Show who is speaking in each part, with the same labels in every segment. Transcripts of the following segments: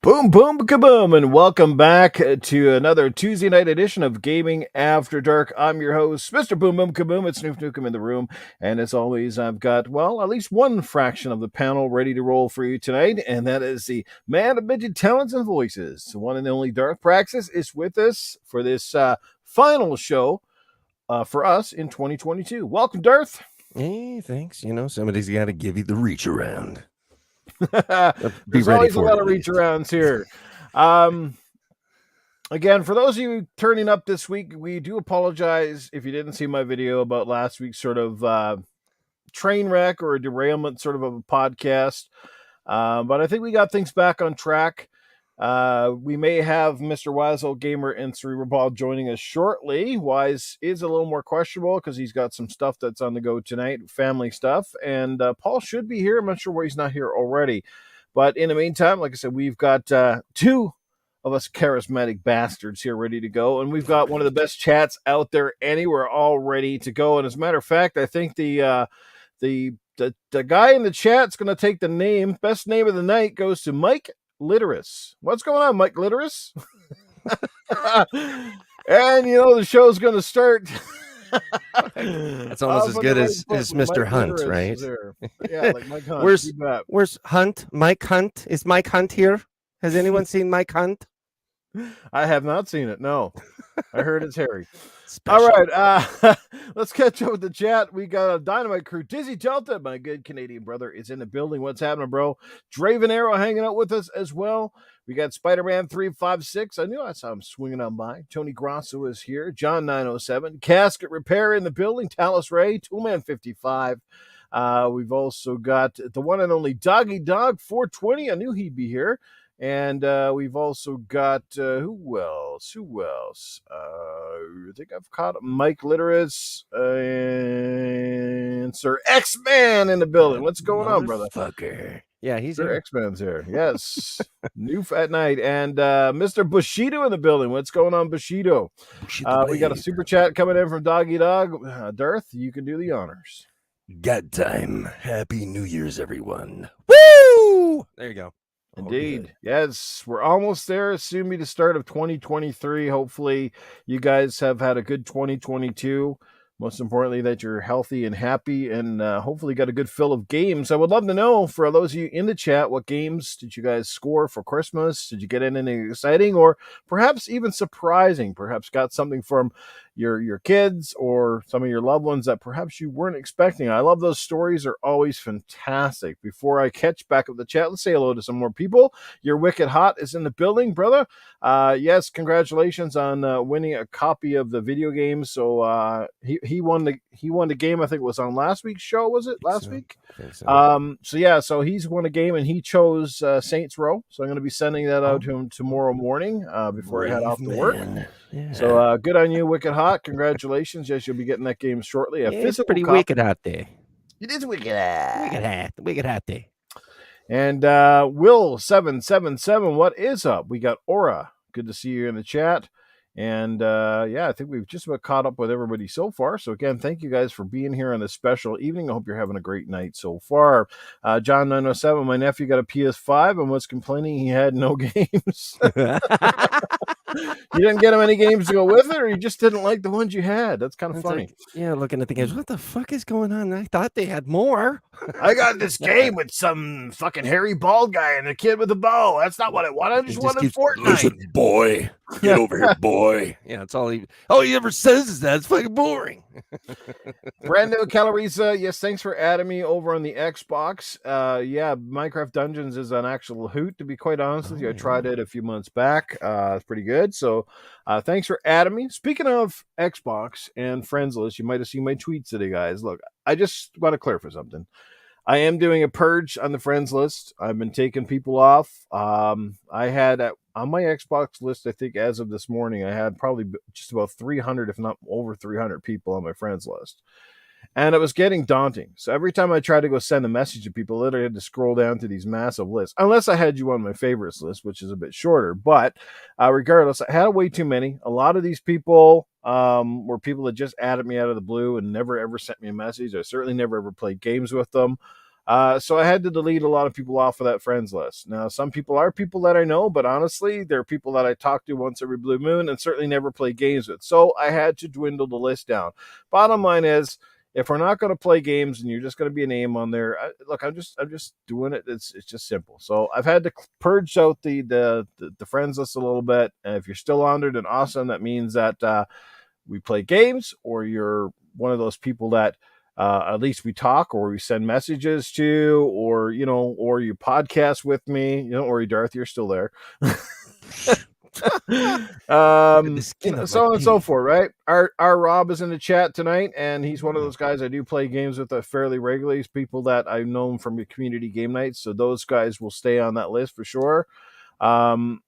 Speaker 1: Boom, boom, kaboom, and welcome back to another Tuesday night edition of Gaming After Dark. I'm your host, Mr. Boom, boom, kaboom. It's Noof Nukem in the room. And as always, I've got, well, at least one fraction of the panel ready to roll for you tonight. And that is the man of midget talents and voices. The one and only Darth Praxis is with us for this final show for us in 2022. Welcome, Darth.
Speaker 2: Hey, thanks. Somebody's got to give you the reach around.
Speaker 1: There's always a lot of reach arounds here. Again, for those of you turning up this week, we do apologize if you didn't see my video about last week's sort of train wreck or a derailment sort of a podcast. But I think we got things back on track. We may have Mr. Wise Old Gamer and Cerebral Ball joining us shortly. Wise is a little more questionable because he's got some stuff that's on the go tonight, family stuff. And Paul should be here. I'm not sure why he's not here already. But in the meantime, like I said, we've got two of us charismatic bastards here ready to go. And we've got one of the best chats out there anywhere all ready to go. And as a matter of fact, I think the guy in the chat's going to take the best name of the night goes to Mike Litteris. What's going on, Mike Litteris? And the show's going to start.
Speaker 2: That's almost as good as Mr. Mike Hunt, Litteris,
Speaker 1: right? Yeah, like Mike Hunt.
Speaker 2: Where's Hunt? Mike Hunt? Is Mike Hunt here? Has anyone seen Mike Hunt?
Speaker 1: I have not seen it. No, I heard it's Harry. Special. All right, let's catch up with the chat. We got a Dynamite Crew. Dizzy Delta, my good Canadian brother, is in the building. What's happening, bro? Draven Arrow hanging out with us as well. We got Spider-Man 356. I knew I saw him swinging on by. Tony Grosso is here. John 907. Casket Repair in the building. Talus Ray. Toolman 55. We've also got the one and only Doggy Dog 420. I knew he'd be here. And we've also got who else? I think I've caught Mike Litteris and Sir X-Man in the building. What's going on, brother?
Speaker 2: Fucker. Yeah, he's
Speaker 1: Sir
Speaker 2: here.
Speaker 1: X-Man's here. Yes. Noof at night. And Mr. Bushido in the building. What's going on, Bushido? We got a super chat coming in from Doggy Dog. Darth, you can do the honors.
Speaker 2: God time. Happy New Year's, everyone. Woo! There you go.
Speaker 1: Indeed. Yes, we're almost there. Soon be the start of 2023. Hopefully you guys have had a good 2022. Most importantly, that you're healthy and happy and hopefully got a good fill of games. I would love to know, for those of you in the chat, what games did you guys score for Christmas? Did you get anything exciting or perhaps even surprising? Perhaps got something from your kids or some of your loved ones that perhaps you weren't expecting. I love those stories. Are always fantastic. Before I catch back up the chat, let's say hello to some more people. Your Wicked Hot is in the building, brother. Yes, congratulations on winning a copy of the video game. So he won the game. I think it was on last week's show. Was it last week?
Speaker 2: I think so.
Speaker 1: So he's won a game and he chose Saints Row. So I'm going to be sending that out to him tomorrow morning before I head off to work.
Speaker 2: Yeah.
Speaker 1: So good on you, Wicked Hot. Congratulations. Yes, you'll be getting that game shortly.
Speaker 2: It's pretty wicked out there.
Speaker 1: It is wicked hot.
Speaker 2: Wicked hot there.
Speaker 1: And Will777, what is up? We got Aura. Good to see you in the chat. And I think we've just about caught up with everybody so far. So again, thank you guys for being here on this special evening. I hope you're having a great night so far. John 907, my nephew got a PS5 and was complaining he had no games. You didn't get him any games to go with it, or you just didn't like the ones you had? That's kind of funny.
Speaker 2: Looking at the games, what the fuck is going on? I thought they had more.
Speaker 1: I got this game with some fucking hairy bald guy and a kid with a bow. That's not what I wanted. I just wanted Fortnite.
Speaker 2: Listen, boy, get over here, boy. Yeah, that's all he ever says is that. It's fucking boring.
Speaker 1: Brando Calorisa, yes, thanks for adding me over on the Xbox. Minecraft Dungeons is an actual hoot, to be quite honest with you. I tried it a few months back. It's pretty good. So thanks for adding me. Speaking of Xbox and friends list, you might have seen my tweets today, guys. Look, I just want to clarify something. I am doing a purge on the friends list. I've been taking people off. I had on my Xbox list, I think as of this morning, I had probably just about 300, if not over 300 people on my friends list. And it was getting daunting. So every time I tried to go send a message to people, I literally had to scroll down to these massive lists. Unless I had you on my favorites list, which is a bit shorter. But regardless, I had way too many. A lot of these people were people that just added me out of the blue and never ever sent me a message. I certainly never ever played games with them. So I had to delete a lot of people off of that friends list. Now, some people are people that I know, but honestly, they're people that I talk to once every blue moon and certainly never play games with. So I had to dwindle the list down. Bottom line is, if we're not going to play games and you're just going to be a name on there, look, I'm just doing it. It's just simple. So I've had to purge out the friends list a little bit. And if you're still on there, then awesome. That means that we play games, or you're one of those people that at least we talk or we send messages to, or or you podcast with me, or Darth, you're still there. So on and so forth, right? Our Rob is in the chat tonight, and he's one of those guys I do play games with fairly regularly. He's people that I've known from your community game nights, so those guys will stay on that list for sure.
Speaker 2: If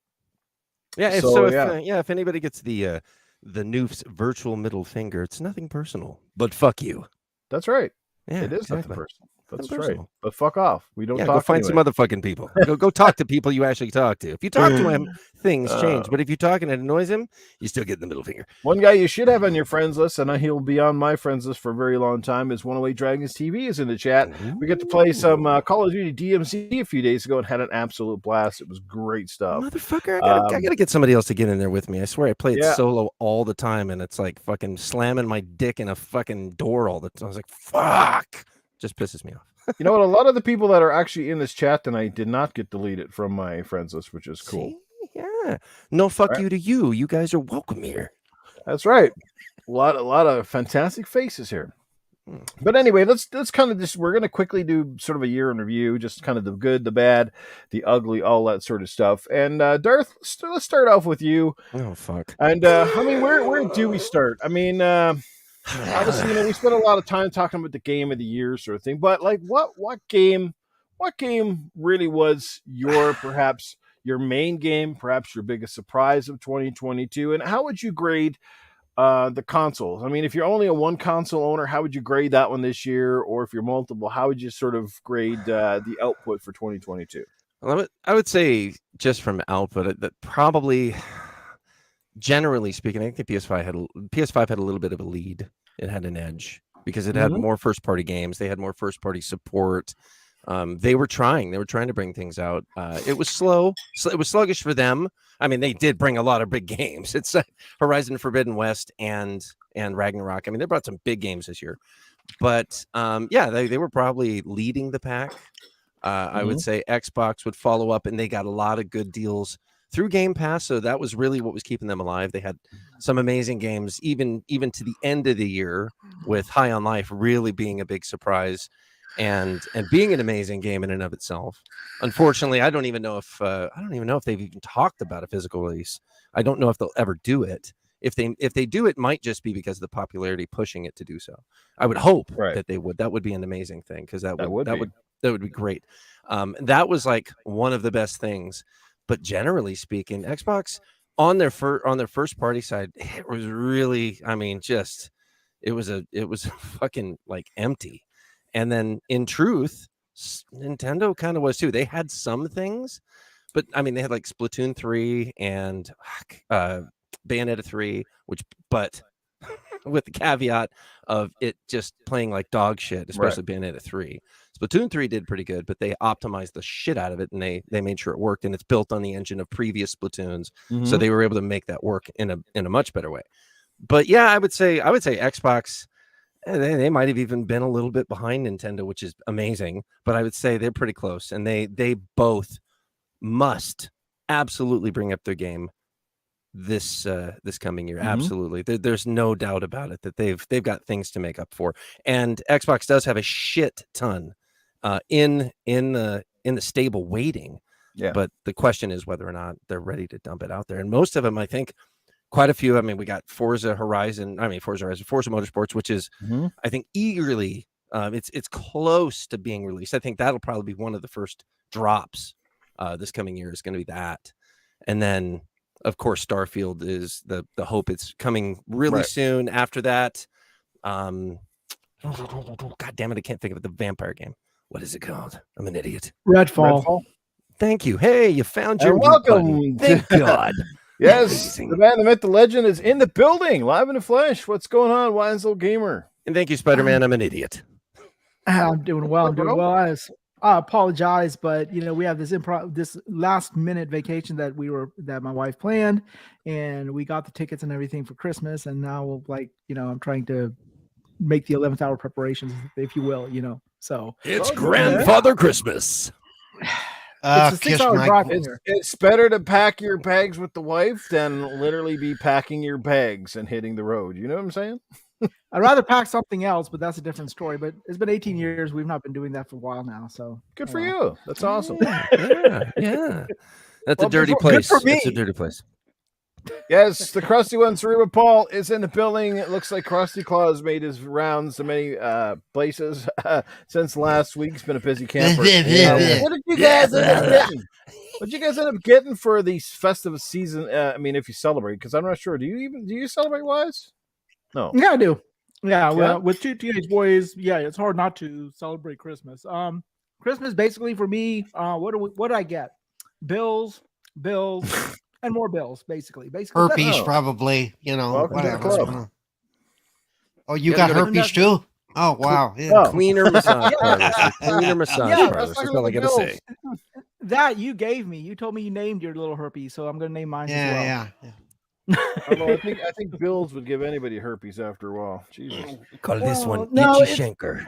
Speaker 2: anybody gets the Noof's virtual middle finger, it's nothing personal, but fuck you.
Speaker 1: That's right.
Speaker 2: Yeah,
Speaker 1: it is
Speaker 2: exactly.
Speaker 1: nothing personal. That's right. But fuck off. We don't talk.
Speaker 2: Go find some motherfucking people. Go talk to people you actually talk to. If you talk to him, things change. But if you talk and it annoys him, you still get the middle finger.
Speaker 1: One guy you should have on your friends list, and he'll be on my friends list for a very long time, is 108 Dragons TV is in the chat. We get to play some Call of Duty DMZ a few days ago and had an absolute blast. It was great stuff.
Speaker 2: Motherfucker, I gotta get somebody else to get in there with me. I swear I play it solo all the time, and it's like fucking slamming my dick in a fucking door all the time. I was like, fuck. Just pisses me off.
Speaker 1: You know what? A lot of the people that are actually in this chat tonight did not get deleted from my friends list, which is cool.
Speaker 2: See? Yeah. No fuck you to you. You guys are welcome here.
Speaker 1: That's right. A lot of fantastic faces here. But anyway, let's kind of we're going to quickly do sort of a year in review, just kind of the good, the bad, the ugly, all that sort of stuff. And Darth, let's start off with you.
Speaker 2: Oh, fuck.
Speaker 1: And I mean, where do we start? I mean, obviously, we spent a lot of time talking about the game of the year sort of thing, but like what game really was perhaps your main game, perhaps your biggest surprise of 2022, and how would you grade the consoles? I mean, if you're only a one console owner, how would you grade that one this year? Or if you're multiple, how would you sort of grade the output for 2022?
Speaker 2: Well, I would say just from output that probably, generally speaking, I think the PS5 had a little bit of a lead. It had an edge because it had more first party games. They had more first party support. They were trying to bring things out. It was slow. So it was sluggish for them. I mean, they did bring a lot of big games. It's Horizon Forbidden West and Ragnarok. I mean, they brought some big games this year. But they were probably leading the pack. I would say Xbox would follow up, and they got a lot of good deals through Game Pass, so that was really what was keeping them alive. They had some amazing games, even to the end of the year, with High on Life really being a big surprise and being an amazing game in and of itself. Unfortunately, I don't even know if they've even talked about a physical release. I don't know if they'll ever do it. If they do, it might just be because of the popularity pushing it to do so. I would hope that they would. That would be an amazing thing, because that would be great. That was like one of the best things. But generally speaking, Xbox on their first party side, it was really, I mean, just it was fucking like empty. And then in truth, Nintendo kind of was too. They had some things, but I mean, they had like Splatoon 3 and Bayonetta 3, but with the caveat of it just playing like dog shit, especially Bayonetta 3. Splatoon 3 did pretty good, but they optimized the shit out of it, and they made sure it worked, and it's built on the engine of previous Splatoons, so they were able to make that work in a much better way. But yeah, I would say Xbox, they might have even been a little bit behind Nintendo, which is amazing, but I would say they're pretty close, and they both must absolutely bring up their game this coming year. Absolutely. There's no doubt about it that they've got things to make up for. And Xbox does have a shit ton in the stable waiting. Yeah. But the question is whether or not they're ready to dump it out there. And most of them, I think, quite a few. I mean, we got Forza Motorsports, which is I think eagerly it's close to being released. I think that'll probably be one of the first drops this coming year is going to be that. And then of course, Starfield is the hope. It's coming really soon. After that, God damn it, I can't think of it. The vampire game. What is it called? I'm an idiot.
Speaker 3: Redfall.
Speaker 2: Thank you. Hey, you found your
Speaker 1: welcome.
Speaker 2: Thank God.
Speaker 1: Yes, the man, the myth, the legend is in the building, live in the flesh. What's going on, Wise Old Gamer?
Speaker 2: And thank you, Spider-Man. I'm an idiot.
Speaker 3: I'm doing well. I'm doing well. I apologize, but we have this last minute vacation that my wife planned, and we got the tickets and everything for Christmas, and now I'm trying to make the 11th hour preparations, if you will. So
Speaker 2: it's grandfather Christmas.
Speaker 3: It's a 6-hour drive from here.
Speaker 1: It's better to pack your bags with the wife than literally be packing your bags and hitting the road. You know what I'm saying?
Speaker 3: I'd rather pack something else, but that's a different story. But it's been 18 years. We've not been doing that for a while now. So
Speaker 1: good for you. That's awesome.
Speaker 2: Yeah. That's a dirty place. That's a dirty place.
Speaker 1: Yes, the Crusty One, Cerebral Paul, is in the building. It looks like Krusty Claus made his rounds to many places since last week. He's been a busy camper. What did you guys end up getting? What did you guys end up getting for the festive season? I mean, if you celebrate, because I'm not sure. Do you celebrate, Wise? No.
Speaker 3: Yeah, I do. Yeah, well, with 2 teenage boys, yeah, it's hard not to celebrate Christmas. Christmas basically for me, what do I get? Bills, and more bills, basically.
Speaker 4: Herpes, probably, whatever. Oh, you got herpes too? Oh, wow. Yeah.
Speaker 2: Cleaner massage parlors. Cleaner massage parlors. That's all I got to say.
Speaker 3: That you gave me. You told me you named your little herpes, so I'm going to name mine as well.
Speaker 4: Yeah.
Speaker 1: I think Bills would give anybody herpes after a while. Jesus.
Speaker 2: Call this one Itchy Shanker.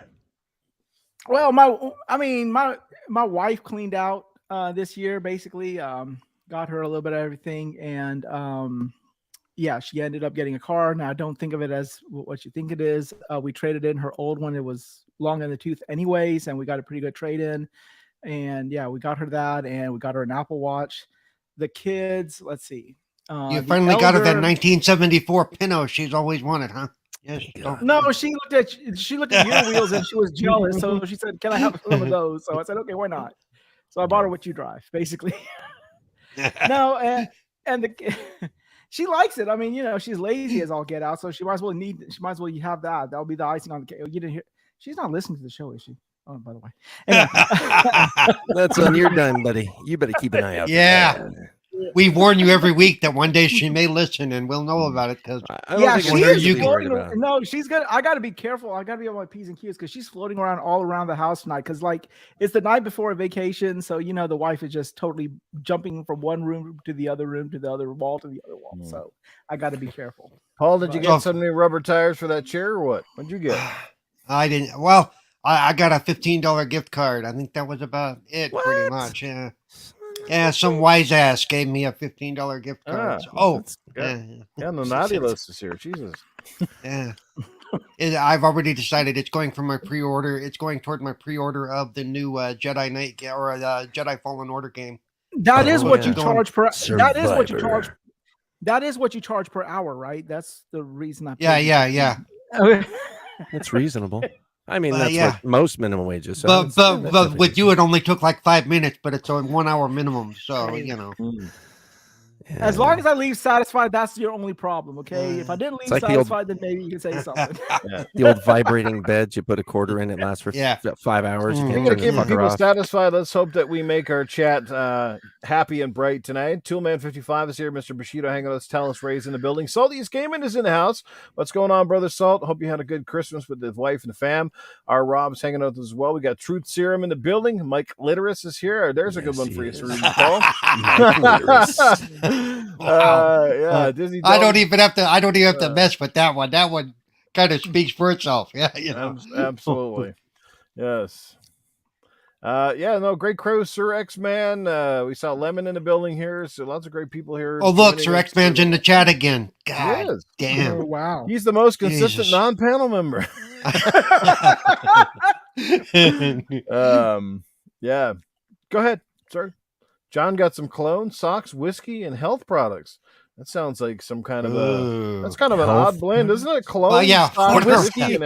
Speaker 3: Well, my wife cleaned out this year, basically. Got her a little bit of everything, and she ended up getting a car. Now, I don't think of it as what you think it is. We traded in her old one. It was long in the tooth anyways, and we got a pretty good trade in. And we got her that, and we got her an Apple Watch. The kids, let's see.
Speaker 4: You finally got her that 1974 Pinto she's always wanted, huh? Yes.
Speaker 3: No, she looked at your wheels and she was jealous. So she said, "Can I have some of those?" So I said, "Okay, why not?" So I bought her what you drive, basically. No, and she likes it. I mean, she's lazy as all get out, so she might as well have that. That'll be the icing on the cake. You didn't hear? She's not listening to the show, is she? Oh, by the way. Anyway.
Speaker 2: That's on your dime, buddy. You better keep an eye out.
Speaker 4: Yeah. We warn you every week that one day she may listen, and we'll know about it because
Speaker 3: she's good. I got to be careful. I got to be on my P's and Q's because she's floating around all around the house tonight. Because it's the night before a vacation, so the wife is just totally jumping from one room to the other room to the other wall to the other wall. So I got to be careful.
Speaker 1: Paul, did you get some new rubber tires for that chair or what? What'd you get?
Speaker 4: I didn't. Well, I got a $15 gift card. I think that was about it, pretty much. Yeah. Yeah, some wise ass gave me a $15 gift card.
Speaker 1: The naughty list is here. Jesus.
Speaker 4: Yeah. I've already decided it's going for my pre-order. It's going toward my pre-order of the new Jedi Knight or Jedi Fallen Order game.
Speaker 3: That is what you charge per. That is what you charge. That is what you charge per hour, right? That's the reason I.
Speaker 4: Yeah.
Speaker 2: That's reasonable. I mean, that's what most minimum wages.
Speaker 4: So but with you, it only took like 5 minutes, but it's on 1 hour minimum. So,
Speaker 3: As long as I leave satisfied, that's your only problem, okay? If I didn't leave satisfied, then maybe you can say something.
Speaker 2: The old vibrating beds, you put a quarter in, it lasts for 5 hours. You
Speaker 1: can't keep people satisfied. Let's hope that we make our chat happy and bright tonight. Toolman55 is here. Mr. Bushido hanging with us. Talus Ray's in the building. Salty's Gaming is in the house. What's going on, Brother Salt? Hope you had a good Christmas with his wife and the fam. Our Rob's hanging out as well. We got Truth Serum in the building. Mike Litteris is here. There's a good one for you, Cerebral Paul.
Speaker 4: Wow.
Speaker 1: Disney.
Speaker 4: I don't even have to mess with that one. That one kind of speaks for itself. Yeah,
Speaker 1: absolutely. Yes. Great crew, Sir X-Man. We saw Lemon in the building here, so lots of great people here.
Speaker 4: Oh, look, Sir X-Man's in the chat again. God damn.
Speaker 3: Oh, wow.
Speaker 1: He's the most consistent non-panel member. Yeah. Go ahead, sir. John got some cologne, socks, whiskey, and health products. That sounds like some kind of that's kind of an odd blend, isn't it? Cologne, socks, whiskey, and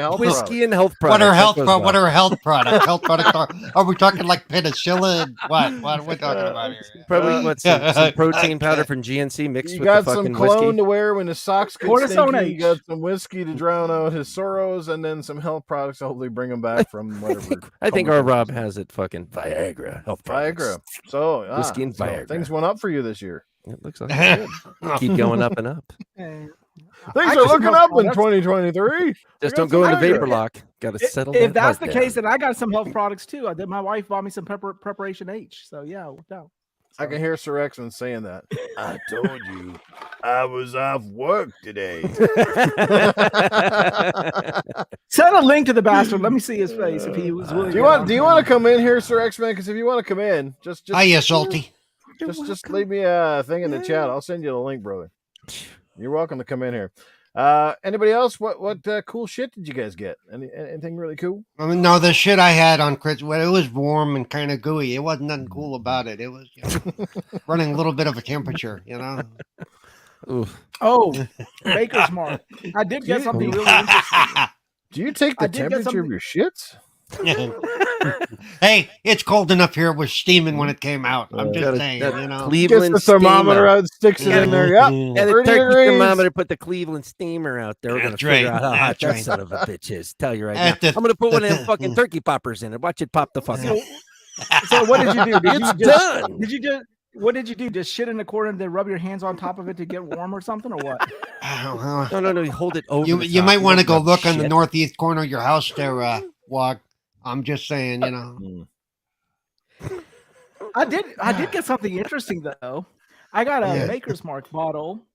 Speaker 1: health products.
Speaker 4: What are health products? Health products are we talking like penicillin? What are we talking about here?
Speaker 2: Probably some protein powder from GNC mixed with the fucking whiskey.
Speaker 1: You got some cologne to wear when the socks get stinky. You got some whiskey to drown out his sorrows, and then some health products to hopefully bring him back from whatever.
Speaker 2: I think our Rob has it fucking Viagra. Health products.
Speaker 1: Viagra. So
Speaker 2: whiskey and Viagra.
Speaker 1: Things went up for you this year.
Speaker 2: It looks like it should. Keep going up and up.
Speaker 1: Things
Speaker 3: I
Speaker 1: are
Speaker 3: got some
Speaker 1: looking
Speaker 3: health
Speaker 1: up in
Speaker 3: products.
Speaker 1: 2023.
Speaker 2: Just
Speaker 1: I
Speaker 2: don't
Speaker 1: got
Speaker 2: go
Speaker 1: some
Speaker 2: into
Speaker 1: idea.
Speaker 2: vapor lock. Got to settle
Speaker 3: If
Speaker 2: that
Speaker 3: that's
Speaker 2: heart
Speaker 3: the
Speaker 2: down.
Speaker 3: case, then I got some health products too. My wife bought me some preparation H. So yeah, it worked out.
Speaker 1: I can hear Sir X-Men saying that. I told you I was off work today.
Speaker 3: Send a link to the bastard. Let me see his face if he was willing.
Speaker 1: Do you want to come in here, Sir X-Men? Because if you want to come in, just
Speaker 4: Hiya, Salty.
Speaker 1: leave me a thing in the chat. I'll send you the link, brother. You're welcome to come in here. Anybody else? What cool shit did you guys get? Anything really cool?
Speaker 4: I mean, no, the shit I had on Christmas, well, it was warm and kind of gooey. It wasn't nothing cool about it. It was running a little bit of a temperature, you know.
Speaker 2: Oof.
Speaker 3: Oh, Baker's Mark. I did get something really interesting.
Speaker 1: Do you take
Speaker 3: I
Speaker 1: the
Speaker 3: did get
Speaker 1: temperature of
Speaker 3: something-
Speaker 1: your shits?
Speaker 4: Hey, it's cold enough here. It was steaming when it came out. I'm
Speaker 2: Got
Speaker 4: just
Speaker 2: a-
Speaker 4: saying,
Speaker 2: that
Speaker 4: you know.
Speaker 1: Gets
Speaker 2: Cleveland
Speaker 1: the thermometer
Speaker 2: steamer.
Speaker 1: out, sticks it in there. Yep.
Speaker 2: Yeah, the
Speaker 1: 30
Speaker 2: turkey
Speaker 1: degrees.
Speaker 2: thermometer put the Cleveland steamer out there. We're gonna
Speaker 4: That's
Speaker 2: figure
Speaker 4: right.
Speaker 2: out how hot
Speaker 4: That's
Speaker 2: that
Speaker 4: right.
Speaker 2: son of a bitch is. Tell you right now.
Speaker 4: At the-
Speaker 2: I'm gonna put one of them fucking turkey poppers in it. Watch it pop the fuck out.
Speaker 3: So what did you do? Did
Speaker 2: It's
Speaker 3: you just,
Speaker 2: done.
Speaker 3: Did you just? What did you do? Just shit in the corner and then rub your hands on top of it to get warm or something, or what?
Speaker 2: No. You hold it over.
Speaker 4: You
Speaker 2: the
Speaker 4: you
Speaker 2: top.
Speaker 4: might want to
Speaker 2: don't
Speaker 4: go
Speaker 2: rub
Speaker 4: look on the
Speaker 2: shit.
Speaker 4: northeast corner of your house there, Wog. I'm just saying, you know.
Speaker 3: I did get something interesting though. I got a
Speaker 4: Yeah.
Speaker 3: Maker's Mark bottle.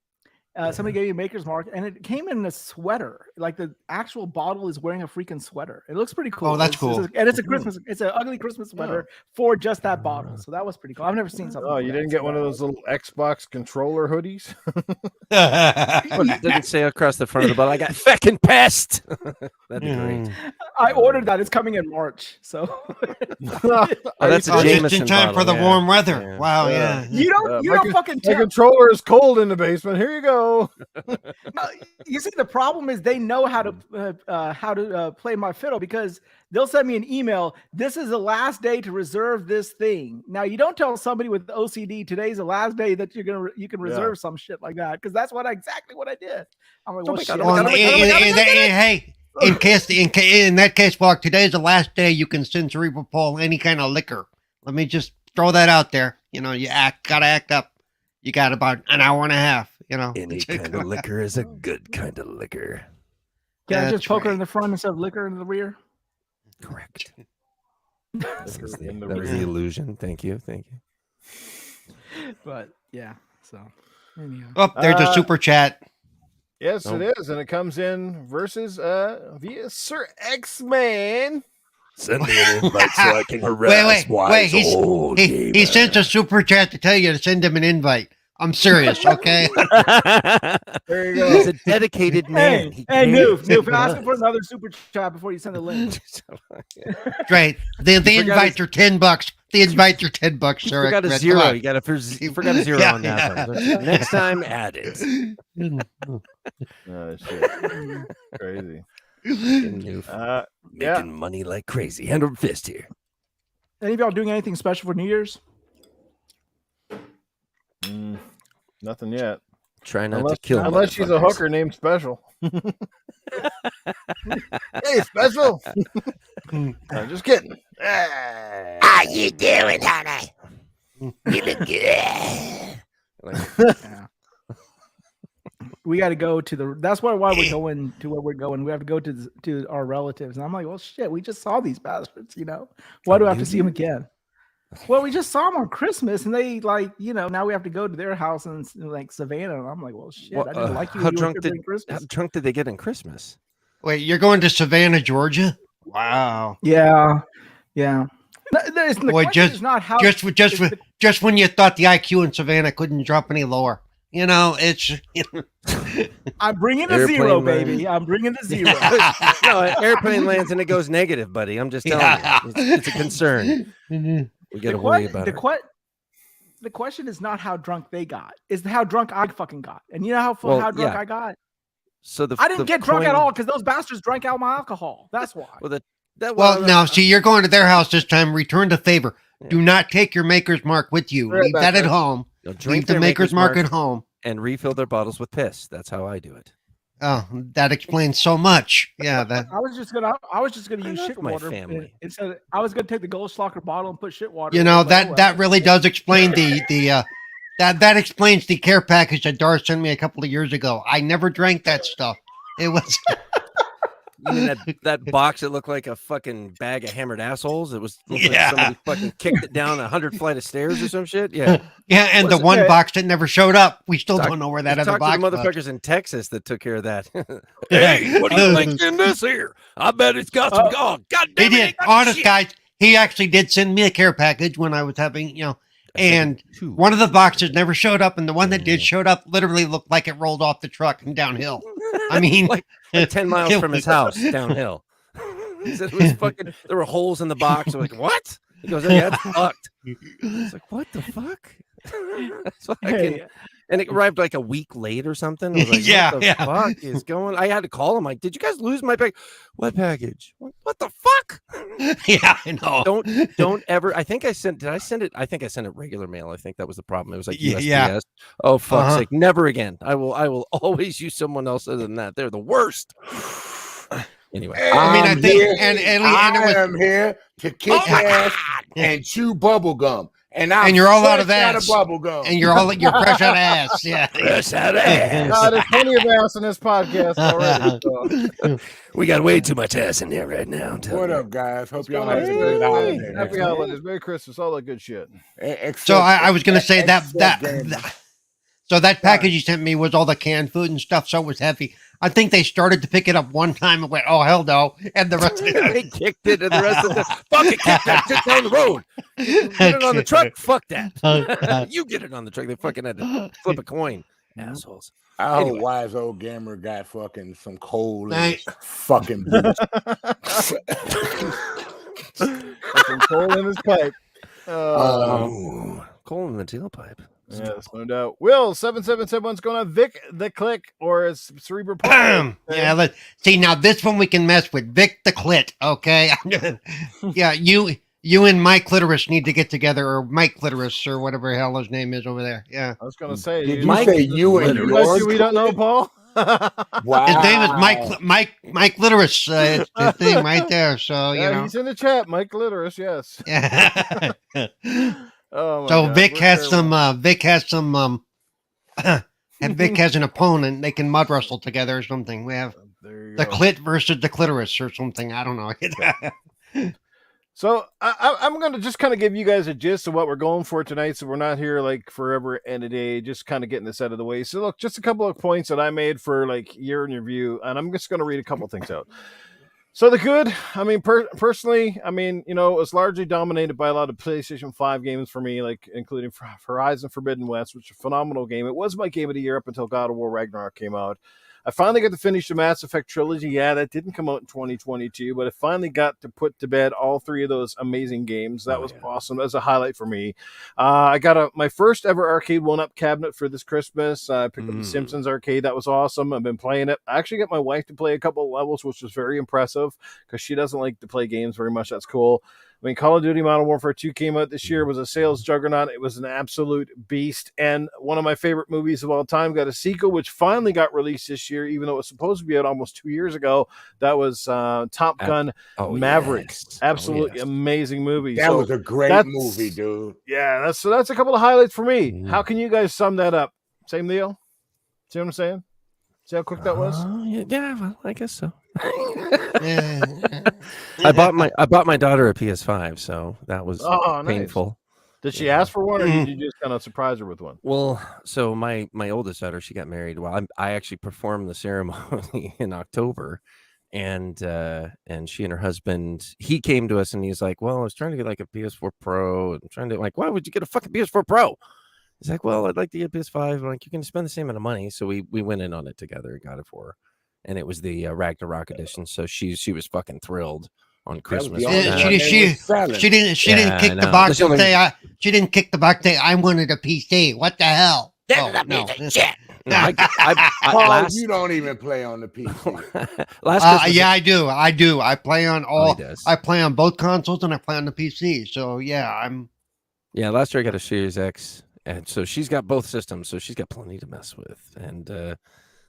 Speaker 3: Somebody gave me a Maker's Mark, and it came in a sweater. Like the actual bottle is wearing a freaking sweater. It looks pretty cool.
Speaker 4: Oh, that's
Speaker 3: It's-
Speaker 4: cool.
Speaker 3: and it's a Christmas. It's an ugly Christmas sweater for just that bottle. So that was pretty cool. I've never seen something.
Speaker 1: Oh,
Speaker 3: like
Speaker 1: you
Speaker 3: that,
Speaker 1: didn't
Speaker 3: so
Speaker 1: get one
Speaker 3: that
Speaker 1: of
Speaker 3: was-
Speaker 1: those little Xbox controller hoodies?
Speaker 2: Well, it doesn't say across the front of the bottle. I got feckin' pest. That'd be great.
Speaker 3: I ordered that. It's coming in March. So
Speaker 2: Oh, that's a
Speaker 4: Oh, just
Speaker 2: Jameson
Speaker 4: in time
Speaker 2: bottle,
Speaker 4: for the
Speaker 2: yeah.
Speaker 4: warm weather.
Speaker 2: Yeah.
Speaker 4: Wow,
Speaker 1: Yeah.
Speaker 4: yeah.
Speaker 3: you don't
Speaker 1: my
Speaker 3: fucking
Speaker 1: My
Speaker 3: tell.
Speaker 1: controller is cold in the basement. Here you go.
Speaker 3: You see, the problem is they know how to play my fiddle because they'll send me an email. This is the last day to reserve this thing. Now you don't tell somebody with OCD today's the last day that you can reserve some shit like that because that's exactly what I did. I'm like,
Speaker 2: Oh
Speaker 3: well,
Speaker 2: my
Speaker 3: shit.
Speaker 2: God,
Speaker 4: Well,
Speaker 2: oh my God, oh my God, oh my God.
Speaker 4: hey, in that case, Wog, today's the last day you can send Cerebral Paul any kind of liquor. Let me just throw that out there. You know, gotta act up. You got about an hour and a half. You know,
Speaker 2: Any kind of liquor is a good kind of liquor.
Speaker 3: Can I just
Speaker 4: That's
Speaker 3: poker
Speaker 4: right.
Speaker 3: in the front instead of liquor in the rear?
Speaker 2: Correct.
Speaker 1: Liquor
Speaker 2: That was
Speaker 1: in the
Speaker 2: the
Speaker 1: rear.
Speaker 2: illusion. Thank you.
Speaker 3: But yeah, so anyhow.
Speaker 4: Oh, there's a super chat.
Speaker 1: Yes,
Speaker 2: Oh.
Speaker 1: it is, and it comes in versus via Sir X-Man.
Speaker 2: Send me an invite so I can harass
Speaker 4: Wait. He sent a super chat to tell you to send him an invite. I'm serious, okay?
Speaker 1: There you go.
Speaker 2: He's a dedicated man.
Speaker 3: Hey,
Speaker 2: He
Speaker 3: hey,
Speaker 2: can
Speaker 3: Noof,
Speaker 2: take
Speaker 3: ask him
Speaker 2: us.
Speaker 3: for another super chat before you send the link.
Speaker 4: Right. The
Speaker 2: forgot
Speaker 4: invites are $10. The invites are $10,
Speaker 2: You
Speaker 4: sir.
Speaker 2: forgot a
Speaker 4: Come
Speaker 2: zero.
Speaker 4: on.
Speaker 2: You forgot a zero
Speaker 4: Yeah,
Speaker 2: on that
Speaker 4: yeah.
Speaker 2: one. Next time, add it.
Speaker 1: Oh, shit. Crazy.
Speaker 2: Making
Speaker 1: Yeah.
Speaker 2: money like crazy. Hand over fist here.
Speaker 3: Any of y'all doing anything special for New Year's?
Speaker 1: Nothing yet.
Speaker 2: Try not to kill.
Speaker 1: Unless she's a
Speaker 2: motherfuckers.
Speaker 1: hooker named Special. Hey, Special. No, just kidding.
Speaker 2: How you doing, honey? You look good.
Speaker 3: Yeah. We got to go to the. That's why we're going to where we're going. We have to go to our relatives, and I'm like, well, shit. We just saw these bastards. You know, why do I have to see them again? Well, we just saw them on Christmas, and they now we have to go to their house in like Savannah. And I'm like, well, shit.
Speaker 2: Well,
Speaker 3: I didn't like you.
Speaker 2: how
Speaker 3: when you were
Speaker 2: drunk
Speaker 3: here
Speaker 2: did-
Speaker 3: during Christmas?
Speaker 2: How drunk did they get in Christmas?
Speaker 4: Wait, you're going to Savannah, Georgia? Wow.
Speaker 3: Yeah. No, the
Speaker 4: Boy,
Speaker 3: question is not how.
Speaker 4: Just when you thought the IQ in Savannah couldn't drop any lower. You know, it's
Speaker 3: I'm bringing the
Speaker 2: Airplane
Speaker 3: zero,
Speaker 2: land.
Speaker 3: baby. I'm bringing the zero.
Speaker 2: No, an airplane lands and it goes negative, buddy. I'm just telling you. It's a concern. We got to worry about it.
Speaker 3: The question is not how drunk they got; is how drunk I fucking got. And you know how
Speaker 2: Well,
Speaker 3: how drunk
Speaker 2: yeah.
Speaker 3: I got?
Speaker 2: So
Speaker 3: I didn't get drunk at
Speaker 2: coin-
Speaker 3: all because those bastards drank out my alcohol. That's why.
Speaker 4: well, now see, you're going to their house this time. Return the favor.
Speaker 2: Yeah.
Speaker 4: Do not take your Maker's Mark with you.
Speaker 1: Right
Speaker 4: Leave
Speaker 1: back
Speaker 4: that at
Speaker 1: there.
Speaker 4: home.
Speaker 2: They'll
Speaker 4: Leave
Speaker 2: drink
Speaker 4: the
Speaker 2: their
Speaker 4: Maker's Mark at home.
Speaker 2: and refill their bottles with piss. That's how I do it.
Speaker 4: Oh, that explains so much. Yeah, that.
Speaker 3: I was just gonna
Speaker 2: I
Speaker 3: use
Speaker 2: love
Speaker 3: shit
Speaker 2: my
Speaker 3: water
Speaker 2: family.
Speaker 3: instead. I was gonna take the Goldschlager bottle and put shit water.
Speaker 4: You
Speaker 3: in
Speaker 4: know
Speaker 3: it, but
Speaker 4: that
Speaker 3: oh well.
Speaker 4: that really does explain the That explains the care package that Dar sent me a couple of years ago. I never drank that stuff. It was.
Speaker 2: You mean that box that looked like a fucking bag of hammered assholes? It was looked like
Speaker 4: Yeah.
Speaker 2: somebody fucking kicked it down 100 flight of stairs or some shit. Yeah.
Speaker 4: Yeah, and the
Speaker 2: Was it-
Speaker 4: one
Speaker 1: yeah.
Speaker 4: box that never showed up. We still
Speaker 2: Talk-
Speaker 4: don't know where that
Speaker 2: Let's
Speaker 4: other
Speaker 2: talk to
Speaker 4: box
Speaker 2: the
Speaker 4: was.
Speaker 2: motherfuckers in Texas that took care of that. Hey, what do you think in this here? I bet it's got some. Oh, God
Speaker 4: He
Speaker 2: damn it!
Speaker 4: did.
Speaker 2: it got
Speaker 4: Honest,
Speaker 2: shit.
Speaker 4: guys, he actually did send me a care package when I was having, and
Speaker 2: Two.
Speaker 4: one of the boxes never showed up, and the one that did showed up literally looked like it rolled off the truck and downhill. I mean,
Speaker 2: like 10 miles
Speaker 4: it
Speaker 2: from his
Speaker 4: was-
Speaker 2: house downhill. He said it was fucking. There were holes in the box. I'm like, what? He goes, yeah, it's fucked. It's like, what the fuck? So I can,
Speaker 3: Hey,
Speaker 2: and it arrived like a week late or something. I was like,
Speaker 4: Yeah,
Speaker 2: what the
Speaker 4: yeah.
Speaker 2: fuck is going? I had to call him. Like, did you guys lose my package? What package? What the fuck?
Speaker 4: yeah, I know.
Speaker 2: Don't ever. I think I sent. Did I send it? I think I sent it regular mail. I think that was the problem. It was like USPS.
Speaker 4: Yeah.
Speaker 2: Oh fuck's
Speaker 4: Uh-huh.
Speaker 2: sake! Never again. I will always use someone else other than that. They're the worst. Anyway,
Speaker 4: I mean, I
Speaker 5: I'm
Speaker 4: think-
Speaker 5: here,
Speaker 4: and it
Speaker 5: I
Speaker 4: was-
Speaker 5: am here to kick
Speaker 2: Oh my
Speaker 5: ass
Speaker 2: God.
Speaker 5: and chew bubble gum. And I'm
Speaker 4: you're all out of
Speaker 5: fresh
Speaker 4: ass.
Speaker 5: bubble gum.
Speaker 4: And you're fresh out of ass. Yeah.
Speaker 2: Fresh out of ass.
Speaker 1: God, there's plenty of ass in this podcast already. So.
Speaker 2: We got way too much ass in there right now. I'm telling
Speaker 5: What
Speaker 2: you.
Speaker 5: up, guys? Hope y'all
Speaker 1: Hey,
Speaker 5: having a good holiday.
Speaker 1: Happy holidays, Merry Christmas, all that good shit.
Speaker 4: So I was going to say that
Speaker 5: Except
Speaker 4: so that package you sent me was all the canned food and stuff, so it was heavy. I think they started to pick it up one time and went, oh, hell no. And the rest of
Speaker 2: They
Speaker 4: it.
Speaker 2: kicked it, and the rest of the fuck it, kick that shit down the road. Get it on the truck. Fuck that. You get it on the truck. They fucking had to flip a coin, assholes.
Speaker 5: I hope
Speaker 2: Anyway.
Speaker 5: wise old gamer got fucking some coal in
Speaker 4: Hey.
Speaker 5: his fucking boots.
Speaker 1: Some coal in his pipe.
Speaker 2: Oh, coal in the tailpipe.
Speaker 1: Yes, no doubt. Will 7771, what's going on? Vic the Click, or as Cerebral
Speaker 4: Yeah, let's see now. This one we can mess with Vic the Clit. Okay, yeah, you and Mike Clitoris need to get together, or Mike Clitoris, or whatever the hell his name is over there. Yeah,
Speaker 1: I was going to say,
Speaker 5: Did you
Speaker 2: Mike
Speaker 5: say you and
Speaker 2: Clitoris.
Speaker 5: yours?
Speaker 1: we don't know, Paul.
Speaker 5: Wow.
Speaker 4: his name is Mike Clitoris. It's the thing right there. So you
Speaker 1: Yeah,
Speaker 4: know.
Speaker 1: he's in the chat, Mike Litterus, yes.
Speaker 4: Yeah.
Speaker 1: Oh, my
Speaker 4: So
Speaker 1: God,
Speaker 4: Vic
Speaker 1: we're
Speaker 4: has
Speaker 1: terrible.
Speaker 4: and Vic has an opponent. They can mud wrestle together or something. We have
Speaker 1: There you
Speaker 4: the
Speaker 1: go.
Speaker 4: clit versus the clitoris or something. I don't know.
Speaker 1: So I'm going to just kind of give you guys a gist of what we're going for tonight, so we're not here like forever and a day, just kind of getting this out of the way. So look, just a couple of points that I made for like year in review, and I'm just going to read a couple things out. So the good, I mean, personally, I mean, you know, it was largely dominated by a lot of PlayStation 5 games for me, like including Horizon Forbidden West, which is a phenomenal game. It was my game of the year up until God of War Ragnarok came out. I finally got to finish the Mass Effect trilogy. Yeah, that didn't come out in 2022, but I finally got to put to bed all three of those amazing games. That was awesome. That was a highlight for me. I got my first ever arcade one-up cabinet for this Christmas. I picked up the Simpsons arcade. That was awesome. I've been playing it. I actually got my wife to play a couple of levels, which was very impressive because she doesn't like to play games very much. That's cool. I mean, Call of Duty Modern Warfare 2 came out this year. It was a sales juggernaut. It was an absolute beast. And one of my favorite movies of all time got a sequel, which finally got released this year, even though it was supposed to be out almost 2 years ago. That was Top Gun Maverick.
Speaker 2: Yes.
Speaker 1: Absolutely amazing movie.
Speaker 5: That was a great
Speaker 1: that's-
Speaker 5: movie, dude.
Speaker 1: Yeah, that's a couple of highlights for me.
Speaker 2: Mm.
Speaker 1: How can you guys sum that up? Same deal? See what I'm saying? See how quick that was?
Speaker 2: Yeah, well, I guess so.
Speaker 4: Yeah.
Speaker 2: I bought my daughter a PS5, so that was
Speaker 1: Oh, nice.
Speaker 2: painful.
Speaker 1: Did she ask for one, or did you just kind of surprise her with one?
Speaker 2: Well, so my oldest daughter, she got married. Well, I actually performed the ceremony in October, and she and her husband, he came to us and he's like, "Well, I was trying to get like a PS4 Pro, and trying to like, why would you get a fucking PS4 Pro?" He's like, "Well, I'd like to get a PS5." I'm like, "You can spend the same amount of money." So we went in on it together and got it for her, and it was the Ragnarok edition. So she was fucking thrilled on Christmas.
Speaker 5: That
Speaker 2: with
Speaker 5: was the
Speaker 2: that.
Speaker 5: only
Speaker 4: she-
Speaker 5: one they was selling.
Speaker 4: She didn't
Speaker 2: Yeah,
Speaker 4: kick
Speaker 2: I
Speaker 4: the
Speaker 2: know.
Speaker 4: box
Speaker 2: That's the
Speaker 4: and
Speaker 2: only-
Speaker 4: say she didn't kick the box and say I wanted a PC. What the hell? Oh, no.
Speaker 2: No, I
Speaker 5: Paul,
Speaker 2: last
Speaker 5: you don't even play on the PC.
Speaker 2: last Christmas,
Speaker 4: Yeah, I do. I play on all.
Speaker 2: he does.
Speaker 4: I play on both consoles and I play on the PC. So yeah, I'm.
Speaker 2: Yeah, last year I got a Series X, and so she's got both systems, so she's got plenty to mess with. And I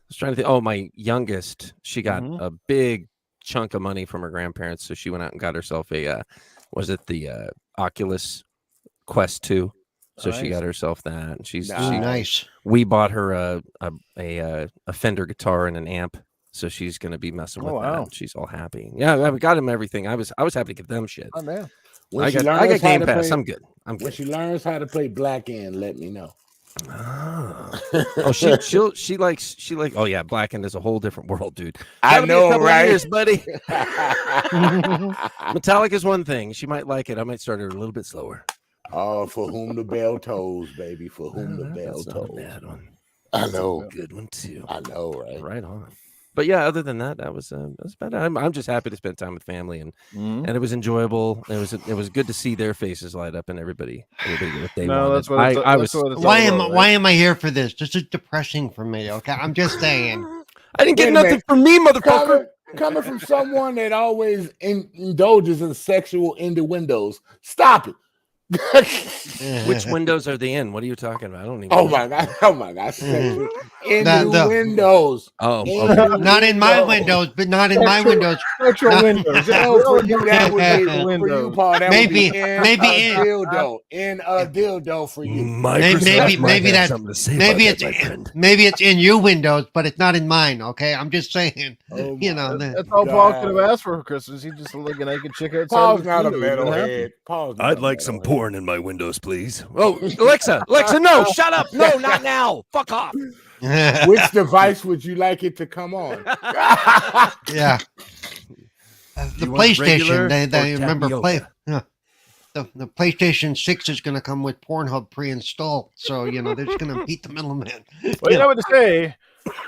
Speaker 2: was trying to think. Oh, my youngest, she got a big chunk of money from her grandparents, so she went out and got herself a was it the Oculus Quest 2? So she
Speaker 1: Nice.
Speaker 2: got herself that. And she's
Speaker 5: Nice.
Speaker 2: she,
Speaker 4: Nice.
Speaker 2: we bought her a Fender guitar and an amp. So she's gonna be messing with
Speaker 1: Oh, wow.
Speaker 2: that. She's all happy. Yeah, we got him everything. I was happy to give them shit.
Speaker 1: Oh man.
Speaker 5: When
Speaker 2: I
Speaker 5: she
Speaker 2: got
Speaker 5: learns how
Speaker 2: Game
Speaker 5: to
Speaker 2: Pass.
Speaker 5: play-
Speaker 2: I'm good. I'm
Speaker 5: When
Speaker 2: good.
Speaker 5: she learns how to play Black End, let me know.
Speaker 2: Oh, she likes oh yeah, Black End is a whole different world, dude.
Speaker 5: I
Speaker 2: That'll be a
Speaker 5: know,
Speaker 2: couple of
Speaker 5: right?
Speaker 2: years, buddy. Metallica is one thing. She might like it. I might start her a little bit slower.
Speaker 5: Oh, for whom the bell tolls, baby. For whom the bell
Speaker 2: That's not a
Speaker 5: tolls.
Speaker 2: bad one.
Speaker 5: I know.
Speaker 2: Good one too.
Speaker 5: I know, right?
Speaker 2: Right on. But yeah, other than that, that was about it. I'm just happy to spend time with family, and it was enjoyable. It was good to see their faces light up and everybody get what they
Speaker 1: No,
Speaker 2: wanted.
Speaker 1: that's what it's,
Speaker 2: I
Speaker 1: that's
Speaker 2: was
Speaker 1: what it's
Speaker 4: Why
Speaker 1: all
Speaker 4: am
Speaker 1: about,
Speaker 4: why am I here for this? This is depressing for me. Okay, I'm just saying.
Speaker 2: I didn't get
Speaker 5: Wait a
Speaker 2: nothing
Speaker 5: minute.
Speaker 2: from me, motherfucker.
Speaker 5: Coming from someone that always indulges in sexual innuendos. Stop it.
Speaker 2: Which windows are they in? What are you talking about? I don't even.
Speaker 5: Oh
Speaker 2: know.
Speaker 5: my god! Oh my god! Sexual
Speaker 4: The-
Speaker 5: innuendos.
Speaker 2: Oh, okay.
Speaker 4: Not in my windows, but not in my windows.
Speaker 1: Sexual
Speaker 4: No.
Speaker 1: windows. Yeah,
Speaker 5: No, for you that would be
Speaker 1: Sexual
Speaker 5: for you,
Speaker 1: windows.
Speaker 5: Paul. That
Speaker 4: Maybe-
Speaker 5: would be in
Speaker 4: maybe
Speaker 5: a
Speaker 4: in-
Speaker 5: dildo. In a dildo for you.
Speaker 4: Maybe it's in your windows, but it's not in mine. Okay, I'm just saying.
Speaker 5: Oh
Speaker 4: You
Speaker 5: my
Speaker 4: know,
Speaker 1: That's all Paul
Speaker 5: God.
Speaker 1: could have asked for Christmas. He just look a naked chick outside.
Speaker 5: Paul's
Speaker 1: of
Speaker 5: not a
Speaker 1: his window. He's been happy.
Speaker 5: metalhead. Paul's not a metalhead.
Speaker 2: porn in my windows, please. Oh, Alexa, no, shut up. No, not now. Fuck off.
Speaker 5: Which device would you like it to come on?
Speaker 4: Yeah. The
Speaker 2: You want regular
Speaker 4: PlayStation, they
Speaker 2: or
Speaker 4: remember play.
Speaker 2: tapioca?
Speaker 4: The PlayStation 6 is going to come with Pornhub pre-installed, so you know they're just going to beat the middleman.
Speaker 1: Well, you know what to say.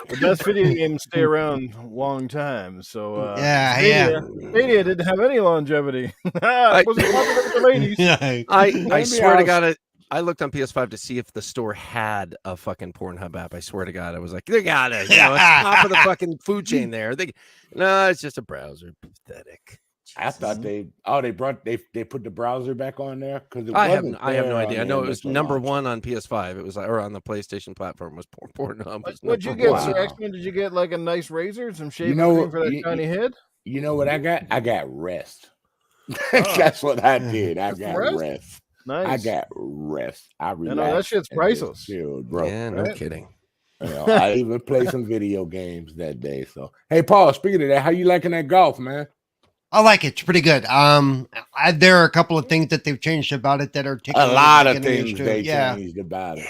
Speaker 1: The best video games stay around a long time. So
Speaker 4: Yeah.
Speaker 1: Stadia didn't have any longevity. It wasn't popular with the ladies.
Speaker 4: Yeah.
Speaker 2: I
Speaker 5: Maybe
Speaker 2: swear to
Speaker 5: I'll-
Speaker 2: God, I looked on PS5 to see if the store had a fucking Pornhub app. I swear to God, I was like, they got it. You know, it's top of the fucking food chain there. No, it's just a browser. Pathetic.
Speaker 5: I thought they put the browser back on there because
Speaker 2: I have no idea. I know it was number one on PS5. It was or on the PlayStation platform was Pornhub. was
Speaker 1: What'd you
Speaker 2: number
Speaker 1: get,
Speaker 2: one.
Speaker 1: Sir X-Men? Did you get like a nice razor, some shaving
Speaker 5: know
Speaker 1: cream
Speaker 5: what-
Speaker 1: for that
Speaker 5: you-
Speaker 1: tiny head?
Speaker 5: You know what I got? I got rest. That's what I did. I got
Speaker 1: rest?
Speaker 5: rest.
Speaker 1: Nice.
Speaker 5: I got rest. I
Speaker 1: know, that
Speaker 5: relaxed.
Speaker 1: shit's
Speaker 5: and just
Speaker 1: priceless.
Speaker 5: chilled, bro.
Speaker 2: Yeah, no
Speaker 1: right?
Speaker 2: kidding.
Speaker 5: You know, I even played some video games that day. So, hey, Paul. Speaking of that, how you liking that golf, man?
Speaker 4: I like it. It's pretty good. There are a couple of things that they've changed about it that are taking
Speaker 5: A lot of
Speaker 4: getting used
Speaker 5: things
Speaker 4: to.
Speaker 5: they
Speaker 4: Yeah.
Speaker 5: changed about it.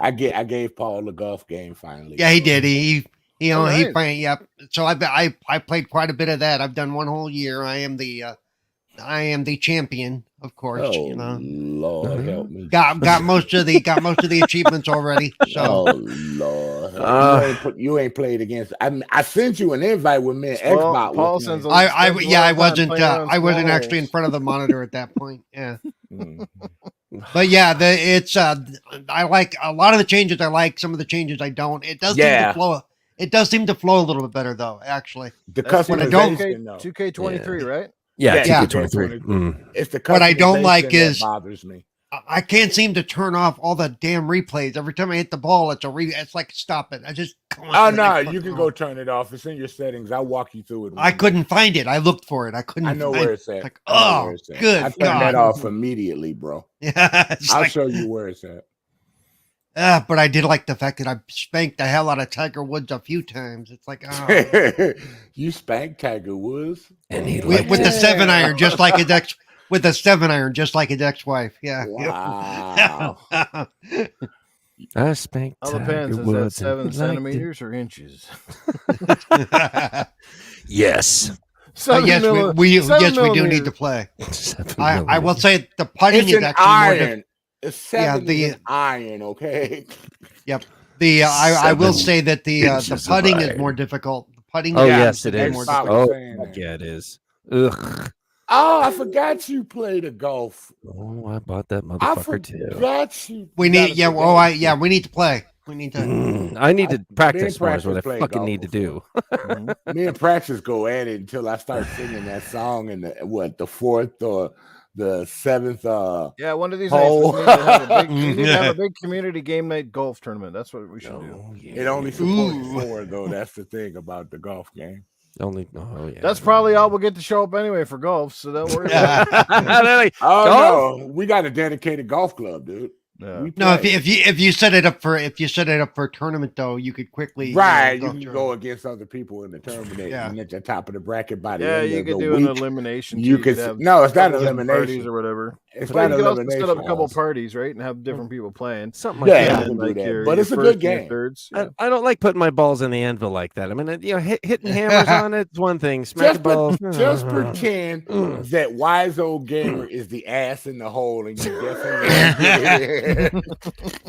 Speaker 5: I gave Paul the golf game finally.
Speaker 4: Yeah, he did. He
Speaker 1: nice.
Speaker 4: played. Yep. So I played quite a bit of that. I've done one whole year. I am the champion, of course.
Speaker 5: Oh
Speaker 4: You know,
Speaker 5: Lord, help me.
Speaker 4: got most of the achievements already. So
Speaker 5: Oh Lord, you ain't played against. I sent you an invite with me and
Speaker 1: Well,
Speaker 5: Xbox.
Speaker 1: Paul
Speaker 5: with me.
Speaker 1: sends a-
Speaker 4: I
Speaker 1: spends a lot of time
Speaker 4: wasn't
Speaker 1: playing on
Speaker 4: I wasn't
Speaker 1: small
Speaker 4: actually in
Speaker 1: holes.
Speaker 4: front of the monitor at that point. Yeah.
Speaker 5: Mm.
Speaker 4: But yeah, I like a lot of the changes. I like some of the changes I don't. It does seem
Speaker 5: Yeah.
Speaker 4: to flow. It does seem to flow a little bit better though. Actually,
Speaker 5: The
Speaker 1: That's
Speaker 4: what I don't-
Speaker 5: customization, though.
Speaker 1: 2K23, right?
Speaker 2: Yeah,
Speaker 5: Yeah,
Speaker 2: 2K23. Mm.
Speaker 5: It's the
Speaker 4: What I don't
Speaker 5: customization
Speaker 4: like
Speaker 5: that
Speaker 4: is-
Speaker 5: bothers me.
Speaker 4: I can't seem to turn off all the damn replays. Every time I hit the ball, it's like stop it. I just go on
Speaker 5: Oh
Speaker 4: to the
Speaker 5: no,
Speaker 4: next
Speaker 5: you
Speaker 4: fucking
Speaker 5: can
Speaker 4: hole.
Speaker 5: go turn it off. It's in your settings. I'll walk you through it.
Speaker 4: I couldn't find it. I looked for it. I couldn't.
Speaker 5: I know
Speaker 4: find
Speaker 5: where
Speaker 4: it.
Speaker 5: it's at.
Speaker 4: Like,
Speaker 5: I know
Speaker 4: oh,
Speaker 5: where it's at.
Speaker 4: good
Speaker 5: I turned that
Speaker 4: God.
Speaker 5: off immediately, bro.
Speaker 4: Yeah, it's
Speaker 5: I'll
Speaker 4: like,
Speaker 5: show you where it's at.
Speaker 4: but I did like the fact that I spanked the hell out of Tiger Woods a few times. It's like, oh.
Speaker 5: You spanked Tiger Woods.
Speaker 2: And he
Speaker 4: with,
Speaker 2: liked
Speaker 4: with the
Speaker 2: it.
Speaker 4: 7-iron, just like his ex. With a 7-iron, just like his ex-wife. Yeah.
Speaker 5: Wow.
Speaker 2: I spanked
Speaker 1: All depends.
Speaker 2: Tiger
Speaker 1: Is that
Speaker 2: Woods
Speaker 1: 7
Speaker 2: and he liked it.
Speaker 1: centimeters or inches?
Speaker 2: Yes.
Speaker 1: 7
Speaker 4: yes,
Speaker 1: milli-
Speaker 4: we
Speaker 1: 7
Speaker 4: yes we do need
Speaker 1: millimeters.
Speaker 4: to play.
Speaker 2: 7
Speaker 4: I will
Speaker 2: millimeters.
Speaker 4: say the putting
Speaker 5: It's
Speaker 4: is
Speaker 5: an
Speaker 4: actually more difficult.
Speaker 5: iron. It's 7
Speaker 4: the-
Speaker 5: is an iron, okay?
Speaker 4: I will
Speaker 2: 7
Speaker 4: say that the
Speaker 2: inches of
Speaker 4: putting is
Speaker 2: iron.
Speaker 4: more difficult. The putting
Speaker 2: Oh,
Speaker 4: is
Speaker 2: yes, it
Speaker 4: more
Speaker 2: is.
Speaker 5: Xbox
Speaker 4: difficult.
Speaker 2: Oh,
Speaker 5: saying
Speaker 2: fuck
Speaker 5: that.
Speaker 2: yeah, it is. Ugh.
Speaker 5: Oh, I forgot you played a golf.
Speaker 2: Oh, I bought that
Speaker 5: I
Speaker 2: motherfucker too.
Speaker 5: forgot you.
Speaker 4: We
Speaker 5: gotta
Speaker 4: need, yeah,
Speaker 5: forget
Speaker 4: oh,
Speaker 5: you.
Speaker 4: we need to play. We need to.
Speaker 2: I need to practice
Speaker 5: me
Speaker 2: more.
Speaker 5: and
Speaker 2: Is what I
Speaker 5: Praxis played
Speaker 2: fucking
Speaker 5: golf
Speaker 2: need to do.
Speaker 5: Me and Praxis go at it until I start singing that song in the fourth or the seventh.
Speaker 1: Yeah, one of these
Speaker 5: Oh.
Speaker 1: nights we need to have a big, we need to have a big community game night golf tournament. That's what we should do.
Speaker 2: Oh, yeah.
Speaker 5: It only supports
Speaker 4: Ooh.
Speaker 5: 4 though. That's the thing about the golf game.
Speaker 2: Only. Oh yeah.
Speaker 1: That's probably all we'll get to show up anyway for golf. So don't worry about it.
Speaker 5: Oh
Speaker 2: Golf?
Speaker 5: no, we got a dedicated golf club, dude.
Speaker 1: Yeah.
Speaker 5: We
Speaker 4: No,
Speaker 5: play.
Speaker 4: if you set it up for a tournament though, you could quickly
Speaker 5: Right, you
Speaker 4: go
Speaker 5: can
Speaker 4: through.
Speaker 5: go against other people in the tournament
Speaker 4: Yeah.
Speaker 5: and at the top of the bracket by the
Speaker 1: Yeah,
Speaker 5: end
Speaker 1: you
Speaker 5: of
Speaker 1: could
Speaker 5: the
Speaker 1: do an
Speaker 5: week.
Speaker 1: elimination.
Speaker 5: You
Speaker 1: too.
Speaker 5: could
Speaker 1: have
Speaker 5: no, it's not
Speaker 1: couple different parties
Speaker 5: elimination.
Speaker 1: or whatever.
Speaker 5: It's
Speaker 1: Well,
Speaker 5: not
Speaker 1: you could also set up a
Speaker 5: elimination.
Speaker 1: couple parties, right, and have different people playing.
Speaker 2: Something like
Speaker 5: Yeah,
Speaker 2: that.
Speaker 5: you
Speaker 1: And
Speaker 5: can
Speaker 1: then,
Speaker 5: do that,
Speaker 1: your,
Speaker 5: but
Speaker 1: your
Speaker 5: it's a
Speaker 1: first
Speaker 5: good
Speaker 1: and your
Speaker 5: game.
Speaker 1: thirds. Yeah.
Speaker 2: I don't like putting my balls in the anvil like that. I mean, hitting hammers on it's one thing. Smacking balls.
Speaker 5: Just pretend that Wise Old Gamer is the ass in the hole, and you definitely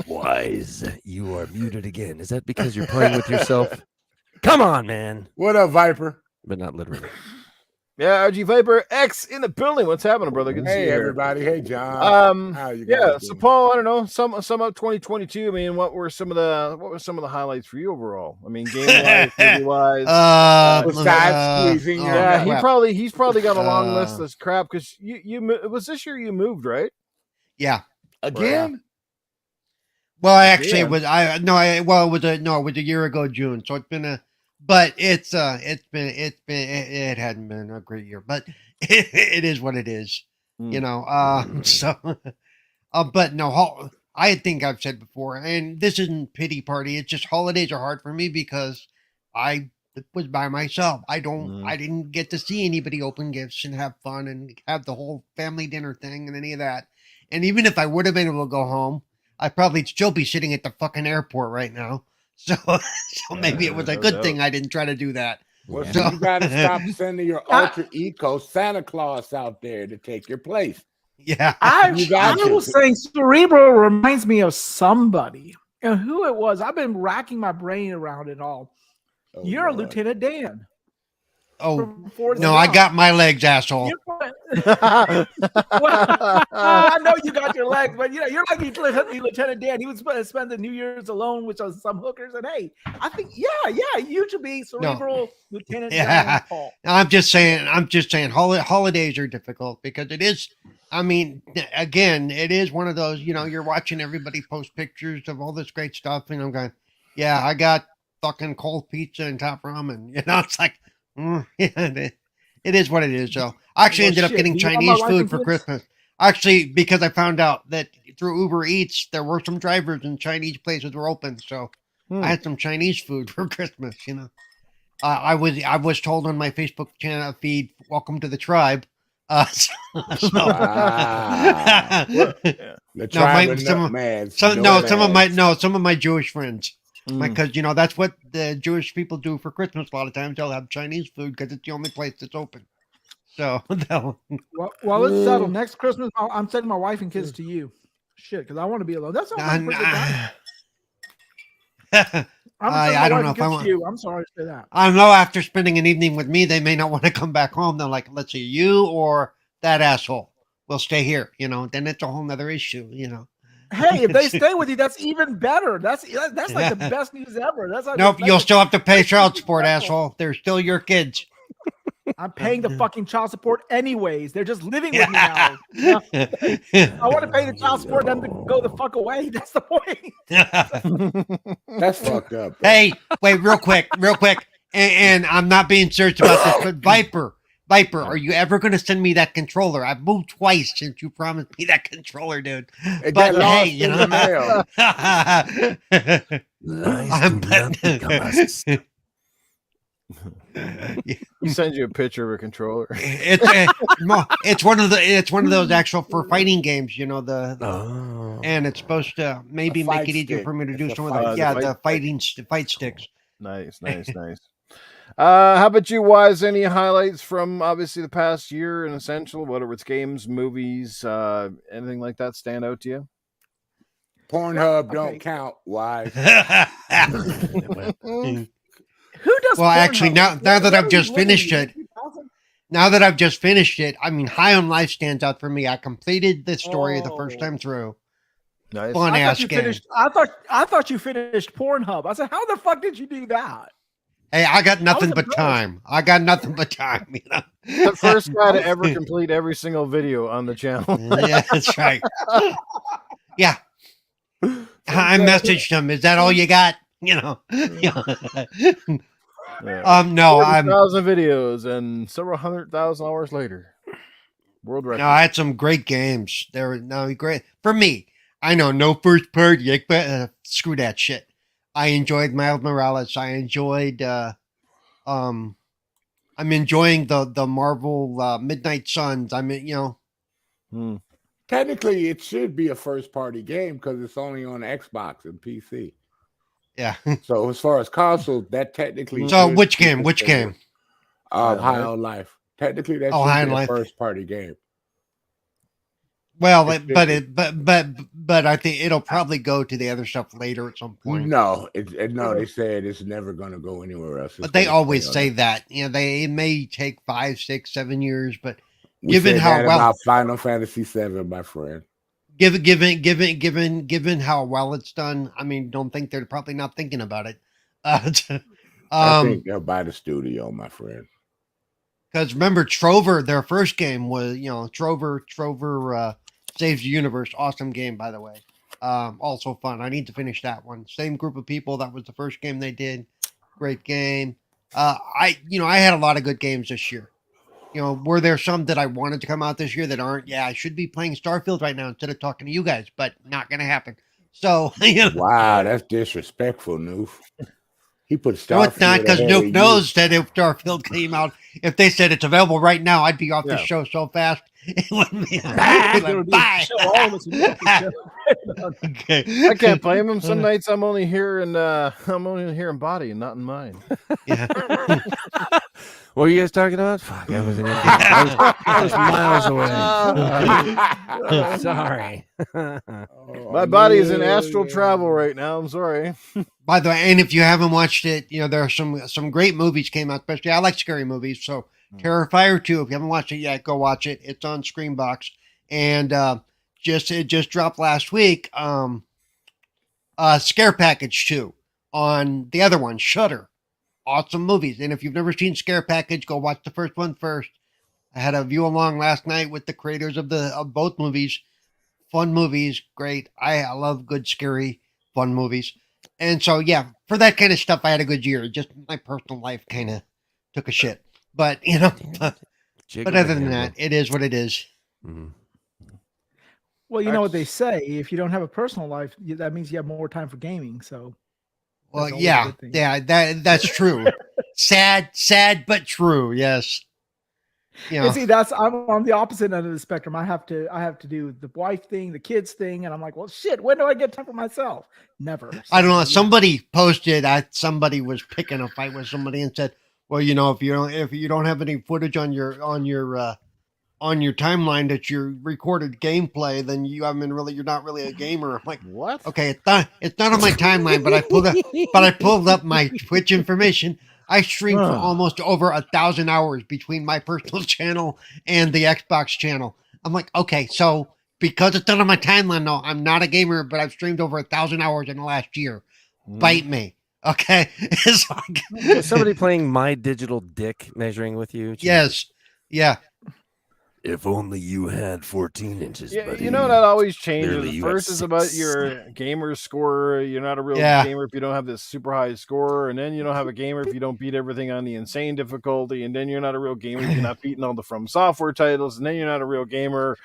Speaker 2: Wise, you are muted again. Is that because you're playing with yourself? Come on, man.
Speaker 5: What up, Viper?
Speaker 2: But not literally.
Speaker 1: Yeah, RG Viper X in the building. What's happening, brother? Good to see
Speaker 5: Hey,
Speaker 1: you here.
Speaker 5: everybody. Hey, John. How you guys
Speaker 1: Yeah.
Speaker 5: doing?
Speaker 1: So, Paul, I don't know. Sum up 2022. I mean, what were some of the highlights for you overall? I mean, game wise, movie wise.
Speaker 5: Besides squeezing your-
Speaker 1: Yeah,
Speaker 4: crap.
Speaker 1: he's probably got a long list that's crap because it was this year you moved, right?
Speaker 4: Yeah.
Speaker 5: Again?
Speaker 4: Well, I actually
Speaker 1: Yeah.
Speaker 4: it was it was a year ago June, so it's been it hadn't been a great year, but it is what it is, you know. But no, I think I've said before, and this isn't pity party. It's just holidays are hard for me because I was by myself. I didn't get to see anybody open gifts and have fun and have the whole family dinner thing and any of that. And even if I would have been able to go home, I'd probably still be sitting at the fucking airport right now. So maybe it was a
Speaker 1: no
Speaker 4: good
Speaker 1: doubt.
Speaker 4: thing I didn't try to do that.
Speaker 5: Well,
Speaker 2: Yeah.
Speaker 5: so you got to stop sending your ultra eco Santa Claus out there to take your place.
Speaker 4: Yeah.
Speaker 3: I
Speaker 5: You got
Speaker 3: was
Speaker 5: to.
Speaker 3: saying Cerebral reminds me of somebody. And who it was, I've been racking my brain around it all.
Speaker 5: Oh,
Speaker 3: You're
Speaker 5: Lord.
Speaker 3: Lieutenant Dan.
Speaker 4: Oh
Speaker 3: from Forrest
Speaker 4: no, I
Speaker 3: Gump.
Speaker 4: got my legs, asshole.
Speaker 3: Well, I know you got your legs, but you're like Lieutenant Dan. He would spend the New Year's alone with some hookers. And hey, I think, you should be Cerebral Lieutenant Dan Paul.
Speaker 4: I'm just saying holidays are difficult because it is. I mean, again, it is one of those. You're watching everybody post pictures of all this great stuff, and I'm going, yeah, I got fucking cold pizza and top ramen. It's like, it is what it is. So I actually ended up getting Chinese food for Christmas. Actually, because I found out that through Uber Eats, there were some drivers and Chinese places were open. So I had some Chinese food for Christmas, I was told on my Facebook channel feed, welcome to the tribe.
Speaker 5: The tribe of nutmegs.
Speaker 4: Some of my Jewish friends. Because that's what the Jewish people do for Christmas. A lot of times they'll have Chinese food because it's the only place that's open. So
Speaker 3: well, let's settle. Next Christmas, I'm sending my wife and kids to you. Shit, because I want to be alone. That's all. I don't know if I want you. I'm sorry to say that.
Speaker 4: I don't know. After spending an evening with me, they may not want to come back home. They're like, let's see, you or that asshole will stay here. Then it's a whole nother issue.
Speaker 3: Hey, if they stay with you, that's even better. That's like the best news ever. That's like,
Speaker 4: nope. You'll still have to pay child support, asshole. They're still your kids.
Speaker 3: I'm paying the fucking child support anyways. They're just living with me now. I want to pay the child support and them to go the fuck away. That's the point.
Speaker 5: That's fucked up.
Speaker 4: Hey, wait, real quick. And I'm not being serious about this, but Viper, are you ever going to send me that controller? I've moved twice since you promised me that controller, dude.
Speaker 5: It
Speaker 4: But
Speaker 5: got lost
Speaker 4: hey,
Speaker 5: in the mail.
Speaker 2: Lies do not become us.
Speaker 1: He sends you a picture of a controller.
Speaker 4: It's one of those actual for fighting games, and it's supposed to maybe
Speaker 5: fight
Speaker 4: make it easier
Speaker 5: stick.
Speaker 4: for me to do
Speaker 5: It's a
Speaker 4: some of
Speaker 5: fight-
Speaker 4: the fight sticks.
Speaker 1: Nice. How about you, Wise? Any highlights from obviously the past year in Essential, whether it's games, movies, anything like that stand out to you?
Speaker 5: Pornhub don't count. Why?
Speaker 3: Who does?
Speaker 4: Well, actually,
Speaker 3: Pornhub?
Speaker 4: now that
Speaker 3: What
Speaker 4: I've
Speaker 3: are
Speaker 4: just
Speaker 3: you looking
Speaker 4: finished
Speaker 3: at?
Speaker 4: it, I mean, High on Life stands out for me. I completed the story the first time through.
Speaker 1: Nice.
Speaker 4: Fun
Speaker 3: I
Speaker 4: ass
Speaker 3: thought you
Speaker 4: game.
Speaker 3: finished. I thought you finished Pornhub. I said, how the fuck did you do that?
Speaker 4: Hey, I got nothing but
Speaker 3: impressed.
Speaker 4: time.
Speaker 1: The first guy to ever complete every single video on the channel.
Speaker 4: Yeah, that's right. Yeah. I messaged him. Is that all you got?
Speaker 1: Yeah.
Speaker 4: No, I'm
Speaker 1: 40,000 videos and several 100,000 hours later. World record.
Speaker 4: No, I had some great games. They were great for me. I know, no first party, but screw that shit. I enjoyed Miles Morales. I enjoyed. I'm enjoying the Marvel Midnight Suns.
Speaker 5: Technically, it should be a first-party game because it's only on Xbox and PC.
Speaker 4: Yeah.
Speaker 5: So as far as consoles, that technically.
Speaker 4: So
Speaker 5: should
Speaker 4: which
Speaker 5: be
Speaker 4: game? Which
Speaker 5: considered,
Speaker 4: game?
Speaker 5: High on Life. Technically, that
Speaker 4: High
Speaker 5: should
Speaker 4: on
Speaker 5: be a
Speaker 4: Life.
Speaker 5: first-party game.
Speaker 4: Well,
Speaker 5: It
Speaker 4: but
Speaker 5: should
Speaker 4: but I think it'll probably go to the other stuff later at some point.
Speaker 5: No, they said it's never going to go anywhere else.
Speaker 4: But they always say that. It may take 5, 6, 7 years, but
Speaker 5: We
Speaker 4: given
Speaker 5: said
Speaker 4: how
Speaker 5: that
Speaker 4: well-
Speaker 5: about Final Fantasy VII, my friend.
Speaker 4: given how well it's done, I mean, don't think they're probably not thinking about it.
Speaker 5: I think they'll buy the studio, my friend.
Speaker 4: Because remember, Trover, their first game was, Trover Saves the Universe. Awesome game, by the way. Also fun. I need to finish that one. Same group of people. That was the first game they did. Great game. I had a lot of good games this year. Were there some that I wanted to come out this year that aren't? Yeah, I should be playing Starfield right now instead of talking to you guys, but not going to happen. So,
Speaker 5: Wow, that's disrespectful, Noof. He put Starfield.
Speaker 4: No, it's not, because
Speaker 5: ahead of
Speaker 4: Nuke
Speaker 5: you.
Speaker 4: knows that if Starfield came out, if they said it's available right now, I'd be off the
Speaker 1: Yeah.
Speaker 4: show so fast. It wouldn't be.
Speaker 3: There would be a
Speaker 4: Bye.
Speaker 3: show, all of us would be off the show.
Speaker 4: Okay.
Speaker 1: I can't blame him. Some nights I'm only here in body and not in mind.
Speaker 4: Yeah.
Speaker 2: What were you guys talking about? Fuck, I was miles away. Sorry.
Speaker 1: My body is in astral travel right now. I'm sorry.
Speaker 4: By the way, and if you haven't watched it, there are some great movies came out. Especially, I like scary movies. So, Terrifier 2. If you haven't watched it yet, go watch it. It's on Screenbox, and it just dropped last week. Scare Package 2 on the other one, Shudder. Awesome movies. And if you've never seen Scare Package, go watch the first one first. I had a view along last night with the creators of both movies. Fun movies, great. I love good, scary, fun movies. And so, yeah, for that kind of stuff, I had a good year. Just my personal life kind of took a shit. But, but other than that, it is what it is.
Speaker 2: Mhm.
Speaker 3: Well, you know what they say: if you don't have a personal life, that means you have more time for gaming. So,
Speaker 4: Well,
Speaker 3: that's always a
Speaker 4: yeah,
Speaker 3: good thing.
Speaker 4: yeah, that's true. sad, but true. Yes.
Speaker 3: And see, I'm on the opposite end of the spectrum. I have to do the wife thing, the kids thing, and I'm like, well, shit. When do I get time for myself? Never.
Speaker 4: I don't know.
Speaker 3: So,
Speaker 4: Somebody posted. Somebody was picking a fight with somebody and said, "Well, if you don't have any footage on your timeline that you recorded gameplay, then you're not really a gamer." I'm like,
Speaker 1: What?
Speaker 4: okay, it's not on my timeline, but I pulled up my Twitch information. I streamed for almost over 1,000 hours between my personal channel and the Xbox channel. I'm like, okay, so because it's not on my timeline, no, I'm not a gamer, but I've streamed over 1,000 hours in the last year. Bite me. Okay. It's like,
Speaker 2: Is somebody playing My Digital Dick measuring with you?
Speaker 4: yes. Yeah.
Speaker 2: If only you had 14 inches,
Speaker 1: Yeah,
Speaker 2: buddy.
Speaker 1: you know that always changes.
Speaker 2: Clearly you
Speaker 1: First
Speaker 2: have
Speaker 1: is about
Speaker 2: 6.
Speaker 1: your gamer score. You're not a real
Speaker 4: Yeah.
Speaker 1: gamer if you don't have this super high score, and then you don't have a gamer if you don't beat everything on the insane difficulty, and then you're not a real gamer if you're not beating all the From Software titles, and then you're not a real gamer.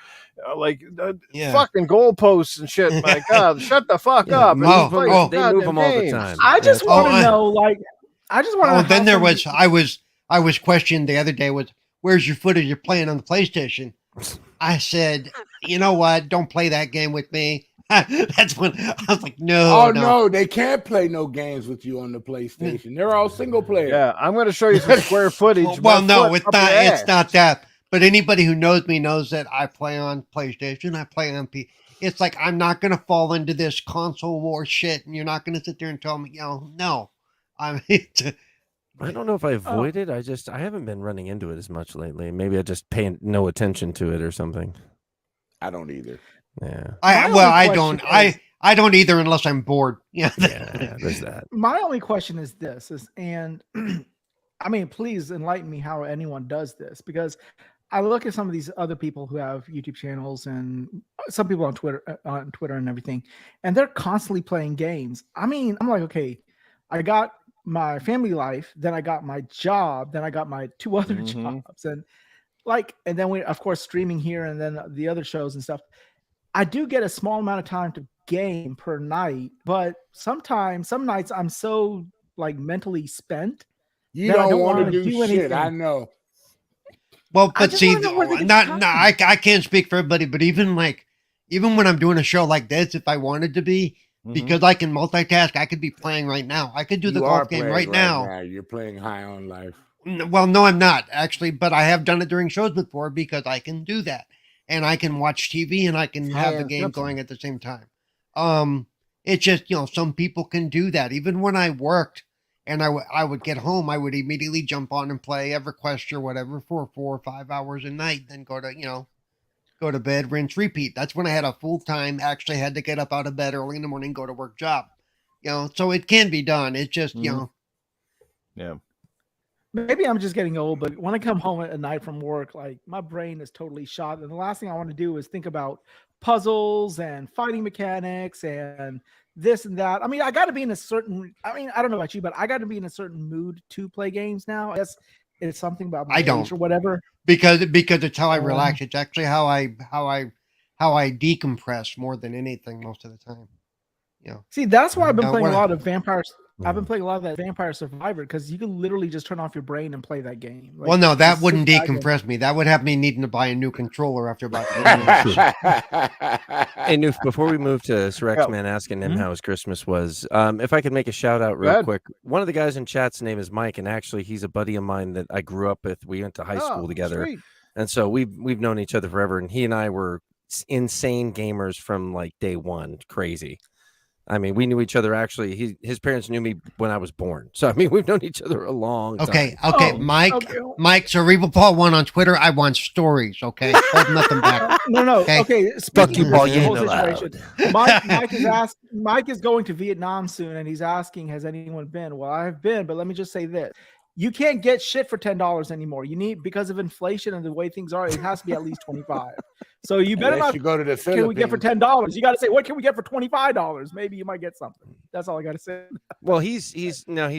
Speaker 4: Yeah.
Speaker 1: Fucking goalposts and shit. My God, shut the fuck
Speaker 2: Yeah,
Speaker 1: up.
Speaker 2: move
Speaker 1: and
Speaker 2: them-
Speaker 1: play
Speaker 2: they
Speaker 1: goddamn
Speaker 2: move them all the
Speaker 1: games.
Speaker 2: time.
Speaker 3: I just
Speaker 2: Yeah,
Speaker 3: want to
Speaker 4: oh,
Speaker 3: know, I just want to.
Speaker 4: Oh, then there was I was questioned the other day with, where's your footage you're playing on the PlayStation? I said, you know what? Don't play that game with me. That's when I was like,
Speaker 5: Oh,
Speaker 4: no.
Speaker 5: no, they can't play no games with you on the PlayStation. They're all single player.
Speaker 1: Yeah, I'm going to show you some square footage.
Speaker 4: Well,
Speaker 1: My
Speaker 4: no,
Speaker 1: foot
Speaker 4: it's
Speaker 1: up
Speaker 4: not.
Speaker 1: your
Speaker 4: It's
Speaker 1: ass.
Speaker 4: not that. But anybody who knows me knows that I play on PlayStation. I play on P. It's like I'm not going to fall into this console war shit, and you're not going to sit there and tell me, no. I mean,
Speaker 2: I don't know if I avoid it. I haven't been running into it as much lately. Maybe I just pay no attention to it or something.
Speaker 5: I don't either.
Speaker 2: Yeah.
Speaker 4: I
Speaker 3: only
Speaker 4: don't.
Speaker 3: question is-
Speaker 4: I don't either unless I'm bored. Yeah.
Speaker 2: Yeah, there's that.
Speaker 3: My only question is this: and I mean, please enlighten me how anyone does this, because I look at some of these other people who have YouTube channels and some people on Twitter and everything, and they're constantly playing games. I mean, I'm like, okay, I got my family life, then I got my job, then I got my 2 other
Speaker 1: Mhm.
Speaker 3: jobs, and then we, of course, streaming here, and then the other shows and stuff. I do get a small amount of time to game per night, but some nights I'm so like mentally spent.
Speaker 5: You
Speaker 3: That I
Speaker 5: don't
Speaker 3: don't
Speaker 5: want to
Speaker 3: wanna
Speaker 5: do
Speaker 3: do
Speaker 5: shit. I
Speaker 3: anything.
Speaker 5: know.
Speaker 4: Well,
Speaker 3: I
Speaker 4: but
Speaker 3: just
Speaker 4: see,
Speaker 3: wanna know where to get
Speaker 4: not
Speaker 3: time.
Speaker 4: no, I can't speak for everybody, but even when I'm doing a show like this, if I wanted to be, because I can multitask, I could be playing right now. I could do the
Speaker 5: You are
Speaker 4: golf game
Speaker 5: playing
Speaker 4: right now.
Speaker 5: You're playing high on life.
Speaker 4: Well, no, I'm not actually, but I have done it during shows before because I can do that, and I can watch TV and I can have the
Speaker 1: Yeah,
Speaker 4: game
Speaker 1: that's-
Speaker 4: going at the same time. It's just some people can do that. Even when I worked, and I would get home, I would immediately jump on and play EverQuest or whatever for 4 or 5 hours a night, then go to bed, rinse, repeat. That's when I had a full time, actually had to get up out of bed early in the morning, go to work job. So it can be done. It's just
Speaker 1: Yeah.
Speaker 3: Maybe I'm just getting old, but when I come home at night from work, like my brain is totally shot. And the last thing I want to do is think about puzzles and fighting mechanics and this and that. I mean, I got to be in a certain, I don't know about you, but I got to be in a certain mood to play games now. I guess it's something about my
Speaker 4: I
Speaker 3: age
Speaker 4: don't.
Speaker 3: or whatever.
Speaker 4: because it's how I relax. It's actually how I decompress more than anything most of the time.
Speaker 3: See, that's why I've been
Speaker 4: Now,
Speaker 3: playing a
Speaker 4: what-
Speaker 3: lot of Vampires. I've been playing a lot of that Vampire Survivor because you can literally just turn off your brain and play that game. Like,
Speaker 4: Well, no, that
Speaker 3: just
Speaker 4: wouldn't
Speaker 3: sit back and-
Speaker 4: decompress me. That would have me needing to buy a new controller after about 30 minutes.
Speaker 2: Hey, Noof, before we move to Sir
Speaker 1: Yeah.
Speaker 2: X-Man asking him
Speaker 1: Mhm.
Speaker 2: how his Christmas was, if I could make a shout out real
Speaker 1: ahead.
Speaker 2: quick. One of the guys in chat's name is Mike, and actually he's a buddy of mine that I grew up with. We went to high school
Speaker 1: Oh,
Speaker 2: together.
Speaker 1: sweet.
Speaker 2: And so we've known each other forever, and he and I were insane gamers from like day one. Crazy. I mean, we knew each other actually. His parents knew me when I was born. So I mean, we've known each other a long time.
Speaker 4: Okay,
Speaker 3: Oh,
Speaker 4: Mike,
Speaker 3: okay.
Speaker 4: Mike, Cerebral Paul 1 on Twitter. I want stories. Okay, hold nothing back.
Speaker 3: No.
Speaker 4: Okay.
Speaker 3: Okay.
Speaker 2: Fuck
Speaker 3: speaking
Speaker 2: you,
Speaker 3: of
Speaker 2: Paul.
Speaker 3: this
Speaker 2: You
Speaker 3: whole
Speaker 2: ain't allowed.
Speaker 3: situation, Mike is going to Vietnam soon, and he's asking, has anyone been? Well, I've been, but let me just say this. You can't get shit for $10 anymore. You need, because of inflation and the way things are, it has to be at least 25. So you better
Speaker 5: Unless
Speaker 3: not.
Speaker 5: you go to the
Speaker 3: What can we get for
Speaker 5: Philippines.
Speaker 3: $10? You got to say, what can we get for $25? Maybe you might get something. That's all I got to say.
Speaker 2: Well, he's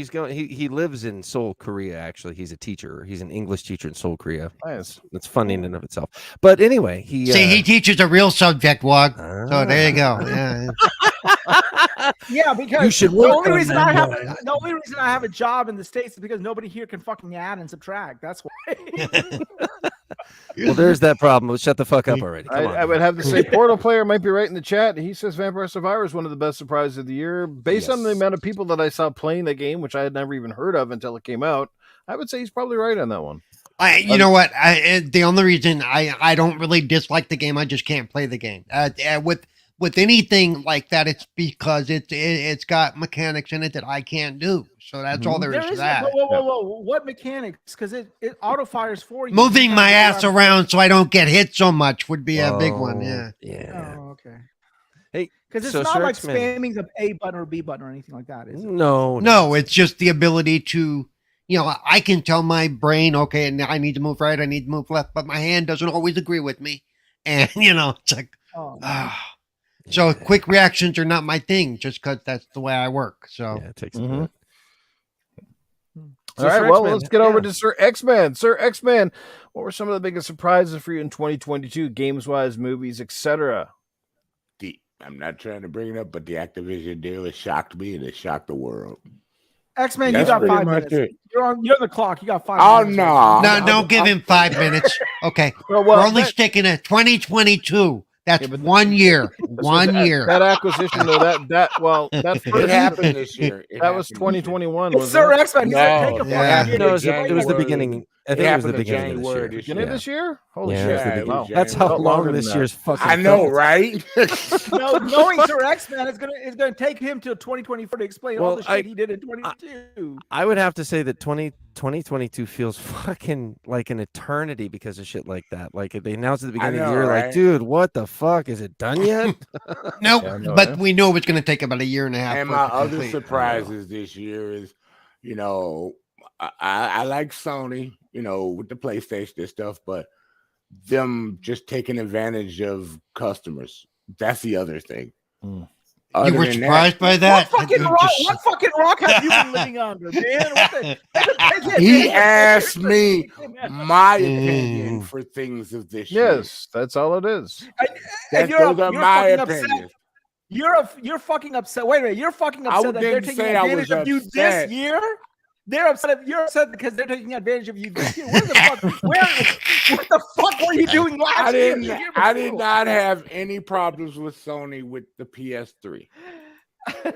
Speaker 2: going. He lives in Seoul, Korea. Actually, he's a teacher. He's an English teacher in Seoul, Korea.
Speaker 1: Nice.
Speaker 2: That's funny in and of itself. But anyway, he
Speaker 4: See, he teaches a real subject, Wog. So there you go. Yeah.
Speaker 3: Yeah, because
Speaker 2: You should
Speaker 3: the
Speaker 2: work
Speaker 3: only
Speaker 2: on
Speaker 3: reason
Speaker 2: that
Speaker 3: I have
Speaker 2: one.
Speaker 3: the only reason I have a job in the States is because nobody here can fucking add and subtract. That's why.
Speaker 2: Well, there's that problem. Let's shut the fuck up already. Come on.
Speaker 1: I would have to say Portal Player might be right in the chat. He says Vampire Survivor is one of the best surprises of the year. Based on the
Speaker 2: Yes.
Speaker 1: amount of people that I saw playing the game, which I had never even heard of until it came out, I would say he's probably right on that one.
Speaker 4: You know what? The only reason I don't really dislike the game, I just can't play the game. With anything like that, it's because it's got mechanics in it that I can't do. So that's all there is
Speaker 3: There
Speaker 4: to
Speaker 3: is
Speaker 4: that.
Speaker 3: whoa. What mechanics? Because it auto fires for you.
Speaker 4: Moving
Speaker 3: You
Speaker 4: my
Speaker 3: gotta
Speaker 4: ass
Speaker 3: go
Speaker 4: around so I don't get hit so much would be a big one. Yeah.
Speaker 2: Yeah.
Speaker 3: Oh, okay.
Speaker 2: Hey,
Speaker 3: Because it's
Speaker 2: so
Speaker 3: not
Speaker 2: Sir
Speaker 3: like
Speaker 2: X-Men-
Speaker 3: spamming the A button or B button or anything like that, is it?
Speaker 4: No, it's just the ability to, I can tell my brain, okay, and I need to move right, I need to move left, but my hand doesn't always agree with me. And, it's like,
Speaker 3: Oh,
Speaker 4: so quick reactions are not my thing just because that's the way I work. So
Speaker 2: Yeah, it takes
Speaker 1: Mhm.
Speaker 2: a minute.
Speaker 1: All right,
Speaker 2: Sir
Speaker 1: well,
Speaker 2: X-Man,
Speaker 1: let's get over
Speaker 2: yeah.
Speaker 1: to Sir X-Man. Sir X-Man, what were some of the biggest surprises for you in 2022, games-wise, movies, etc.?
Speaker 5: I'm not trying to bring it up, but the Activision deal has shocked me and it shocked the world.
Speaker 3: X-Men, you
Speaker 5: That's
Speaker 3: got
Speaker 5: pretty
Speaker 3: 5
Speaker 5: much
Speaker 3: minutes.
Speaker 5: it.
Speaker 3: You're on the clock. You got 5
Speaker 5: Oh,
Speaker 3: minutes.
Speaker 5: no.
Speaker 4: no, don't give him 5 minutes. Okay.
Speaker 1: Well,
Speaker 4: We're only
Speaker 1: that-
Speaker 4: sticking to 2022. That's
Speaker 1: Yeah, but
Speaker 4: 1 year.
Speaker 1: so
Speaker 4: 1
Speaker 1: that-
Speaker 4: year.
Speaker 1: That acquisition, though, that
Speaker 5: It
Speaker 1: first,
Speaker 5: happened this year.
Speaker 1: that was 2021,
Speaker 3: It's
Speaker 1: was
Speaker 3: Sir
Speaker 1: it?
Speaker 3: X-Men. He
Speaker 5: No,
Speaker 3: said, take a
Speaker 4: yeah.
Speaker 3: fucking
Speaker 2: No, it was,
Speaker 5: January.
Speaker 2: it was the beginning. I think it was the
Speaker 5: happened in
Speaker 2: beginning of this
Speaker 5: January
Speaker 2: year.
Speaker 5: this
Speaker 1: Beginning of
Speaker 2: Yeah.
Speaker 1: this year? Holy
Speaker 2: Yeah,
Speaker 1: shit.
Speaker 2: it was the
Speaker 5: Yeah, it
Speaker 1: Wow.
Speaker 5: was
Speaker 2: That's how
Speaker 1: Felt
Speaker 2: long
Speaker 1: longer
Speaker 2: this
Speaker 1: than that.
Speaker 2: year's fucking.
Speaker 5: I know,
Speaker 2: felt.
Speaker 5: right?
Speaker 3: No, knowing Sir X-Men is gonna take him till 2024 to explain all
Speaker 2: Well,
Speaker 3: the shit he did in 2022.
Speaker 2: I would have to say that 2022 feels fucking like an eternity because of shit like that. Like they announced at the beginning of the
Speaker 5: know,
Speaker 2: year,
Speaker 5: right?
Speaker 2: like, dude, what the fuck? Is it done yet?
Speaker 4: Nope.
Speaker 1: Yeah, I know,
Speaker 4: but
Speaker 1: yeah.
Speaker 4: we knew it was going to take about a year and a half.
Speaker 5: And
Speaker 4: for it
Speaker 5: my
Speaker 4: to
Speaker 5: other
Speaker 4: complete.
Speaker 5: surprises this year is, I like Sony, with the PlayStation and stuff, but them just taking advantage of customers. That's the other thing. other
Speaker 4: You were
Speaker 5: than that,
Speaker 4: surprised by that?
Speaker 3: What fucking
Speaker 4: You
Speaker 3: rock?
Speaker 4: just-
Speaker 3: What fucking rock have you been living under, man? What the,
Speaker 5: he asked me my opinion
Speaker 4: Mm.
Speaker 5: for things of this year.
Speaker 1: Yes, that's all it is.
Speaker 3: And
Speaker 5: Those are my
Speaker 3: fucking upset.
Speaker 5: opinions.
Speaker 3: You're fucking upset. Wait a minute, you're fucking upset that they're
Speaker 5: didn't
Speaker 3: taking
Speaker 5: say I
Speaker 3: advantage
Speaker 5: was
Speaker 3: of you
Speaker 5: upset.
Speaker 3: this year. They're upset. You're upset because they're taking advantage of you this year. Where the fuck? What the fuck were you doing last
Speaker 5: I
Speaker 3: year?
Speaker 5: didn't.
Speaker 3: The year
Speaker 5: I did
Speaker 3: before?
Speaker 5: not have any problems with Sony with the PS3.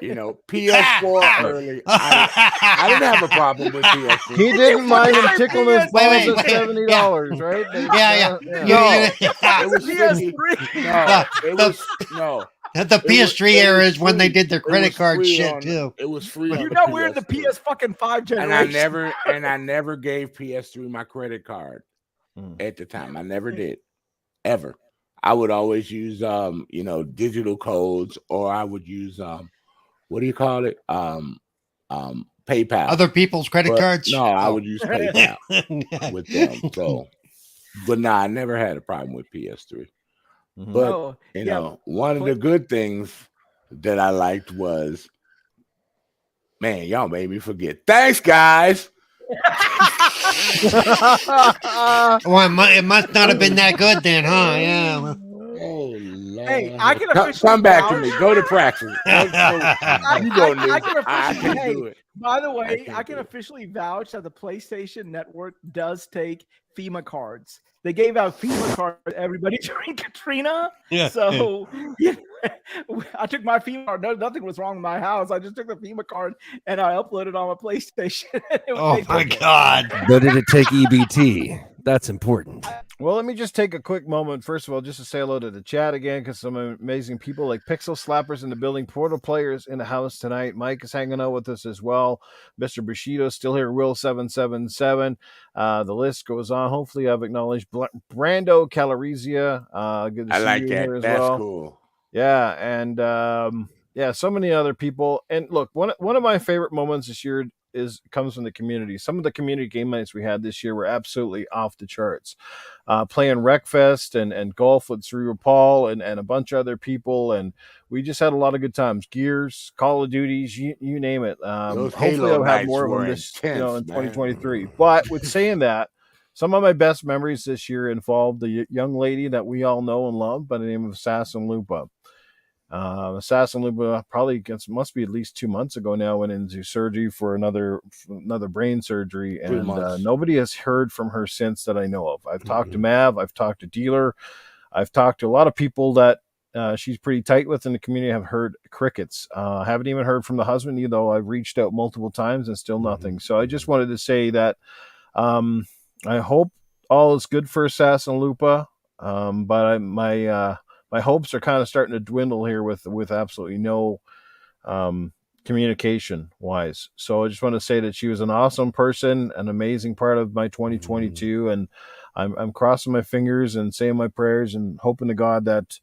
Speaker 5: You know, PS4 early. I didn't have a problem with PS3.
Speaker 1: He didn't mind him tickling his
Speaker 3: Wait,
Speaker 1: balls
Speaker 4: wait,
Speaker 1: at
Speaker 4: wait.
Speaker 1: $70, right?
Speaker 4: Yeah.
Speaker 5: No,
Speaker 3: It
Speaker 5: was 50. No, it was no.
Speaker 4: The PS3
Speaker 5: it
Speaker 4: era
Speaker 5: was
Speaker 4: is when they
Speaker 5: free.
Speaker 4: did their
Speaker 5: It
Speaker 4: credit
Speaker 5: was
Speaker 4: card
Speaker 5: free
Speaker 4: shit
Speaker 5: on-
Speaker 4: too.
Speaker 5: It was free.
Speaker 3: You
Speaker 5: on
Speaker 3: know
Speaker 5: the
Speaker 3: we're in the
Speaker 5: PS3.
Speaker 3: PS fucking 5 generation.
Speaker 5: and I never gave PS3 my credit card
Speaker 1: Mm.
Speaker 5: at the time. I never did, ever. I would always use digital codes, or I would use what do you call it? PayPal.
Speaker 4: Other people's credit
Speaker 5: But
Speaker 4: cards?
Speaker 5: No, I
Speaker 4: Oh.
Speaker 5: would use PayPal with them. So, but I never had a problem with PS3.
Speaker 1: Mhm.
Speaker 5: But
Speaker 3: Oh,
Speaker 5: you
Speaker 3: yeah.
Speaker 5: know, one of the good things that I liked was, man, y'all made me forget. Thanks, guys.
Speaker 4: Well, it must not have been that good then, huh? Yeah. well,
Speaker 5: Oh, Lord.
Speaker 3: Hey, I can
Speaker 5: Come
Speaker 3: officially
Speaker 5: back to
Speaker 3: vouch-
Speaker 5: me. Go to practice. You go, Nick.
Speaker 3: I can
Speaker 5: I
Speaker 3: officially-
Speaker 5: can do it.
Speaker 3: By the way,
Speaker 5: can't
Speaker 3: I can
Speaker 5: do it.
Speaker 3: officially vouch that the PlayStation Network does take FEMA cards. They gave out FEMA cards to everybody during Katrina.
Speaker 4: Yeah.
Speaker 3: So I took my FEMA card. No, nothing was wrong with my house. I just took the FEMA card and I uploaded it on my PlayStation.
Speaker 4: Oh
Speaker 3: They
Speaker 4: my
Speaker 3: took it.
Speaker 4: God.
Speaker 2: But did it take EBT? That's important.
Speaker 1: Well, let me just take a quick moment, first of all, just to say hello to the chat again, because some amazing people like Pixel Slappers in the building, Portal Players in the house tonight. Mike is hanging out with us as well. Mr. Bushido still here. Will777. The list goes on. Hopefully, I've acknowledged Brando Calorizia. Good to
Speaker 5: I
Speaker 1: see
Speaker 5: like
Speaker 1: you
Speaker 5: that.
Speaker 1: here as
Speaker 5: That's
Speaker 1: well.
Speaker 5: cool.
Speaker 1: Yeah, and so many other people. And look, one of my favorite moments this year comes from the community. Some of the community game nights we had this year were absolutely off the charts. Playing Wreckfest and golf with Cerebral Paul and a bunch of other people, and we just had a lot of good times. Gears, Call of Duties, you name it.
Speaker 5: Those
Speaker 1: Hopefully,
Speaker 5: Halo
Speaker 1: I'll have
Speaker 5: nights
Speaker 1: more of them
Speaker 5: were
Speaker 1: this in
Speaker 5: intense, man.
Speaker 1: 2023. But with saying that, some of my best memories this year involved the young lady that we all know and love by the name of Assassin Lupa. Assassin Lupa must be at least 2 months ago now, went into surgery for another brain surgery,
Speaker 5: 2
Speaker 1: and
Speaker 5: months.
Speaker 1: nobody has heard from her since that I know of. I've talked to Mav, I've talked to Dealer, I've talked to a lot of people that she's pretty tight with in the community. Have heard crickets. Haven't even heard from the husband, even though I've reached out multiple times and still nothing. So I just wanted to say that I hope all is good for Assassin Lupa, but my hopes are kind of starting to dwindle here with absolutely no communication wise. So I just want to say that she was an awesome person, an amazing part of my 2022, and I'm crossing my fingers and saying my prayers and hoping to God that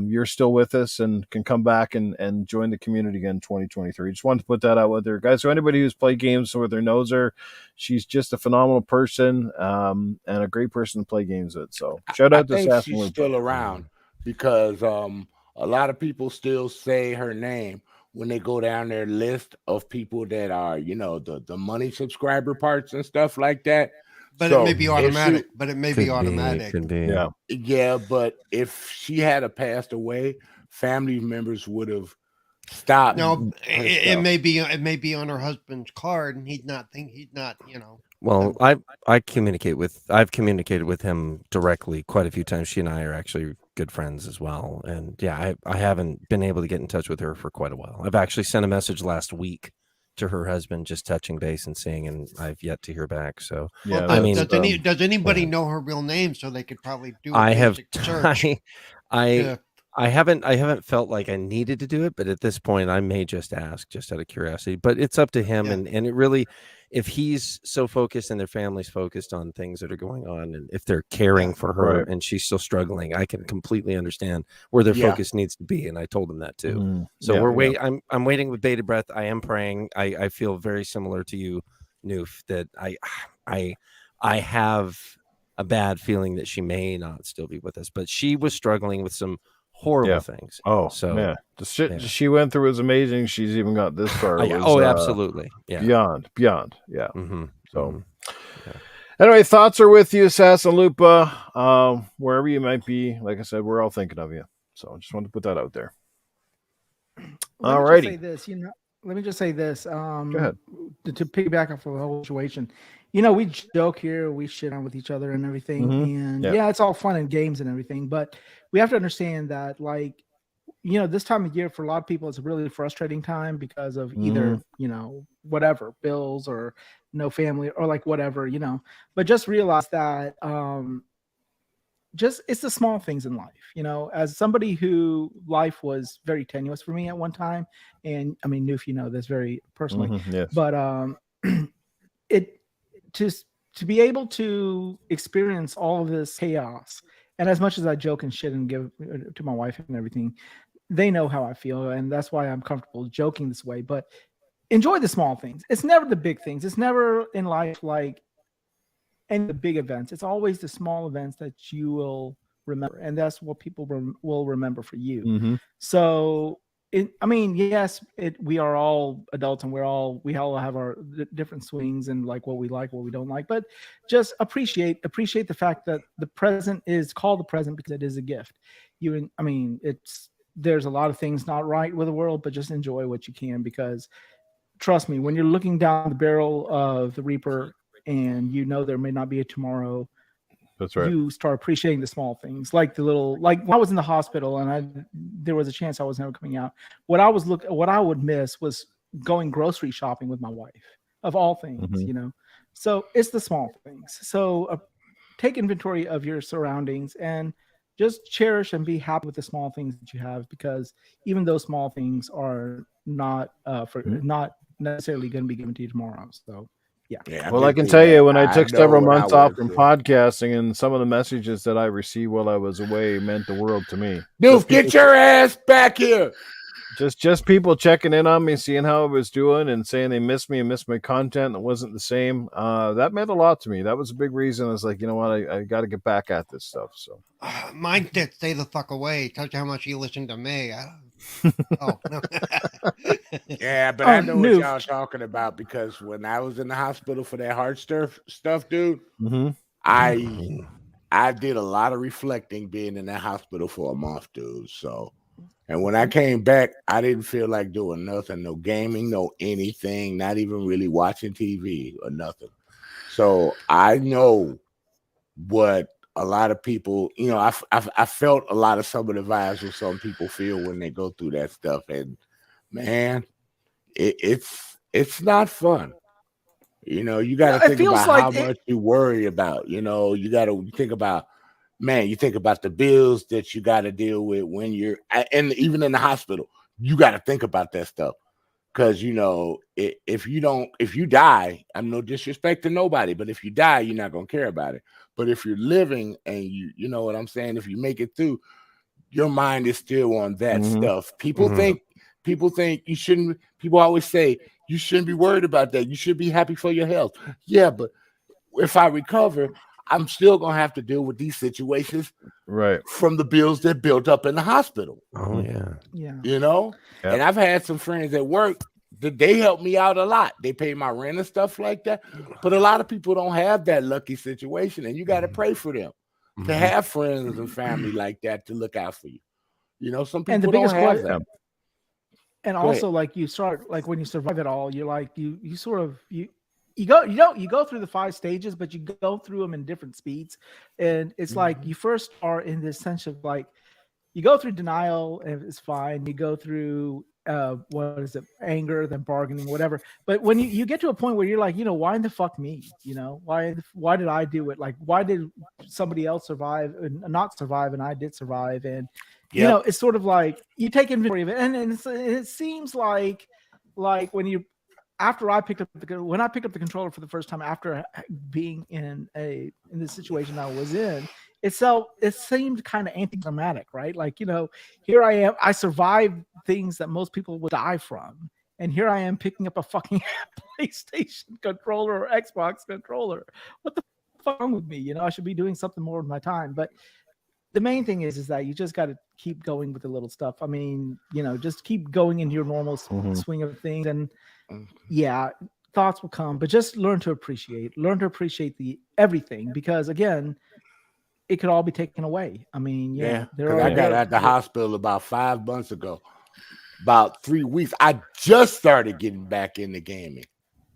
Speaker 1: you're still with us and can come back and join the community again in 2023. Just wanted to put that out with her, guys. So anybody who's played games with her knows her. She's just a phenomenal person and a great person to play games with. So shout out to
Speaker 5: I think
Speaker 1: Assassin
Speaker 5: she's
Speaker 1: Lupa.
Speaker 5: still around because a lot of people still say her name when they go down their list of people that are, the money subscriber parts and stuff like that.
Speaker 4: But
Speaker 5: So,
Speaker 4: it may be
Speaker 5: if she-
Speaker 4: automatic. But it may be automatic.
Speaker 2: Could be.
Speaker 1: Yeah.
Speaker 5: Yeah, but if she had passed away, family members would have stopped.
Speaker 4: No,
Speaker 5: her
Speaker 4: it
Speaker 5: stuff.
Speaker 4: may be on her husband's card, and he's not.
Speaker 2: Well, I've communicated with him directly quite a few times. She and I are actually good friends as well. And yeah, I haven't been able to get in touch with her for quite a while. I've actually sent a message last week to her husband, just touching base and seeing, and I've yet to hear back. So
Speaker 1: Yeah,
Speaker 2: I mean,
Speaker 4: does anybody
Speaker 2: yeah.
Speaker 4: know her real name so they could probably do?
Speaker 2: I have
Speaker 4: search.
Speaker 2: I haven't felt like I needed to do it, but at this point I may just ask, just out of curiosity. But it's up to him,
Speaker 4: Yeah.
Speaker 2: and it really, if he's so focused and their family's focused on things that are going on, and if they're caring for her
Speaker 1: Right.
Speaker 2: and she's still struggling, I can completely understand where their
Speaker 5: Yeah.
Speaker 2: focus needs to be, and I told him that too.
Speaker 1: Mm,
Speaker 2: So
Speaker 1: yeah,
Speaker 2: we're
Speaker 1: yeah.
Speaker 2: waiting. I'm waiting with bated breath. I am praying. I feel very similar to you, Noof, that I have a bad feeling that she may not still be with us, but she was struggling with some horrible
Speaker 1: Yeah.
Speaker 2: things.
Speaker 1: Oh,
Speaker 2: So
Speaker 1: man, the shit
Speaker 2: yeah.
Speaker 1: she went through was amazing. She's even got this far.
Speaker 2: Oh,
Speaker 1: It
Speaker 2: yeah.
Speaker 1: was,
Speaker 2: Oh, absolutely. Yeah.
Speaker 1: beyond. Yeah.
Speaker 2: Mm-hmm.
Speaker 1: So, anyway, thoughts are with you, Sassalupa. Wherever you might be, like I said, we're all thinking of you. So, I just wanted to put that out there.
Speaker 3: Let me just say this, let me just say this.
Speaker 1: Go ahead.
Speaker 3: To piggyback off of the whole situation, we joke here, we shit on with each other and everything, and
Speaker 1: Yeah.
Speaker 3: it's all fun and games and everything, but we have to understand that, like, this time of year for a lot of people it's a really frustrating time because of either whatever, bills or no family or like whatever, but just realize that it's the small things in life, as somebody who life was very tenuous for me at one time, and I mean, Noof, this very personally,
Speaker 1: Yes.
Speaker 3: but it to be able to experience all of this chaos, and as much as I joke and shit and give to my wife and everything, they know how I feel, and that's why I'm comfortable joking this way. But enjoy the small things. It's never the big things. It's never in life like any of the big events. It's always the small events that you will remember, and that's what people will remember for you. So, yes, we are all adults, and we all have our different swings and like what we like, what we don't like. But just appreciate the fact that the present is called the present because it is a gift. There's a lot of things not right with the world, but just enjoy what you can, because trust me, when you're looking down the barrel of the Reaper and there may not be a tomorrow,
Speaker 1: That's right.
Speaker 3: you start appreciating the small things, like like when I was in the hospital and there was a chance I was never coming out. What I would miss was going grocery shopping with my wife, of all things, So it's the small things. So take inventory of your surroundings and just cherish and be happy with the small things that you have, because even those small things are not not necessarily going to be given to you tomorrow. So yeah.
Speaker 1: Well, I can tell you, when I took several months off from podcasting, and some of the messages that I received while I was away meant the world to me.
Speaker 5: Dude, get your ass back here.
Speaker 1: Just people checking in on me, seeing how I was doing, and saying they missed me and missed my content. It wasn't the same. That meant a lot to me. That was a big reason. I was like, you know what, I got to get back at this stuff. So
Speaker 4: mine said stay the fuck away. Tells you how much you listen to me. Oh no.
Speaker 5: Yeah, but I know what y'all talking about, because when I was in the hospital for that heart stuff, dude, I did a lot of reflecting being in that hospital for a month, dude. So, and when I came back, I didn't feel like doing nothing, no gaming, no anything, not even really watching TV or nothing. So I know what a lot of people, I felt a lot of some of the vibes what some people feel when they go through that stuff, and man, it's not fun. You got to think about how much you worry about. You got to think about, man, you think about the bills that you got to deal with when you're, and even in the hospital, you got to think about that stuff. Because, if you die, I'm no disrespect to nobody, but if you die, you're not going to care about it. But if you're living and you know what I'm saying, if you make it through, your mind is still on that stuff. People think you shouldn't, people always say, you shouldn't be worried about that. You should be happy for your health. Yeah, but if I recover, I'm still going to have to deal with these situations,
Speaker 1: right,
Speaker 5: from the bills that built up in the hospital.
Speaker 2: Oh, yeah.
Speaker 3: Yeah.
Speaker 5: And I've had some friends at work that they help me out a lot. They pay my rent and stuff like that. But a lot of people don't have that lucky situation, and you got to pray for them to have friends and family like that to look out for you. Some people don't have that.
Speaker 3: And also, like, you start, like, when you survive it all, you're like, you sort of, you go through the 5 stages, but you go through them in different speeds. And it's like, you first are in this sense of, like, you go through denial and it's fine. You go through, anger, then bargaining, whatever. But when you get to a point where you're like, why in the fuck me? Why did I do it? Like, why did somebody else survive and not survive, and I did survive? And it's sort of like you take inventory of it, and it seems like when I picked up the controller for the first time after being in the situation I was in, it seemed kind of anticlimactic, right? Like, here I am, I survived things that most people would die from, and here I am picking up a fucking PlayStation controller or Xbox controller. What the fuck wrong with me? I should be doing something more with my time. But the main thing is that you just got to keep going with the little stuff. I mean, just keep going into your normal swing of things, and yeah, thoughts will come, but just learn to appreciate the everything, because again, it could all be taken away. I mean,
Speaker 5: because I got out the hospital about 5 months ago. About 3 weeks, I just started getting back into gaming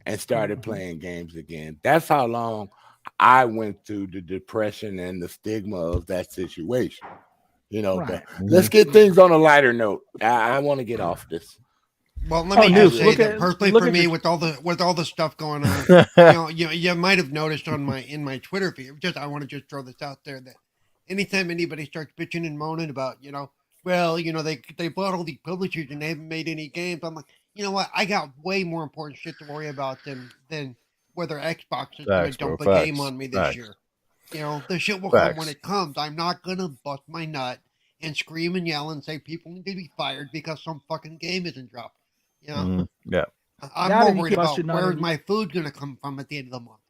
Speaker 5: and started playing games again. That's how long I went through the depression and the stigma of that situation. But let's get things on a lighter note. I want to get off this.
Speaker 4: Well, let me just say that personally for me, with all the stuff going on, you might have noticed in my Twitter feed. I want to just throw this out there that anytime anybody starts bitching and moaning about, they bought all these publishers and they haven't made any games, I'm like, you know what? I got way more important shit to worry about than whether Xbox is going to dump a game on me this year. The shit will come when it comes. I'm not going to bust my nut and scream and yell and say people need to be fired because some fucking game isn't dropped. I'm more worried about where's my food going to come from at the end of the month.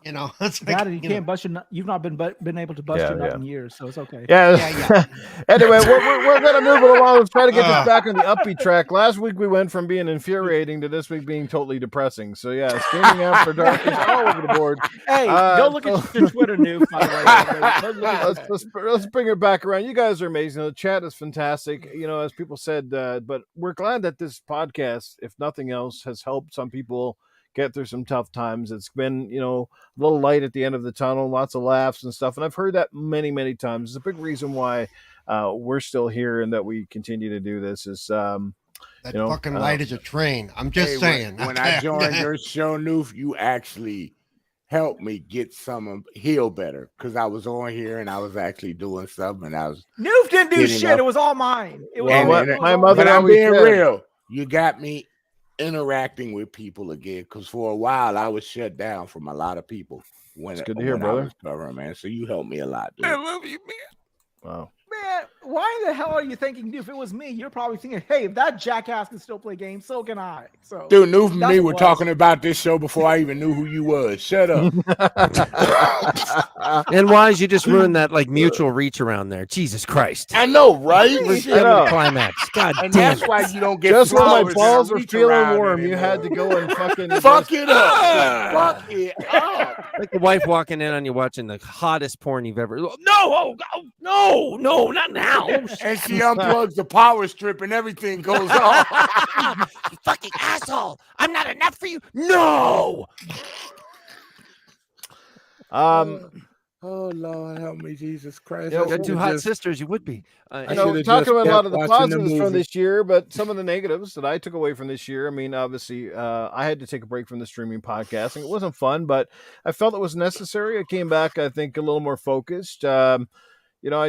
Speaker 4: It's like,
Speaker 3: you can't bust your nut. You've not been able to bust your nut in years, so it's okay.
Speaker 1: Yeah. Anyway, we're gonna move it along. Let's try to get this back on the upbeat track. Last week we went from being infuriating to this week being totally depressing. So yeah, Streaming After Dark is all over the board.
Speaker 3: Hey, go look at your Twitter news.
Speaker 1: Let's bring it back around. You guys are amazing. The chat is fantastic. As people said, but we're glad that this podcast, if nothing else, has helped some people get through some tough times. It's been, a little light at the end of the tunnel, lots of laughs and stuff. And I've heard that many, many times. It's a big reason why we're still here and that we continue to do this is,
Speaker 4: fucking light is a train. I'm just saying.
Speaker 5: When I joined your show, Noof, you actually helped me get heal better, because I was on here and I was actually doing something. And I was
Speaker 3: Noof didn't do shit. It was all mine. It was
Speaker 1: my mother.
Speaker 5: But I'm being real. You got me interacting with people again, because for a while I was shut down from a lot of people when
Speaker 1: it's good to hear, brother.
Speaker 5: I was covering, man. So you helped me a lot, dude.
Speaker 2: I love you, man.
Speaker 1: Wow.
Speaker 3: Man, why the hell are you thinking, dude? If it was me, you're probably thinking, hey, if that jackass can still play games, so can I. So,
Speaker 5: dude, Noof and me were talking about this show before I even knew who you was. Shut up.
Speaker 2: And Wise, you just ruined that mutual reach around there. Jesus Christ.
Speaker 5: I know, right?
Speaker 2: Climax. God
Speaker 5: and
Speaker 2: damn.
Speaker 5: That's why you don't get
Speaker 1: just when my balls are feeling warm, you had to go and fucking
Speaker 5: fuck it up. Fuck it up.
Speaker 2: Like the wife walking in on you watching the hottest porn you've ever. No, no, not now.
Speaker 5: And she unplugs the power strip and everything goes off.
Speaker 2: You fucking asshole. I'm not enough for you. No.
Speaker 5: Oh Lord, help me, Jesus Christ!
Speaker 2: You got two hot sisters. You would be.
Speaker 1: Talking about a lot of the positives from this year, but some of the negatives that I took away from this year. I mean, obviously, I had to take a break from the streaming podcasting. It wasn't fun, but I felt it was necessary. I came back, I think, a little more focused. I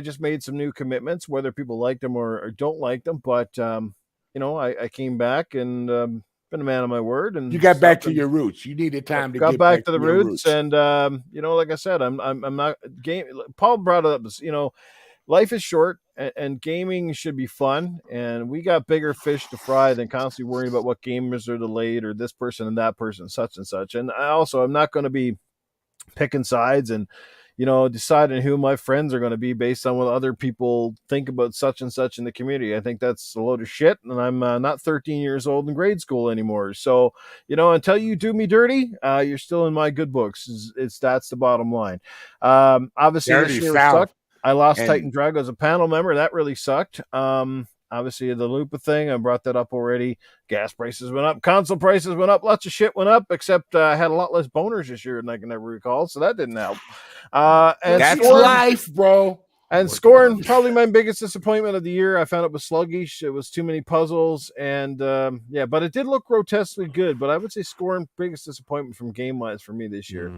Speaker 1: just made some new commitments, whether people like them or don't like them. But I came back and. Been a man of my word, and
Speaker 5: you got back to your roots. You needed time to
Speaker 1: get back to the roots. And like I said, I'm not game. Paul brought it up. Life is short, and gaming should be fun. And we got bigger fish to fry than constantly worrying about what gamers are delayed or this person and that person, such and such. And I'm not going to be picking sides and deciding who my friends are going to be based on what other people think about such and such in the community. I think that's a load of shit, and I'm not 13 years old in grade school anymore. So, until you do me dirty, you're still in my good books. That's the bottom line. Obviously, this year sucked. I lost Titan Drago as a panel member. That really sucked. Obviously, the Lupa thing, I brought that up already. Gas prices went up. Console prices went up. Lots of shit went up, except I had a lot less boners this year than I can ever recall, so that didn't help. And
Speaker 5: that's life, bro.
Speaker 1: And Scorn, probably my biggest disappointment of the year. I found it was sluggish. It was too many puzzles. And, but it did look grotesquely good. But I would say Scorn, biggest disappointment from game-wise for me this year.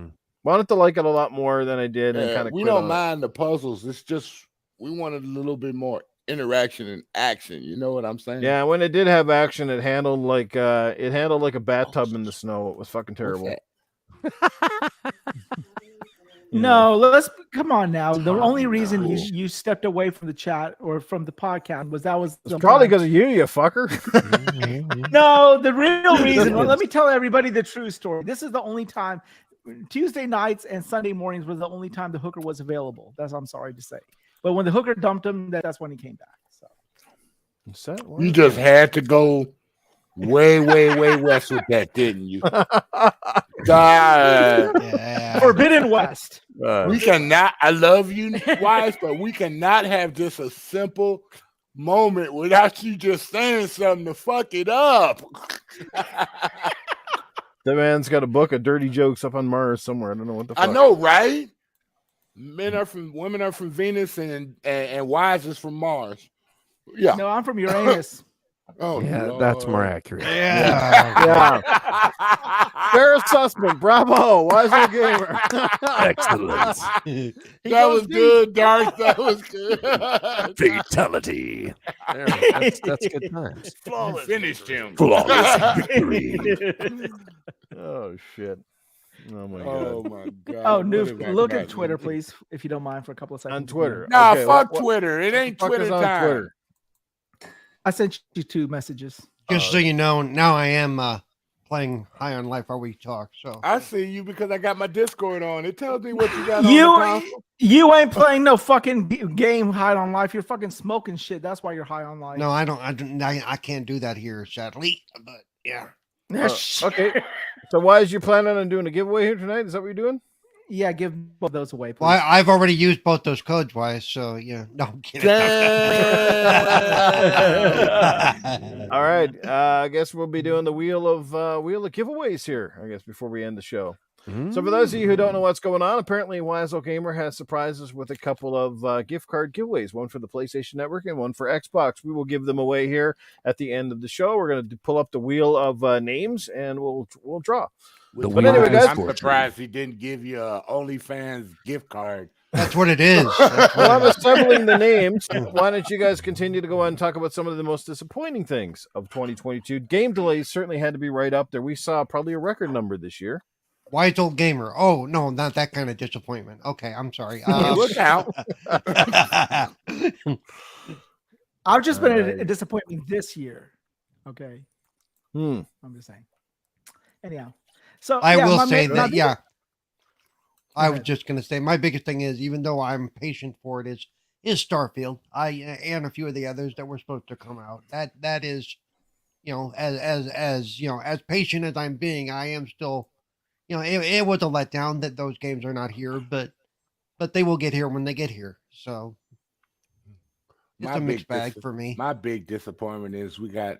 Speaker 1: Wanted to like it a lot more than I did. And kind of
Speaker 5: we don't mind the puzzles. It's just we wanted a little bit more interaction and action. You know what I'm saying?
Speaker 1: Yeah, when it did have action, it handled like a bathtub in the snow. It was fucking terrible.
Speaker 3: No, let's come on now. The only reason you stepped away from the chat or from the podcast was
Speaker 1: probably because of you fucker.
Speaker 3: No, the real reason. Well, let me tell everybody the true story. This is the only time. Tuesday nights and Sunday mornings were the only time the hooker was available. I'm sorry to say. But when the hooker dumped him, that's when he came back. So
Speaker 1: Is that
Speaker 5: You
Speaker 1: one?
Speaker 5: just had to go way, way, way west with that, didn't you? God.
Speaker 4: Yeah.
Speaker 3: Forbidden West.
Speaker 5: We cannot, I love you, wife, but we cannot have just a simple moment without you just saying something to fuck it up.
Speaker 1: That man's got a book of dirty jokes up on Mars somewhere. I don't know what the fuck.
Speaker 5: I know, right? Women are from Venus and wives is from Mars. Yeah.
Speaker 3: No, I'm from Uranus.
Speaker 5: Oh,
Speaker 2: Yeah, that's more accurate.
Speaker 4: Yeah.
Speaker 1: Yeah. Fair assessment. Bravo. Wiser Gamer.
Speaker 2: Excellent.
Speaker 5: That was good, Dark. That was good.
Speaker 2: Fatality. That's good times.
Speaker 5: You finished him.
Speaker 2: Flawless victory.
Speaker 1: Oh, shit. Oh, my God.
Speaker 5: Oh my god.
Speaker 3: Oh,
Speaker 5: What
Speaker 3: Noof,
Speaker 5: have I
Speaker 3: look
Speaker 5: got?
Speaker 3: at Twitter, please, if you don't mind, for a couple of seconds.
Speaker 1: On Twitter.
Speaker 5: Nah,
Speaker 1: Okay,
Speaker 5: fuck
Speaker 1: what-
Speaker 5: Twitter. It ain't
Speaker 1: fuck is
Speaker 5: Twitter
Speaker 1: on
Speaker 5: time.
Speaker 1: Twitter?
Speaker 3: I sent you 2 messages.
Speaker 4: Just so you know, now I am playing High on Life while we talk. So
Speaker 5: I see you because I got my Discord on. It tells me what you got on the
Speaker 3: You
Speaker 5: console.
Speaker 3: you ain't playing no fucking game high on life. You're fucking smoking shit. That's why you're high on life.
Speaker 4: no, I can't do that here, sadly. But yeah.
Speaker 1: Okay. So why is you planning on doing a giveaway here tonight? Is that what you're doing?
Speaker 3: Yeah, give both those away, please.
Speaker 4: Well, I've already used both those codes, wise. So yeah, no, I'm kidding.
Speaker 1: All right. I guess we'll be doing the wheel of giveaways here, I guess, before we end the show. So for those of you who don't know what's going on, apparently Wiseau Gamer has surprises with a couple of gift card giveaways, one for the PlayStation Network and one for Xbox. We will give them away here at the end of the show. We're going to pull up the wheel of names and we'll draw.
Speaker 2: But
Speaker 1: anyway, guys-
Speaker 5: I'm surprised he didn't give you a OnlyFans gift card.
Speaker 4: That's what it is. That's
Speaker 1: Well, I'm
Speaker 4: what it is.
Speaker 1: assembling the names. Why don't you guys continue to go on and talk about some of the most disappointing things of 2022? Game delays certainly had to be right up there. We saw probably a record number this year.
Speaker 4: Wise Old Gamer. Oh no, not that kind of disappointment. Okay, I'm sorry.
Speaker 5: Look out.
Speaker 3: I've just been
Speaker 1: Alright.
Speaker 3: a disappointment this year. Okay,
Speaker 1: Hmm.
Speaker 3: I'm just saying. Anyhow, so
Speaker 4: I
Speaker 3: yeah,
Speaker 4: will
Speaker 3: my
Speaker 4: say
Speaker 3: ma- my
Speaker 4: that, yeah. I
Speaker 3: Go
Speaker 4: was
Speaker 3: ahead.
Speaker 4: just gonna say my biggest thing is, even though I'm patient for it, is Starfield. And a few of the others that were supposed to come out. That is, as patient as I'm being, I am still, it was a letdown that those games are not here, but they will get here when they get here. So it's
Speaker 5: My
Speaker 4: a mixed
Speaker 5: big
Speaker 4: bag
Speaker 5: dis-
Speaker 4: for me.
Speaker 5: My big disappointment is we got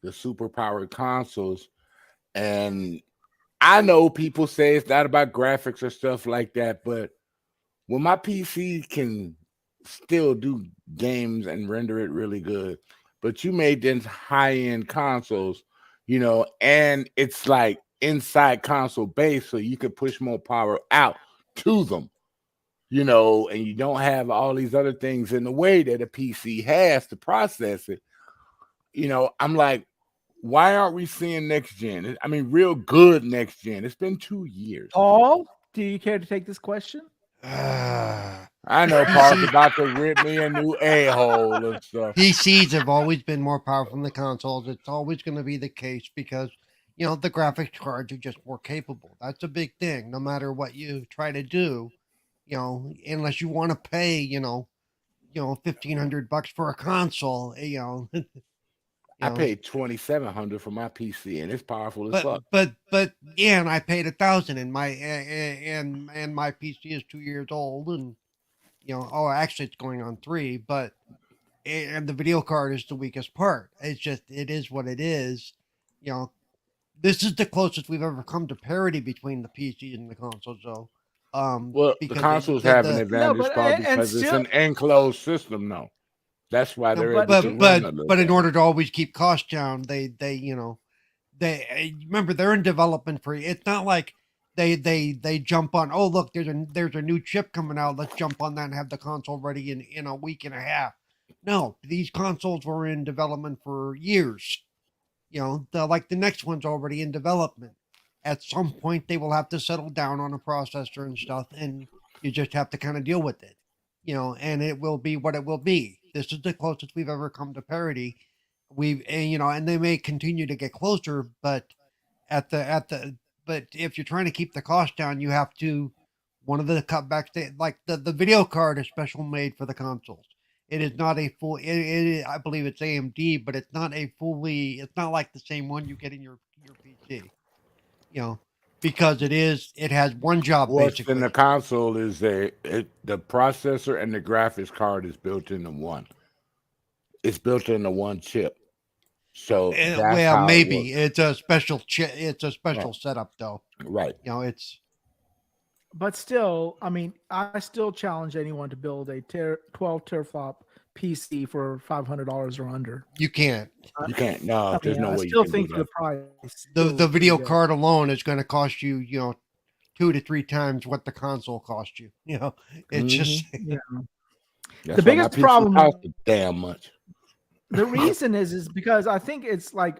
Speaker 5: the super powered consoles, and I know people say it's not about graphics or stuff like that, but when my PC can still do games and render it really good, but you made them high-end consoles, and it's like inside console base, so you could push more power out to them, and you don't have all these other things in the way that a PC has to process it. I'm like, why aren't we seeing next gen? I mean, real good next gen. It's been 2 years.
Speaker 3: Paul, do you care to take this question?
Speaker 5: I know Paul's about to rip me a new a-hole and stuff.
Speaker 4: PCs have always been more powerful than the consoles. It's always going to be the case because, the graphics cards are just more capable. That's a big thing. No matter what you try to do, unless you want to pay, $1,500 for a console,
Speaker 5: I paid $2,700 for my PC, and it's powerful as fuck.
Speaker 4: but yeah, and I paid $1,000, and my PC is 2 years old, and actually it's going on 3, but and the video card is the weakest part. It is what it is. This is the closest we've ever come to parity between the PC and the consoles, though.
Speaker 5: Well, the
Speaker 4: because
Speaker 5: consoles have an
Speaker 3: No,
Speaker 5: advantage
Speaker 3: but-
Speaker 5: probably
Speaker 3: and
Speaker 5: because it's
Speaker 3: still-
Speaker 5: an enclosed system, though. That's why they're able to run a little
Speaker 4: But in
Speaker 5: better.
Speaker 4: order to always keep costs down, they remember they're in development for. It's not like they jump on. Oh, look, there's a new chip coming out. Let's jump on that and have the console ready in a week and a half. No, these consoles were in development for years. The next one's already in development. At some point, they will have to settle down on a processor and stuff, and you just have to kind of deal with it. And it will be what it will be. This is the closest we've ever come to parity. And they may continue to get closer, but but if you're trying to keep the cost down, you have to One of the cutbacks, like the video card is special made for the consoles. It is not a full. I believe it's AMD, but it's not a fully. It's not like the same one you get in your PC. You know, because it has one job
Speaker 5: What's
Speaker 4: basically.
Speaker 5: in the console is the processor and the graphics card is built into one. It's built into one chip. So
Speaker 4: well, maybe it's a special chip. It's a special setup, though.
Speaker 5: Right.
Speaker 4: You know, it's.
Speaker 3: But still, I mean, I still challenge anyone to build a 12 teraflop PC for $500 or under.
Speaker 4: You can't.
Speaker 5: You can't. No, there's no way.
Speaker 3: I still
Speaker 5: you can
Speaker 3: think
Speaker 5: do
Speaker 3: for the
Speaker 5: that.
Speaker 3: price.
Speaker 4: The video card alone is going to cost you, 2 to 3 times what the console cost you. You know, it's just.
Speaker 3: Yeah.
Speaker 5: That's
Speaker 3: The
Speaker 5: why
Speaker 3: biggest
Speaker 5: my PC
Speaker 3: problem-
Speaker 5: costs damn much.
Speaker 3: The reason is because I think it's like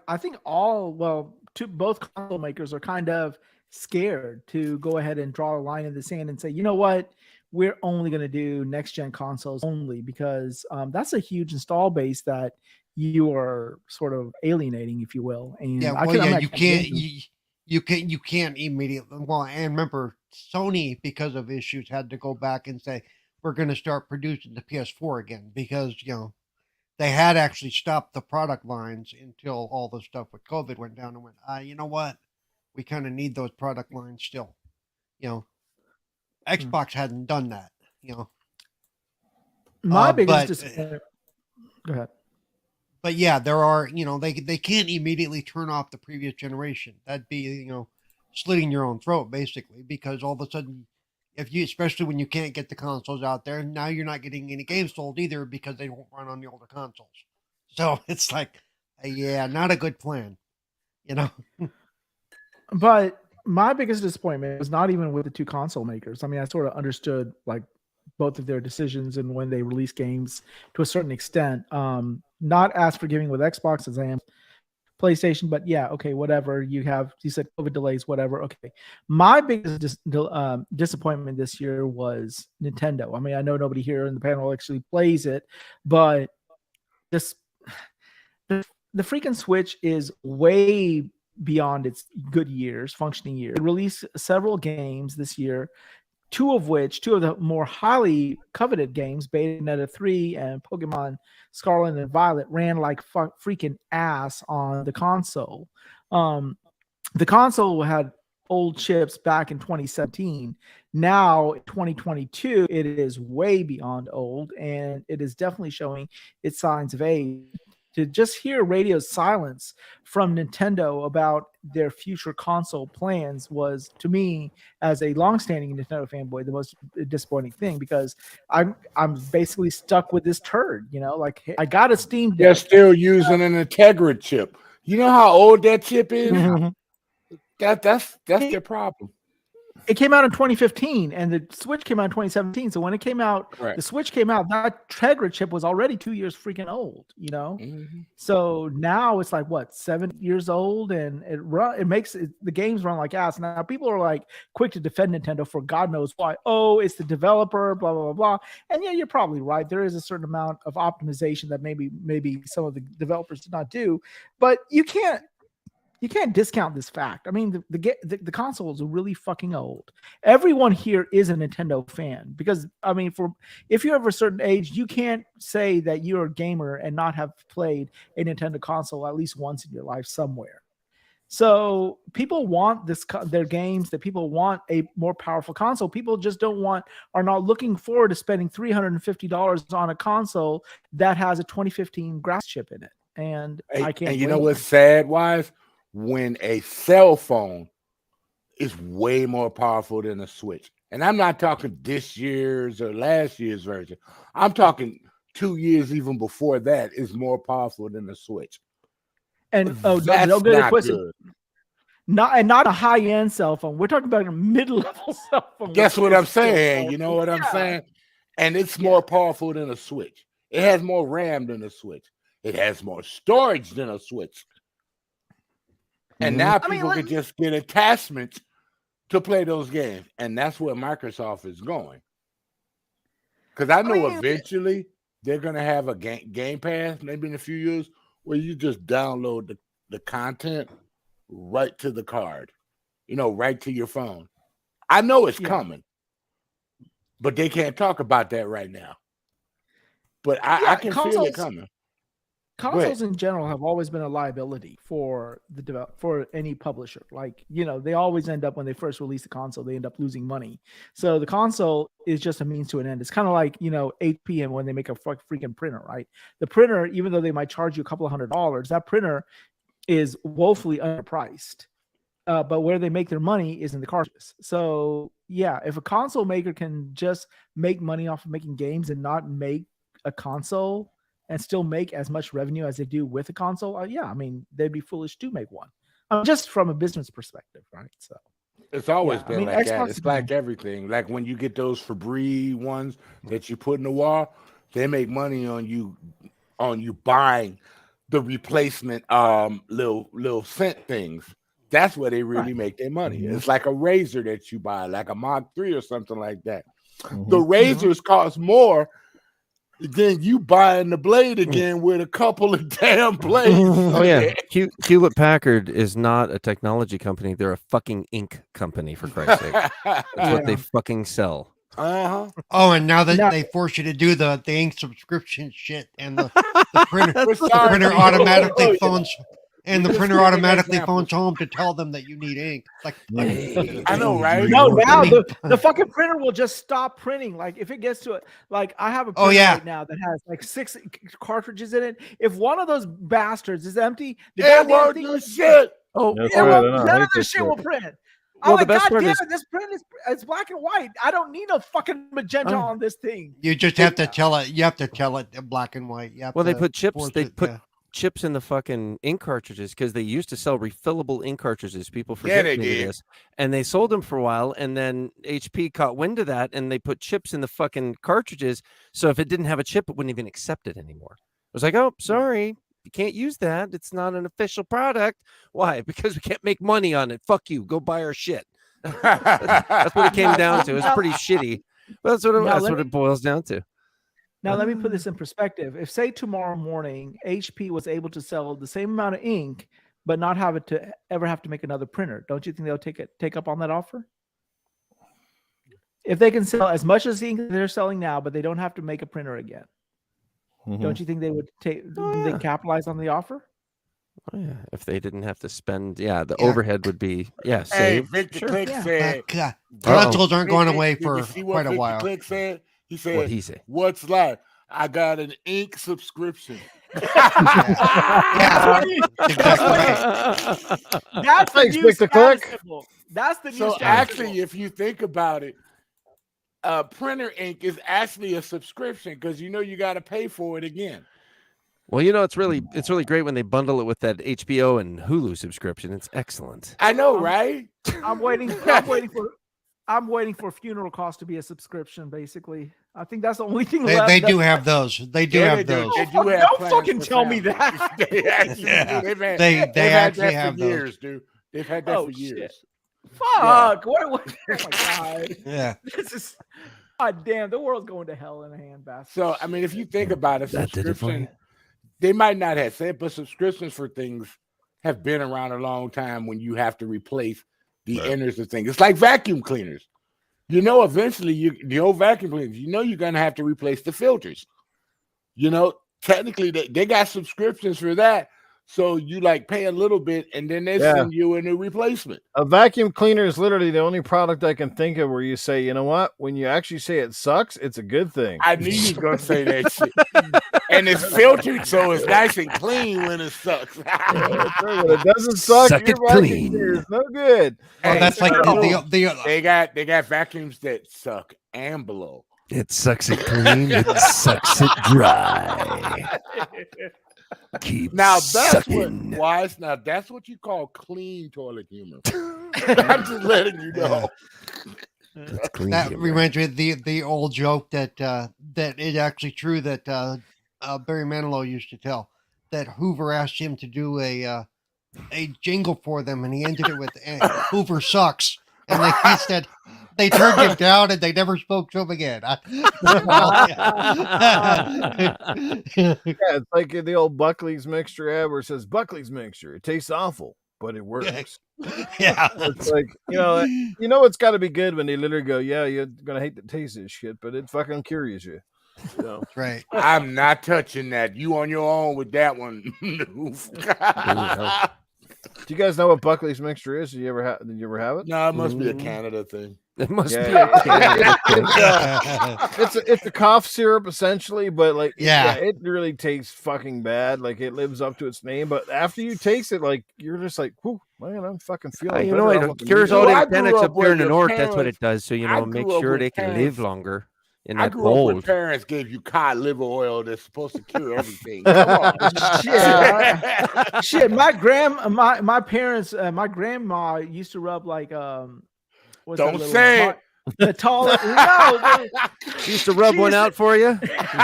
Speaker 3: both console makers are kind of scared to go ahead and draw a line in the sand and say, you know what, we're only going to do next gen consoles only, because that's a huge install base that you are sort of alienating, if you will. And
Speaker 4: you can't immediately. Well, and remember, Sony, because of issues, had to go back and say we're going to start producing the PS4 again, because they had actually stopped the product lines until all the stuff with COVID went down, and went, you know what? We kind of need those product lines still. Xbox hadn't done that,
Speaker 3: My biggest disappointment. Go ahead.
Speaker 4: But yeah, there are, they can't immediately turn off the previous generation. That'd be, slitting your own throat, basically, because all of a sudden, especially when you can't get the consoles out there, now you're not getting any games sold either because they won't run on the older consoles. So it's like, not a good plan,
Speaker 3: But my biggest disappointment was not even with the two console makers. I mean, I sort of understood like both of their decisions and when they release games to a certain extent. Not as forgiving with Xbox as I am PlayStation, but yeah, okay, whatever. You said COVID delays, whatever. Okay. My biggest disappointment this year was Nintendo. I mean, I know nobody here in the panel actually plays it, but the freaking Switch is way beyond its good years, functioning years. It released several games this year, two of the more highly coveted games, Bayonetta 3 and Pokemon Scarlet and Violet, ran like freaking ass on the console. The console had old chips back in 2017. Now, in 2022, it is way beyond old, and it is definitely showing its signs of age. To just hear radio silence from Nintendo about their future console plans was, to me, as a longstanding Nintendo fanboy, the most disappointing thing, because I'm basically stuck with this turd. Like, hey, I got a Steam Deck.
Speaker 5: They're still using an Integra chip. You know how old that chip is?
Speaker 3: Mm-hmm.
Speaker 5: That's their problem.
Speaker 3: It came out in 2015, and the Switch came out in 2017. So when it came out,
Speaker 5: Right.
Speaker 3: The Switch came out, that Tegra chip was already 2 years freaking old,
Speaker 5: Mm-hmm.
Speaker 3: So now it's like, what, 7 years old, and it makes the games run like ass. Now people are like quick to defend Nintendo for God knows why. Oh, it's the developer, blah, blah, blah, blah. And yeah, you're probably right. There is a certain amount of optimization that maybe some of the developers did not do, but you can't discount this fact. I mean, the console is really fucking old. Everyone here is a Nintendo fan, because I mean, if you're of a certain age, you can't say that you're a gamer and not have played a Nintendo console at least once in your life somewhere. So people want their games, that people want a more powerful console. People just are not looking forward to spending $350 on a console that has a 2015 graphics chip in it. And I can't.
Speaker 5: And you know what's sad, Wise? When a cell phone is way more powerful than a Switch. And I'm not talking this year's or last year's version. I'm talking 2 years even before that is more powerful than the Switch.
Speaker 3: And
Speaker 5: that's
Speaker 3: don't get it
Speaker 5: not
Speaker 3: twisted.
Speaker 5: good.
Speaker 3: Not a high-end cell phone. We're talking about a mid-level cell phone.
Speaker 5: Guess what I'm saying? You know what I'm saying? And it's more powerful than a Switch. It has more RAM than a Switch. It has more storage than a Switch. And now people can just get attachments to play those games. And that's where Microsoft is going. Because I know eventually they're going to have a Game Pass, maybe in a few years, where you just download the content right to the card, right to your phone. I know it's coming. but they can't talk about that right now. But I can feel it coming.
Speaker 3: Consoles in general have always been a liability for for any publisher. Like, they always end up, when they first release the console, they end up losing money. So the console is just a means to an end. It's kind of like, HP and when they make a freaking printer, right? The printer, even though they might charge you a couple of $100, that printer is woefully underpriced. But where they make their money is in the cartridges. So yeah, if a console maker can just make money off of making games and not make a console and still make as much revenue as they do with a console, they'd be foolish to make one. Just from a business perspective, right? So
Speaker 5: it's always been like that.
Speaker 3: Xbox
Speaker 5: It's like everything. Like when you get those Febreze ones that you put in the wall, they make money on you buying the replacement little scent things. That's where they really make their money. It's like a razor that you buy, like a Mach 3 or something like that. The razors cost more than you buying the blade again with a couple of damn blades.
Speaker 2: Oh yeah, Hewlett Packard is not a technology company; they're a fucking ink company, for Christ's sake. That's what they fucking sell.
Speaker 4: Oh, and now that they force you to do the ink subscription shit, and the printer automatically phones. And the printer automatically phones home to tell them that you need ink. Like,
Speaker 5: I know, right?
Speaker 3: No, now the fucking printer will just stop printing. Like, if it gets to it, like I have a printer right now that has like 6 cartridges in it. If one of those bastards is empty,
Speaker 5: it won't do shit.
Speaker 2: Oh,
Speaker 3: none of this shit will print.
Speaker 2: Well,
Speaker 3: I'm
Speaker 2: the
Speaker 3: like,
Speaker 2: best
Speaker 3: God
Speaker 2: part
Speaker 3: damn
Speaker 2: is
Speaker 3: it, this print is black and white. I don't need no fucking magenta on this thing.
Speaker 4: You just have to tell it. You have to tell it black and white.
Speaker 2: They put chips. They put chips in the fucking ink cartridges because they used to sell refillable ink cartridges. People forget this, and they sold them for a while, and then HP caught wind of that, and they put chips in the fucking cartridges. So if it didn't have a chip, it wouldn't even accept it anymore. It was like, oh, sorry, you can't use that. It's not an official product. Why? Because we can't make money on it. Fuck you. Go buy our shit. That's what it came down to. It's pretty shitty, but that's what it boils down to.
Speaker 3: Now, let me put this in perspective. If, say, tomorrow morning, HP was able to sell the same amount of ink, but not have it to ever have to make another printer, don't you think they'll take up on that offer? If they can sell as much as the ink they're selling now, but they don't have to make a printer again, don't you think they would they capitalize on the offer?
Speaker 2: Oh, yeah, if they didn't have to spend, the overhead would be,
Speaker 5: Hey,
Speaker 2: saved.
Speaker 5: Victor Click said,
Speaker 4: consoles aren't going away
Speaker 5: did
Speaker 4: for
Speaker 5: you see what
Speaker 4: quite a
Speaker 5: Victor
Speaker 4: while.
Speaker 5: Click said? He said,
Speaker 2: What'd he say?
Speaker 5: "What's life? I got an ink subscription."
Speaker 4: Yeah, exactly.
Speaker 3: That's the new status symbol. That's the new
Speaker 5: So
Speaker 3: status
Speaker 5: actually,
Speaker 3: symbol.
Speaker 5: if you think about it, printer ink is actually a subscription because you got to pay for it again.
Speaker 2: Well, it's really great when they bundle it with that HBO and Hulu subscription. It's excellent.
Speaker 5: I know, right?
Speaker 3: I'm waiting for funeral costs to be a subscription. Basically, I think that's the only thing left.
Speaker 4: They do have those. They do have those.
Speaker 5: They do have
Speaker 3: Don't
Speaker 5: plans
Speaker 3: fucking
Speaker 5: for
Speaker 3: tell me
Speaker 5: families.
Speaker 3: that.
Speaker 5: They actually
Speaker 4: Yeah.
Speaker 5: do. They've
Speaker 4: They actually
Speaker 5: that
Speaker 4: have
Speaker 5: for
Speaker 4: those.
Speaker 5: years, dude. They've had that
Speaker 3: Oh,
Speaker 5: for years.
Speaker 3: shit. Fuck! What? Oh my god!
Speaker 4: Yeah.
Speaker 3: This is. God damn! The world's going to hell in a handbasket.
Speaker 5: So I mean, if you think about it,
Speaker 2: That did it for
Speaker 5: subscription,
Speaker 2: you.
Speaker 5: they might not have said, but subscriptions for things have been around a long time when you have to replace the inners of things. It's like vacuum cleaners. Eventually the old vacuum cleaners, you're gonna have to replace the filters. Technically they got subscriptions for that. So you like pay a little bit and then they send you a new replacement.
Speaker 1: A vacuum cleaner is literally the only product I can think of where you say, you know what? When you actually say it sucks, it's a good thing.
Speaker 5: I knew you were gonna say that shit. And it's filtered, so it's nice and clean when it sucks.
Speaker 1: When it doesn't suck,
Speaker 2: Suck
Speaker 1: your
Speaker 2: it
Speaker 1: vacuum
Speaker 2: clean.
Speaker 1: cleaner is no good.
Speaker 4: Well, that's like the
Speaker 5: They got vacuums that suck and blow.
Speaker 2: It sucks it clean. It sucks it dry. Keep
Speaker 5: Now that's
Speaker 2: sucking.
Speaker 5: that's what you call clean toilet humor. I'm just letting you know.
Speaker 2: It's clean.
Speaker 4: that
Speaker 2: humor.
Speaker 4: reminds me of the old joke that it's actually true that Barry Manilow used to tell, that Hoover asked him to do a jingle for them, and he ended it with "Hoover sucks," and he said they turned him down and they never spoke to him again.
Speaker 1: It's like the old Buckley's mixture ad where it says Buckley's mixture. It tastes awful, but it works.
Speaker 4: Yeah.
Speaker 1: It's like, you know it's got to be good when they literally go, yeah, you're gonna hate the taste of this shit, but it fucking cures you.
Speaker 4: Right.
Speaker 5: I'm not touching that. You on your own with that one.
Speaker 1: Do you guys know what Buckley's mixture is? Did you ever have it?
Speaker 5: No, it must be a Canada thing.
Speaker 2: It must
Speaker 1: Yeah.
Speaker 2: be a Canada.
Speaker 1: It's a cough syrup essentially, but like
Speaker 4: Yeah.
Speaker 1: it really tastes fucking bad. Like it lives up to its name, but after you taste it, like you're just like, whoo, man, I'm fucking feeling.
Speaker 2: You know,
Speaker 1: better
Speaker 2: it
Speaker 1: off with
Speaker 2: cures
Speaker 1: the
Speaker 2: all
Speaker 1: music.
Speaker 5: I
Speaker 2: the
Speaker 5: grew
Speaker 2: genetics
Speaker 5: up
Speaker 2: up there in
Speaker 5: where
Speaker 2: the
Speaker 5: your
Speaker 2: north. That's what
Speaker 5: parents-
Speaker 2: it does. So, you
Speaker 5: I
Speaker 2: know,
Speaker 5: grew
Speaker 2: make
Speaker 5: up
Speaker 2: sure
Speaker 5: with
Speaker 2: they can
Speaker 5: parents-
Speaker 2: live longer in
Speaker 5: I
Speaker 2: that
Speaker 5: grew up when
Speaker 2: bold.
Speaker 5: parents gave you cod liver oil that's supposed to cure everything. Come on.
Speaker 3: Shit, my parents, my grandma used to rub like what's that
Speaker 5: Don't
Speaker 3: little
Speaker 5: say it.
Speaker 3: the taller. No,
Speaker 2: She used to rub
Speaker 3: She
Speaker 2: one
Speaker 3: used
Speaker 2: out
Speaker 3: to-
Speaker 2: for you.
Speaker 3: no,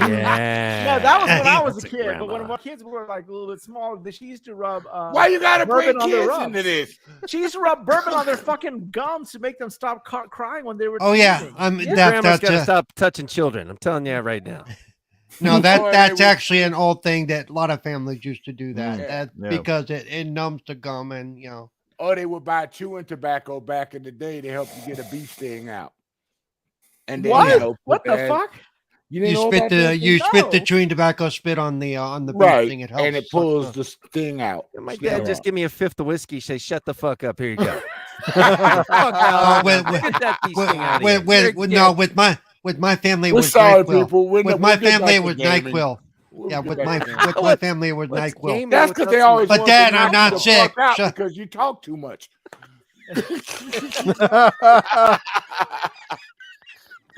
Speaker 2: Yeah,
Speaker 3: that was when I was a
Speaker 2: That's
Speaker 3: kid. But when
Speaker 2: grandma.
Speaker 3: my kids were like a little bit smaller, she used to rub.
Speaker 5: Why you gotta bring
Speaker 3: bourbon on their
Speaker 5: kids
Speaker 3: rubs.
Speaker 5: into this?
Speaker 3: She used to rub bourbon on their fucking gums to make them stop crying when they were.
Speaker 4: Oh yeah.
Speaker 3: teething.
Speaker 2: Your
Speaker 4: That,
Speaker 2: grandma's got to
Speaker 4: that's
Speaker 2: stop touching children. I'm telling you right now.
Speaker 4: no,
Speaker 5: Boy,
Speaker 4: that's
Speaker 5: they would-
Speaker 4: actually an old thing that a lot of families used to do that.
Speaker 5: Yeah.
Speaker 4: That's
Speaker 1: Yeah.
Speaker 4: because it numbs the gum and
Speaker 5: Or they would buy chewing tobacco back in the day to help you get a bee sting out. And then,
Speaker 3: What? What
Speaker 5: put
Speaker 3: the
Speaker 5: that-
Speaker 3: fuck?
Speaker 5: You
Speaker 4: you
Speaker 5: didn't know
Speaker 4: spit
Speaker 5: about
Speaker 4: the
Speaker 5: that?
Speaker 4: you spit the
Speaker 3: No.
Speaker 4: chewing tobacco spit on the bee
Speaker 5: Right,
Speaker 4: thing. It helps
Speaker 5: and it
Speaker 4: suck
Speaker 5: pulls
Speaker 4: the-
Speaker 5: the sting out.
Speaker 2: My
Speaker 5: Sting
Speaker 2: dad
Speaker 5: out.
Speaker 2: just give me a fifth of whiskey. Say, shut the fuck up. Here you go. Fuck out.
Speaker 4: with-
Speaker 2: Get that bee sting out of
Speaker 4: with,
Speaker 2: here.
Speaker 4: with my family it
Speaker 5: We're
Speaker 4: was
Speaker 5: sorry,
Speaker 4: NyQuil.
Speaker 5: people.
Speaker 4: With my family it was NyQuil.
Speaker 5: We'll
Speaker 4: Yeah,
Speaker 5: get
Speaker 4: with
Speaker 5: back
Speaker 4: my
Speaker 5: to that.
Speaker 4: with my family it was
Speaker 2: Let's
Speaker 4: NyQuil.
Speaker 2: game
Speaker 5: That's
Speaker 2: it
Speaker 5: because
Speaker 2: without
Speaker 5: they
Speaker 2: some-
Speaker 5: always
Speaker 4: But
Speaker 5: want
Speaker 4: Dad,
Speaker 5: to
Speaker 4: I'm
Speaker 5: knock
Speaker 4: not
Speaker 5: the
Speaker 4: sick.
Speaker 5: fuck out
Speaker 4: Shut-
Speaker 5: because you talk too much.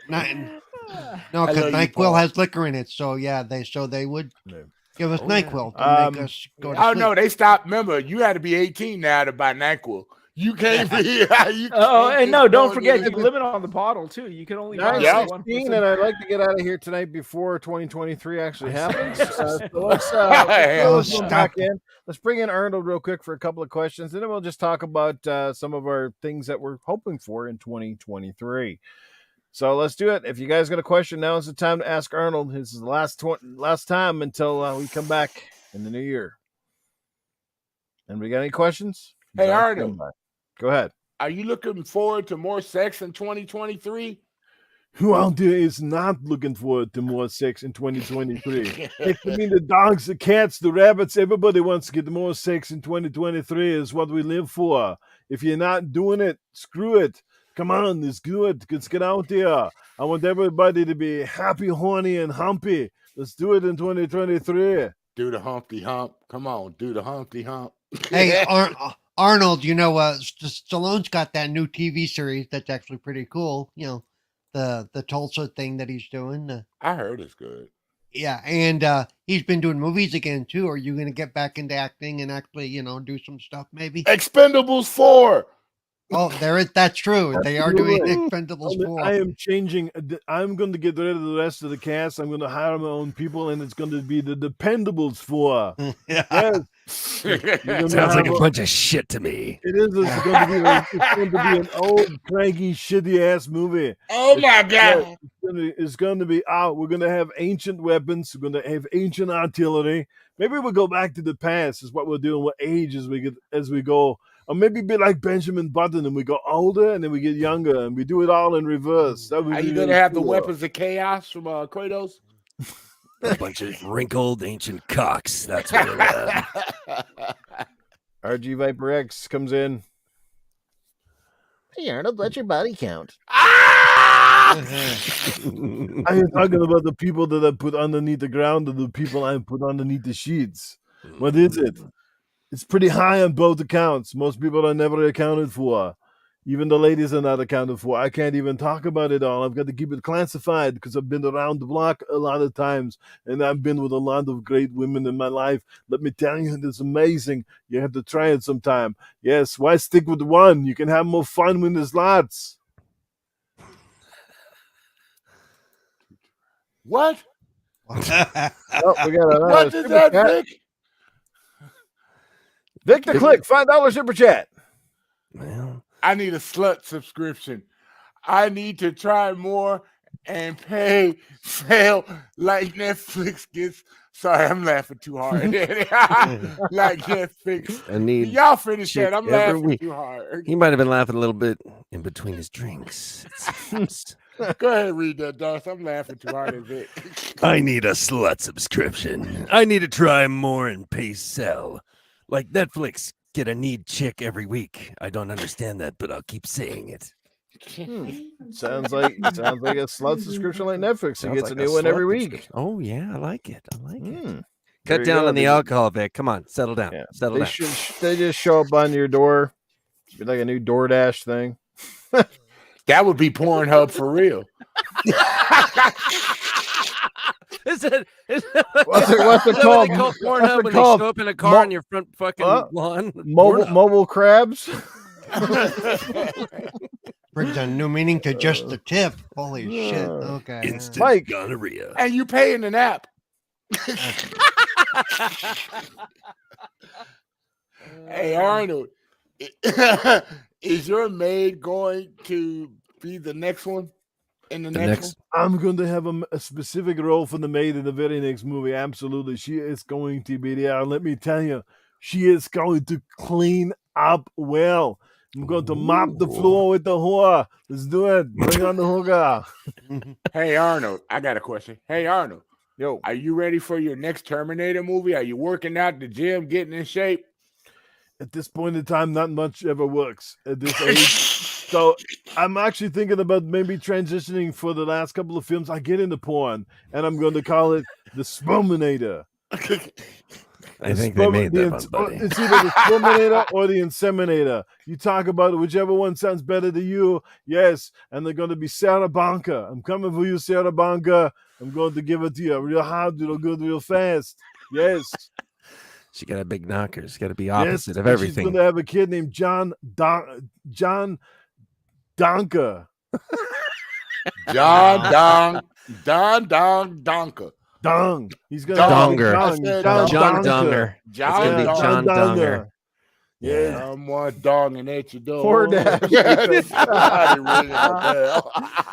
Speaker 4: No,
Speaker 5: I
Speaker 4: because
Speaker 5: love you,
Speaker 4: NyQuil
Speaker 5: Paul.
Speaker 4: has liquor in it. So yeah, they would
Speaker 1: Yeah.
Speaker 4: give us
Speaker 2: Oh, yeah.
Speaker 4: NyQuil to make us go to
Speaker 5: Oh
Speaker 4: sleep.
Speaker 5: no, they stopped. Remember, you had to be 18 now to buy NyQuil. You can't be. You
Speaker 3: Oh,
Speaker 5: can't
Speaker 3: and no,
Speaker 5: just
Speaker 3: don't
Speaker 5: go
Speaker 3: forget
Speaker 5: and
Speaker 3: the
Speaker 5: get-
Speaker 3: limit on the bottle too. You can only buy
Speaker 1: Nine
Speaker 5: Yeah.
Speaker 1: 16, and I'd like to get out of here tonight before 2023 actually happens. So let's
Speaker 5: Hey,
Speaker 1: throw
Speaker 4: oh,
Speaker 1: this one
Speaker 4: stop
Speaker 1: back
Speaker 4: it.
Speaker 1: in. Let's bring in Arnold real quick for a couple of questions, and then we'll just talk about some of our things that we're hoping for in 2023. So let's do it. If you guys got a question, now is the time to ask Arnold. This is the last time until we come back in the new year. And we got any questions?
Speaker 5: Hey,
Speaker 1: Sorry,
Speaker 5: Arnold.
Speaker 1: stand by. Go ahead.
Speaker 5: Are you looking forward to more sex in 2023?
Speaker 1: Who out there is not looking forward to more sex in 2023? I mean, the dogs, the cats, the rabbits, everybody wants to get more sex in 2023 is what we live for. If you're not doing it, screw it. Come on, it's good. Let's get out there. I want everybody to be happy, horny, and humpy. Let's do it in 2023.
Speaker 5: Do the Humpty Hump. Come on, do the Humpty Hump.
Speaker 4: Hey, Arnold, Stallone's got that new TV series that's actually pretty cool. The Tulsa thing that he's doing.
Speaker 5: I heard it's good.
Speaker 4: Yeah, and he's been doing movies again too. Are you going to get back into acting and actually, do some stuff maybe?
Speaker 5: Expendables 4.
Speaker 4: Oh, that's true. They are doing
Speaker 1: Absolutely.
Speaker 4: Expendables 4.
Speaker 1: I am changing. I'm going to get rid of the rest of the cast. I'm going to hire my own people, and it's going to be the Dependables 4. Yes. You're gonna
Speaker 2: Sounds
Speaker 1: have
Speaker 2: like a
Speaker 1: a-
Speaker 2: bunch of shit to me.
Speaker 1: It is. It's going to be an old, cranky, shitty ass movie.
Speaker 5: Oh my God.
Speaker 1: It's going to be out. We're going to have ancient weapons. We're going to have ancient artillery. Maybe we'll go back to the past. Is what we're doing with age as we go. Or maybe be like Benjamin Button and we go older and then we get younger and we do it all in reverse. That would
Speaker 5: Are
Speaker 1: be
Speaker 5: you going to
Speaker 1: really
Speaker 5: have the
Speaker 1: cool.
Speaker 5: weapons of chaos from Kratos?
Speaker 2: A bunch of wrinkled ancient cocks. That's what it is.
Speaker 1: RG Viper X comes in. Hey Arnold, what's your body count?
Speaker 5: Ah!
Speaker 1: Are you talking about the people that I put underneath the ground or the people I put underneath the sheets? What is it? It's pretty high on both accounts. Most people are never accounted for. Even the ladies are not accounted for. I can't even talk about it all. I've got to keep it classified because I've been around the block a lot of times and I've been with a lot of great women in my life. Let me tell you, it's amazing. You have to try it sometime. Yes, why stick with one? You can have more fun when there's lots.
Speaker 5: What?
Speaker 1: Oh, we got another
Speaker 5: What is
Speaker 1: super
Speaker 5: that,
Speaker 1: chat.
Speaker 5: Vic?
Speaker 1: Victor Click, $5 super chat.
Speaker 2: Well,
Speaker 5: I need a slut subscription. I need to try more and pay fail like Netflix gets. Sorry, I'm laughing too hard. Like Netflix.
Speaker 2: I need
Speaker 5: Y'all finish
Speaker 2: chick
Speaker 5: that. I'm
Speaker 2: every
Speaker 5: laughing
Speaker 2: week.
Speaker 5: too hard.
Speaker 2: He might have been laughing a little bit in between his drinks. It seems.
Speaker 5: Go ahead and read that, Darth. I'm laughing too hard at it.
Speaker 2: I need a slut subscription. I need to try more and pay sell. Like Netflix, get a need chick every week. I don't understand that, but I'll keep saying it.
Speaker 1: Sounds like a slut subscription like Netflix. He
Speaker 2: Sounds
Speaker 1: gets
Speaker 2: like
Speaker 1: a new one every
Speaker 2: slut
Speaker 1: week.
Speaker 2: subscription. Oh yeah, I like it. I like it.
Speaker 1: There
Speaker 2: Cut
Speaker 1: you
Speaker 2: down
Speaker 1: go.
Speaker 2: on the
Speaker 1: They-
Speaker 2: alcohol, Vic. Come on, settle down.
Speaker 1: Yeah.
Speaker 2: Settle
Speaker 1: They
Speaker 2: down.
Speaker 1: they just show up on your door. Be like a new DoorDash thing.
Speaker 5: That would be Pornhub for real.
Speaker 2: Is it?
Speaker 1: What's it
Speaker 2: Is that what
Speaker 1: called?
Speaker 2: they call
Speaker 1: What's
Speaker 2: Pornhub
Speaker 1: it
Speaker 2: when
Speaker 1: called?
Speaker 2: they show up in a car
Speaker 1: Mo-
Speaker 2: on your front fucking lawn?
Speaker 1: Mobile
Speaker 2: Pornhub.
Speaker 1: mobile crabs.
Speaker 4: Brings a new meaning to just the tip. Holy shit.
Speaker 1: uh,
Speaker 4: Okay.
Speaker 2: Instant
Speaker 1: Mike.
Speaker 2: gonorrhea.
Speaker 5: And you pay in an app. Hey, Arnold. Is your maid going to be the next one in the next one?
Speaker 1: I'm going to have a specific role for the maid in the very next movie. Absolutely. She is going to be there. Let me tell you, she is going to clean up well. I'm going to mop the floor with the whore. Let's do it. Bring on the hooker.
Speaker 5: Hey, Arnold, I got a question. Hey, Arnold,
Speaker 1: Yo,
Speaker 5: are you ready for your next Terminator movie? Are you working out at the gym, getting in shape?
Speaker 1: at this point in time, not much ever works at this age. So I'm actually thinking about maybe transitioning for the last couple of films. I get into porn, and I'm going to call it the Sperminator.
Speaker 2: I think they made that one, buddy.
Speaker 1: It's either the Sperminator or the Inseminator. You talk about it, whichever one sounds better to you. Yes, and they're going to be Sarah Banca. I'm coming for you, Sarah Banca. I'm going to give it to you real hard, real good, real fast. Yes.
Speaker 2: She got a big knocker. She's got to be
Speaker 1: Yes,
Speaker 2: opposite of
Speaker 1: and
Speaker 2: everything.
Speaker 1: She's going to have a kid named John Donka.
Speaker 5: John Donka.
Speaker 1: Dong. He's going to
Speaker 2: Donger.
Speaker 1: John
Speaker 2: John Donger. It's gonna be John Donger.
Speaker 1: Yeah.
Speaker 5: Someone donging at your door.
Speaker 1: Hordash.
Speaker 5: Somebody ringing a bell.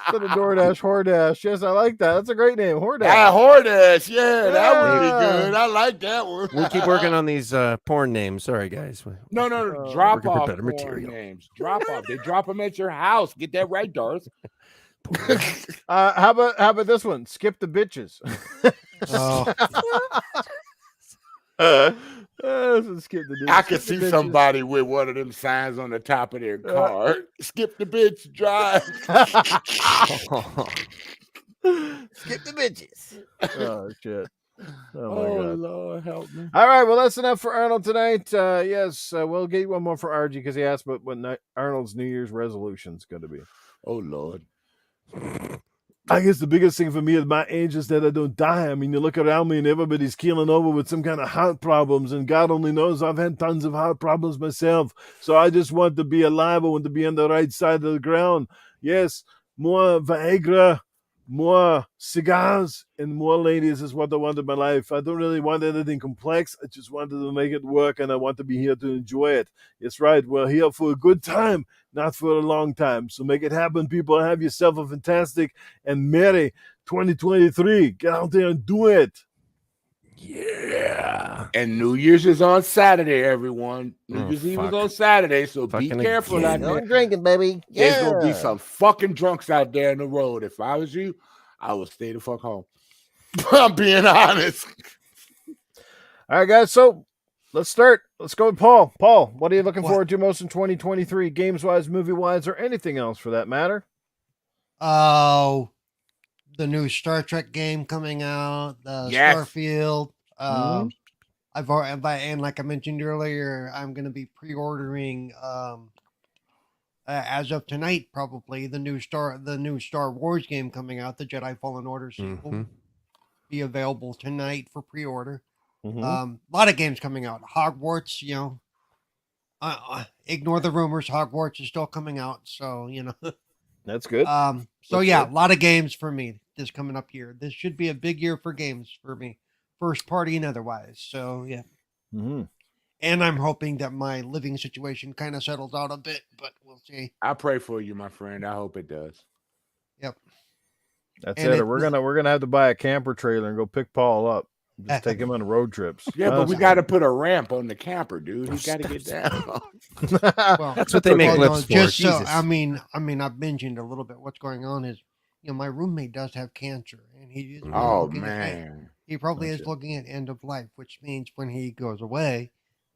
Speaker 1: For the DoorDash, Hordash. Yes, I like that. That's a great name, Hordash.
Speaker 5: Ah, Hordash. Yeah, that would be
Speaker 1: Yeah.
Speaker 5: good. I like that one.
Speaker 2: We'll keep working on these porn names. Sorry, guys.
Speaker 5: No, drop
Speaker 2: Working for
Speaker 5: off
Speaker 2: better
Speaker 5: porn
Speaker 2: material.
Speaker 5: names. Drop off. They drop them at your house. Get that right, Darth.
Speaker 1: How about this one? Skip the bitches.
Speaker 4: Oh,
Speaker 1: Skip the
Speaker 5: I could
Speaker 1: skip
Speaker 5: see
Speaker 1: the bitches.
Speaker 5: somebody with one of them signs on the top of their car. Skip the bitch, drive.
Speaker 1: Skip the bitches. Oh shit. Oh my
Speaker 5: Oh,
Speaker 1: god.
Speaker 5: Lord, help me.
Speaker 1: All right, well that's enough for Arnold tonight. Yes, we'll get one more for RG because he asked what Arnold's New Year's resolution is going to be.
Speaker 5: Oh, Lord.
Speaker 1: I guess the biggest thing for me at my age is that I don't die. I mean, you look around me and everybody's keeling over with some kind of heart problems, and God only knows I've had tons of heart problems myself. So I just want to be alive. I want to be on the right side of the ground. Yes, more Viagra, more cigars, and more ladies is what I want in my life. I don't really want anything complex. I just wanted to make it work, and I want to be here to enjoy it. It's right. We're here for a good time, not for a long time. So make it happen, people. Have yourself a fantastic and merry 2023. Get out there and do it.
Speaker 2: Yeah.
Speaker 5: And New Year's is on Saturday, everyone. New
Speaker 2: Oh,
Speaker 5: Year's Eve is
Speaker 2: fuck.
Speaker 5: on Saturday, so be
Speaker 2: Fucking
Speaker 5: careful
Speaker 2: again.
Speaker 5: out there.
Speaker 1: drinking, baby.
Speaker 5: There's gonna be some fucking drunks out there in the road. If I was you, I would stay the fuck home. I'm being honest.
Speaker 1: All right, guys. So let's start. Let's go with Paul. Paul, what are you looking
Speaker 4: What?
Speaker 1: forward to most in 2023, games-wise, movie-wise, or anything else for that matter?
Speaker 4: oh, the new Star Trek game coming out, the
Speaker 5: Yes.
Speaker 4: Starfield.
Speaker 1: Mhm.
Speaker 4: I've already, and like I mentioned earlier, I'm going to be pre-ordering as of tonight, probably the new Star Wars game coming out, the Jedi Fallen Order sequel,
Speaker 2: Mhm.
Speaker 4: be available tonight for pre-order.
Speaker 1: Mhm.
Speaker 4: A lot of games coming out. Hogwarts, ignore the rumors. Hogwarts is still coming out, so
Speaker 1: That's good.
Speaker 4: So
Speaker 1: That's
Speaker 4: yeah,
Speaker 1: good.
Speaker 4: a lot of games for me this coming up year. This should be a big year for games for me, first party and otherwise. So yeah,
Speaker 1: Mhm.
Speaker 4: and I'm hoping that my living situation kind of settles out a bit, but we'll see.
Speaker 5: I pray for you, my friend. I hope it does.
Speaker 4: Yep.
Speaker 1: That's
Speaker 4: And
Speaker 1: it. Or we're gonna have to buy a camper trailer and go pick Paul up. Just take him on road trips.
Speaker 5: Yeah, but we got to put a ramp on the camper, dude. He's got to get down.
Speaker 4: Well,
Speaker 2: That's what they make
Speaker 4: well,
Speaker 2: lips for.
Speaker 4: just so
Speaker 2: Jesus.
Speaker 4: I mean, I've mentioned a little bit. What's going on is, my roommate does have cancer, and he is
Speaker 5: Oh
Speaker 4: looking at-
Speaker 5: man.
Speaker 4: he probably
Speaker 5: Gotcha.
Speaker 4: is looking at end of life, which means when he goes away,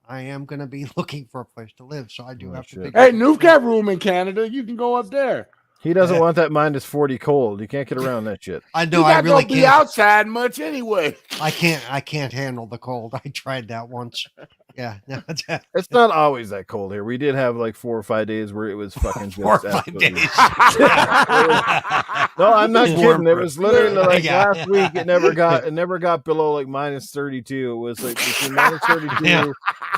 Speaker 4: I am going to be looking for a place to live. So I do
Speaker 1: Oh,
Speaker 4: have to
Speaker 1: shit.
Speaker 4: figure.
Speaker 5: Hey, Noof got room in Canada. You can go up there.
Speaker 1: He doesn't want that -40 cold. You can't get around that shit.
Speaker 4: I
Speaker 5: You
Speaker 4: know. I
Speaker 5: not
Speaker 4: really
Speaker 5: gonna be
Speaker 4: can't.
Speaker 5: outside much anyway.
Speaker 4: I can't handle the cold. I tried that once. Yeah. No,
Speaker 1: It's not always that cold here. We did have like 4 or 5 days where it was fucking
Speaker 4: 4 or
Speaker 1: just
Speaker 4: 5
Speaker 1: absolutely-
Speaker 4: days.
Speaker 1: No, I'm not kidding. It was literally like
Speaker 4: Yeah.
Speaker 1: last week. It never got below like -32. It was like between -32
Speaker 4: Yeah.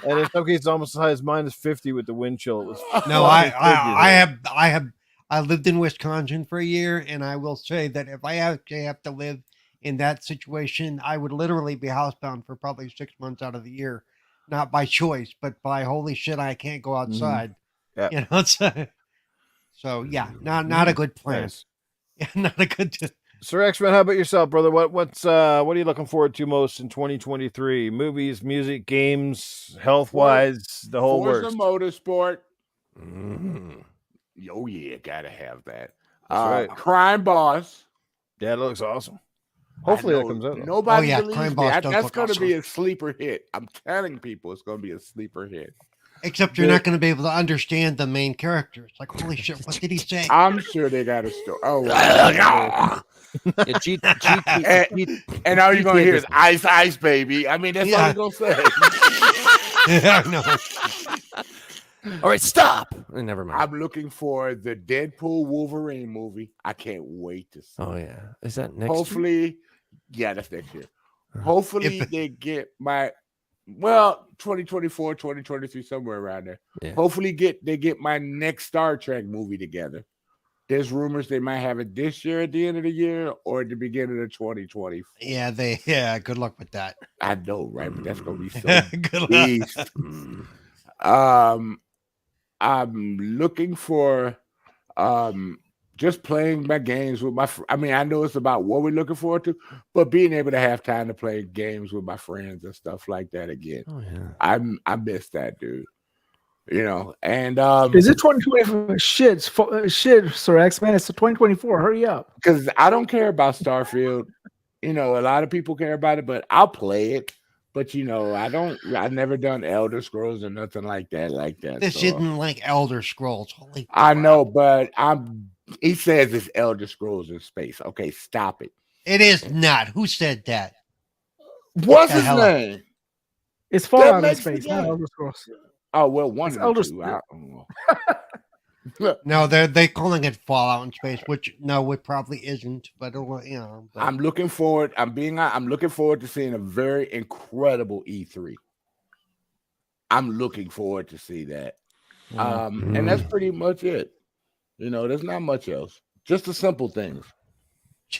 Speaker 1: and in some cases almost as high as -50 with the wind chill. It was
Speaker 4: No,
Speaker 1: fucking frigid here.
Speaker 4: I lived in Wisconsin for a year, and I will say that if I actually have to live in that situation, I would literally be housebound for probably 6 months out of the year, not by choice, but by holy shit, I can't go outside.
Speaker 1: Yeah.
Speaker 4: You know, so yeah, not a good plan.
Speaker 1: Nice.
Speaker 4: Yeah, not a good.
Speaker 1: Sir X-Men, how about yourself, brother? What are you looking forward to most in 2023? Movies, music, games, health wise, the whole
Speaker 5: Forza
Speaker 1: works.
Speaker 5: Motorsport.
Speaker 2: Mm.
Speaker 5: Oh yeah, gotta have that.
Speaker 1: That's right.
Speaker 5: Crime Boss.
Speaker 1: Yeah, that looks awesome. Hopefully
Speaker 5: I
Speaker 1: that
Speaker 5: know
Speaker 1: comes out. though.
Speaker 5: Nobody
Speaker 4: Oh, yeah,
Speaker 5: believes
Speaker 4: Crime
Speaker 5: me.
Speaker 4: Boss does
Speaker 5: That's
Speaker 4: look
Speaker 5: gonna be
Speaker 4: awesome.
Speaker 5: a sleeper hit. I'm telling people it's gonna be a sleeper hit.
Speaker 4: Except you're not going to be able to understand the main character. It's like, holy shit, what did he say?
Speaker 5: I'm sure they got a story. Oh, wow.
Speaker 2: Yeah,
Speaker 5: And all you're gonna
Speaker 2: GTA
Speaker 5: hear is
Speaker 2: does-
Speaker 5: ice, ice, baby. I mean, that's all
Speaker 4: Yeah.
Speaker 5: you're gonna say.
Speaker 4: Yeah, no.
Speaker 2: All right, stop. Never mind.
Speaker 5: I'm looking for the Deadpool Wolverine movie. I can't wait to see.
Speaker 2: Oh yeah, is that next? year?
Speaker 5: Hopefully, yeah, that's next year.
Speaker 2: Uh,
Speaker 5: Hopefully,
Speaker 4: if-
Speaker 5: they get 2024, 2023, somewhere around there.
Speaker 2: Yeah.
Speaker 5: Hopefully, they get my next Star Trek movie together. There's rumors they might have it this year at the end of the year or at the beginning of 2020.
Speaker 4: Yeah, good luck with that.
Speaker 5: I know, right? But that's gonna be so
Speaker 4: Good luck.
Speaker 5: beast.
Speaker 2: Mm.
Speaker 5: I'm looking for just playing my games with my I mean, I know it's about what we're looking forward to, but being able to have time to play games with my friends and stuff like that again.
Speaker 2: Oh yeah.
Speaker 5: I miss that, dude. You know, and
Speaker 3: Is it 2024? Shit, Sir X-Men. It's 2024. Hurry up.
Speaker 5: because I don't care about Starfield. You know, a lot of people care about it, but I'll play it. But you know, I've never done Elder Scrolls or nothing like that.
Speaker 4: This
Speaker 5: so-
Speaker 4: isn't like Elder Scrolls. Holy
Speaker 5: I
Speaker 4: crap.
Speaker 5: know, but he says it's Elder Scrolls in space. Okay, stop it.
Speaker 4: It is not. Who said that?
Speaker 5: What's
Speaker 4: the
Speaker 5: his
Speaker 4: hell?
Speaker 5: name?
Speaker 3: It's Fallout in
Speaker 5: makes me
Speaker 3: space, not
Speaker 5: gay.
Speaker 3: Elder Scrolls.
Speaker 5: Oh well, one
Speaker 3: It's
Speaker 5: of
Speaker 3: Elder
Speaker 5: the two. I don't know.
Speaker 4: No, they're calling it Fallout in space, which no, it probably isn't. But it'll, you know, but-
Speaker 5: I'm looking forward. I'm looking forward to seeing a very incredible E3. I'm looking forward to see that. And that's pretty much it. You know, there's not much else. Just the simple things.